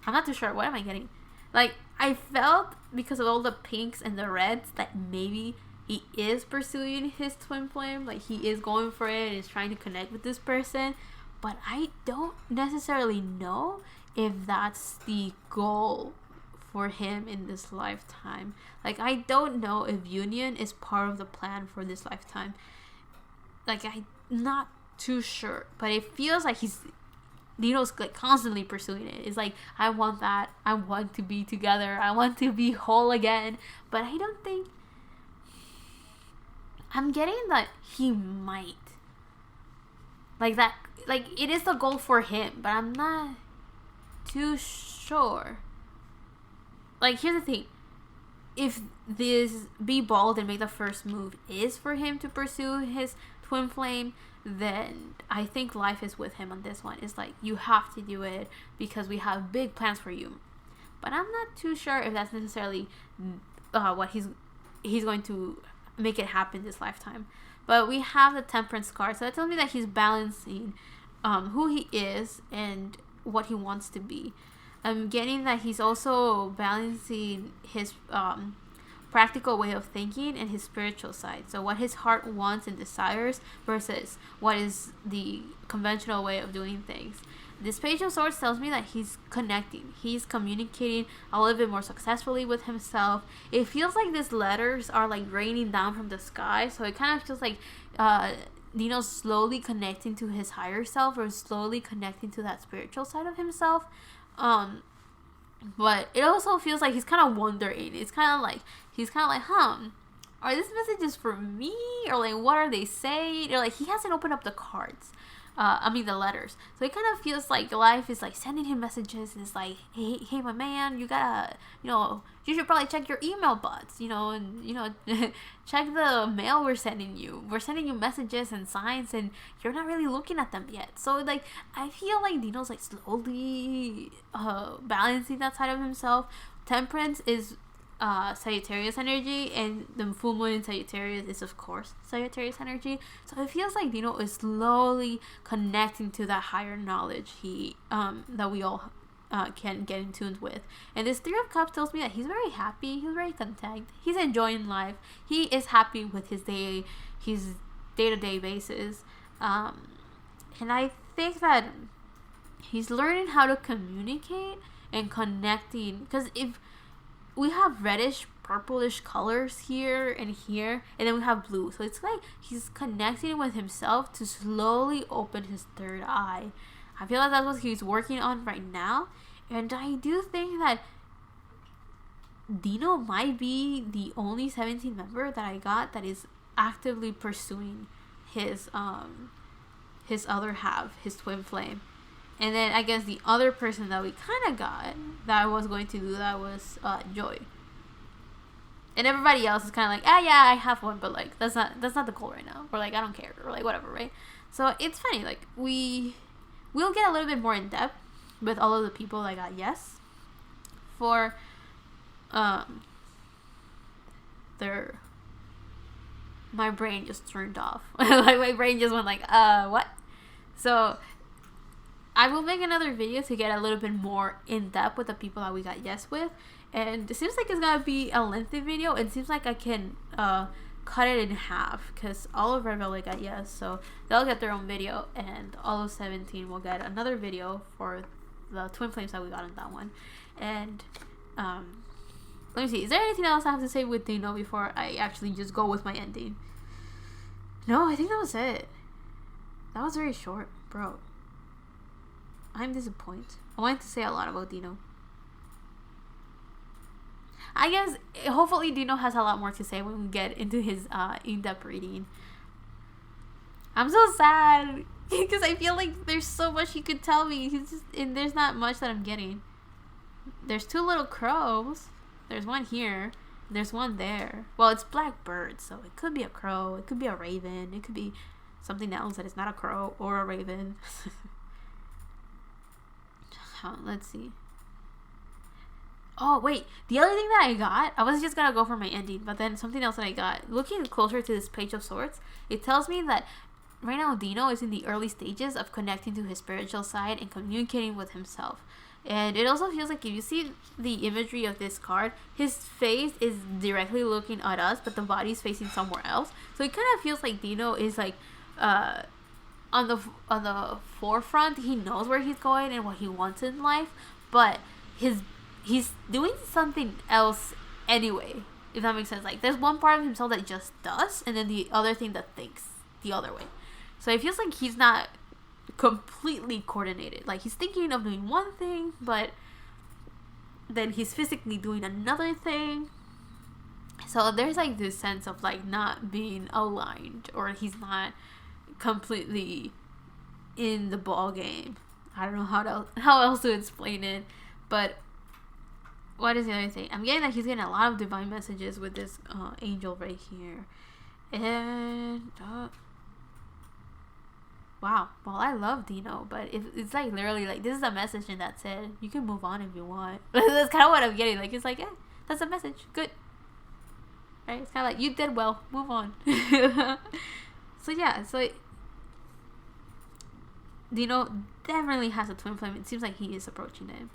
I'm not too sure. What am I getting? Like, I felt because of all the pinks and the reds that maybe he is pursuing his twin flame. Like, he is going for it and is trying to connect with this person. But I don't necessarily know if that's the goal for him in this lifetime. Like, I don't know if union is part of the plan for this lifetime. Like, I'm not too sure. But it feels like Dino's like constantly pursuing it. It's like, I want that. I want to be together. I want to be whole again. But I don't think... I'm getting that he might. Like that... Like, it is the goal for him. But I'm not too sure. Like, here's the thing. If this be bold and make the first move is for him to pursue his twin flame, then I think life is with him on this one. It's like, you have to do it because we have big plans for you. But I'm not too sure if that's necessarily what he's going to make it happen this lifetime. But we have the temperance card, so that tells me that he's balancing who he is and what he wants to be. I'm getting that he's also balancing his practical way of thinking and his spiritual side. So what his heart wants and desires versus what is the conventional way of doing things. This Page of Swords tells me that he's connecting. He's communicating a little bit more successfully with himself. It feels like these letters are like raining down from the sky. So it kind of feels like Dino's slowly connecting to his higher self or slowly connecting to that spiritual side of himself. But it also feels like he's kind of wondering. It's kind of like, he's kind of like, are these messages for me? Or like, what are they saying? Or like, he hasn't opened up the cards. The letters. So it kind of feels like life is like sending him messages. And it's like, hey, my man, you gotta, you should probably check your email bots, and, check the mail we're sending you. We're sending you messages and signs and you're not really looking at them yet. So like, I feel like Dino's like slowly balancing that side of himself. Temperance is Sagittarius energy, and the full moon in Sagittarius is of course Sagittarius energy. So it feels like Dino is slowly connecting to that higher knowledge that we all can get in tune with. And this Three of Cups tells me that he's very happy, he's very content, he's enjoying life, he is happy with his day-to-day basis, and I think that he's learning how to communicate and connecting, because if we have reddish purplish colors here, and then we have blue, so it's like he's connecting with himself to slowly open his third eye. I feel like that's what he's working on right now, and I do think that Dino might be the only 17 member that I got that is actively pursuing his other half, his twin flame. And then I guess the other person that we kind of got that was going to do that was Joy. And everybody else is kind of like, yeah, I have one, but like that's not the goal right now. Or like, I don't care, or like whatever, right? So it's funny, like we'll get a little bit more in depth with all of the people that got yes for my brain just turned off. Like my brain just went like, what? So I will make another video to get a little bit more in depth with the people that we got yes with, and it seems like it's gonna be a lengthy video. It seems like I can cut it in half because all of Red Velvet got yes, so they'll get their own video, and all of 17 will get another video for the twin flames that we got in that one. And let me see, is there anything else I have to say with Dino before I actually just go with my ending? No, I think that was it. That was very short, bro. I'm disappointed. I wanted to say a lot about Dino. I guess hopefully Dino has a lot more to say when we get into his in-depth reading. I'm so sad because I feel like there's so much he could tell me. And there's not much that I'm getting. There's 2 little crows. There's one here. There's one there. Well, it's black bird, so it could be a crow. It could be a raven. It could be something else that is not a crow or a raven. Let's see. Oh, wait. The other thing that I got, I was just gonna go for my ending, but then something else that I got. Looking closer to this Page of Swords, it tells me that right now Dino is in the early stages of connecting to his spiritual side and communicating with himself. And it also feels like if you see the imagery of this card, his face is directly looking at us, but the body's facing somewhere else. So it kind of feels like Dino is like on the forefront. He knows where he's going and what he wants in life, but he's doing something else anyway, if that makes sense. Like, there's one part of himself that just does, and then the other thing that thinks the other way. So it feels like he's not completely coordinated. Like, he's thinking of doing one thing, but then he's physically doing another thing. So there's like this sense of like not being aligned, or he's not completely in the ball game. I don't know how else to explain it, but what is the other thing? I'm getting that he's getting a lot of divine messages with this angel right here. And wow. Well, I love Dino, but it's like literally like this is a message and that's it. You can move on if you want. That's kind of what I'm getting. Like, it's like, yeah, that's a message. Good. Right? It's kind of like, you did well. Move on. So yeah, so Dino definitely has a twin flame. It seems like he is approaching it.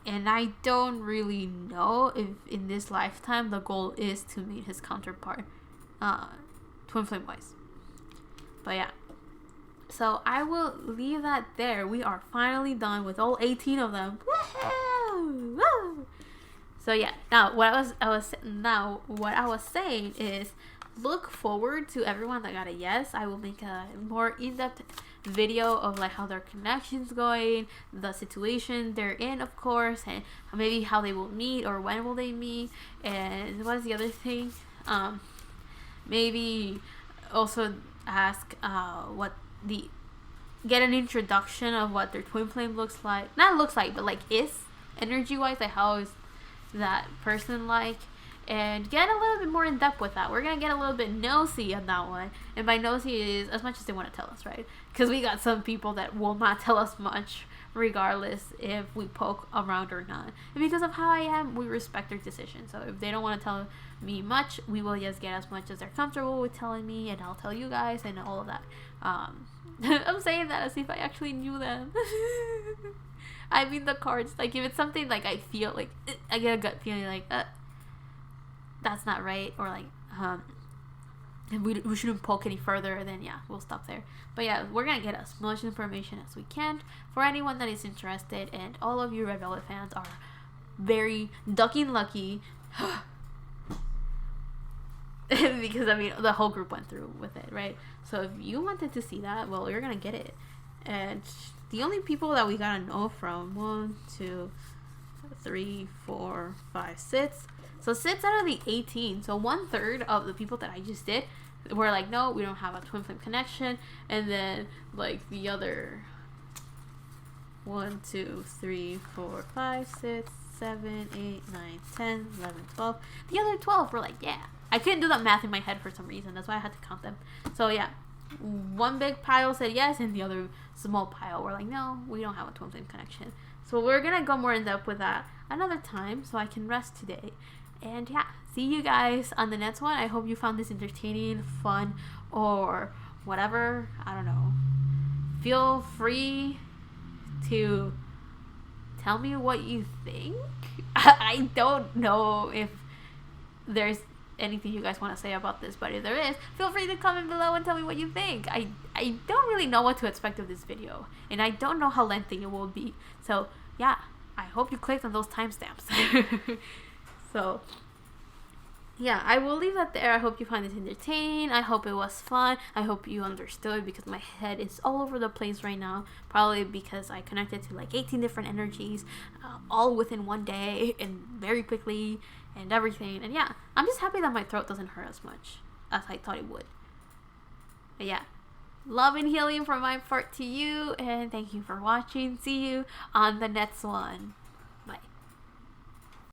And I don't really know if in this lifetime the goal is to meet his counterpart, twin flame wise. But yeah. So I will leave that there. We are finally done with all 18 of them. Woo-hoo! Woo! So yeah. Now what I was saying is, look forward to everyone that got a yes. I will make a more in-depth video of like how their connection's going, the situation they're in, of course, and maybe how they will meet or when will they meet, and what is the other thing? Maybe also ask get an introduction of what their twin flame looks like. Not looks like, but like is energy wise, like how is that person like, and get a little bit more in depth with that. We're gonna get a little bit nosy on that one, and by nosy is as much as they want to tell us, right? Because we got some people that will not tell us much regardless if we poke around or not, and because of how I am, we respect their decision. So if they don't want to tell me much, we will just get as much as they're comfortable with telling me, and I'll tell you guys and all of that. I'm saying that as if I actually knew them. I mean, the cards, like if it's something like I feel like I get a gut feeling like that's not right, or like and we shouldn't poke any further, then yeah, we'll stop there. But yeah, we're gonna get as much information as we can for anyone that is interested, and all of you Red Velvet fans are very ducking lucky because I mean the whole group went through with it, right? So if you wanted to see that, well, you're gonna get it. And the only people that we gotta know from 1, 2, 3, 4, 5, 6. So 6 out of the 18, so 1/3 of the people that I just did were like, no, we don't have a twin flame connection. And then like the other 1, 2, 3, 4, 5, 6, 7, 8, 9, 10, 11, 12. The other 12 were like, yeah. I couldn't do that math in my head for some reason. That's why I had to count them. So yeah, one big pile said yes, and the other small pile were like, no, we don't have a twin flame connection. So we're gonna go more in depth with that another time, so I can rest today. And yeah, see you guys on the next one. I hope you found this entertaining, fun, or whatever. I don't know. Feel free to tell me what you think. I don't know if there's anything you guys want to say about this, but if there is, feel free to comment below and tell me what you think. I don't really know what to expect of this video, and I don't know how lengthy it will be. So yeah, I hope you clicked on those timestamps. So yeah, I will leave that there. I hope you find this entertaining. I hope it was fun. I hope you understood, because my head is all over the place right now. Probably because I connected to like 18 different energies all within one day and very quickly and everything. And yeah, I'm just happy that my throat doesn't hurt as much as I thought it would. But yeah, love and healing from my part to you, and thank you for watching. See you on the next one.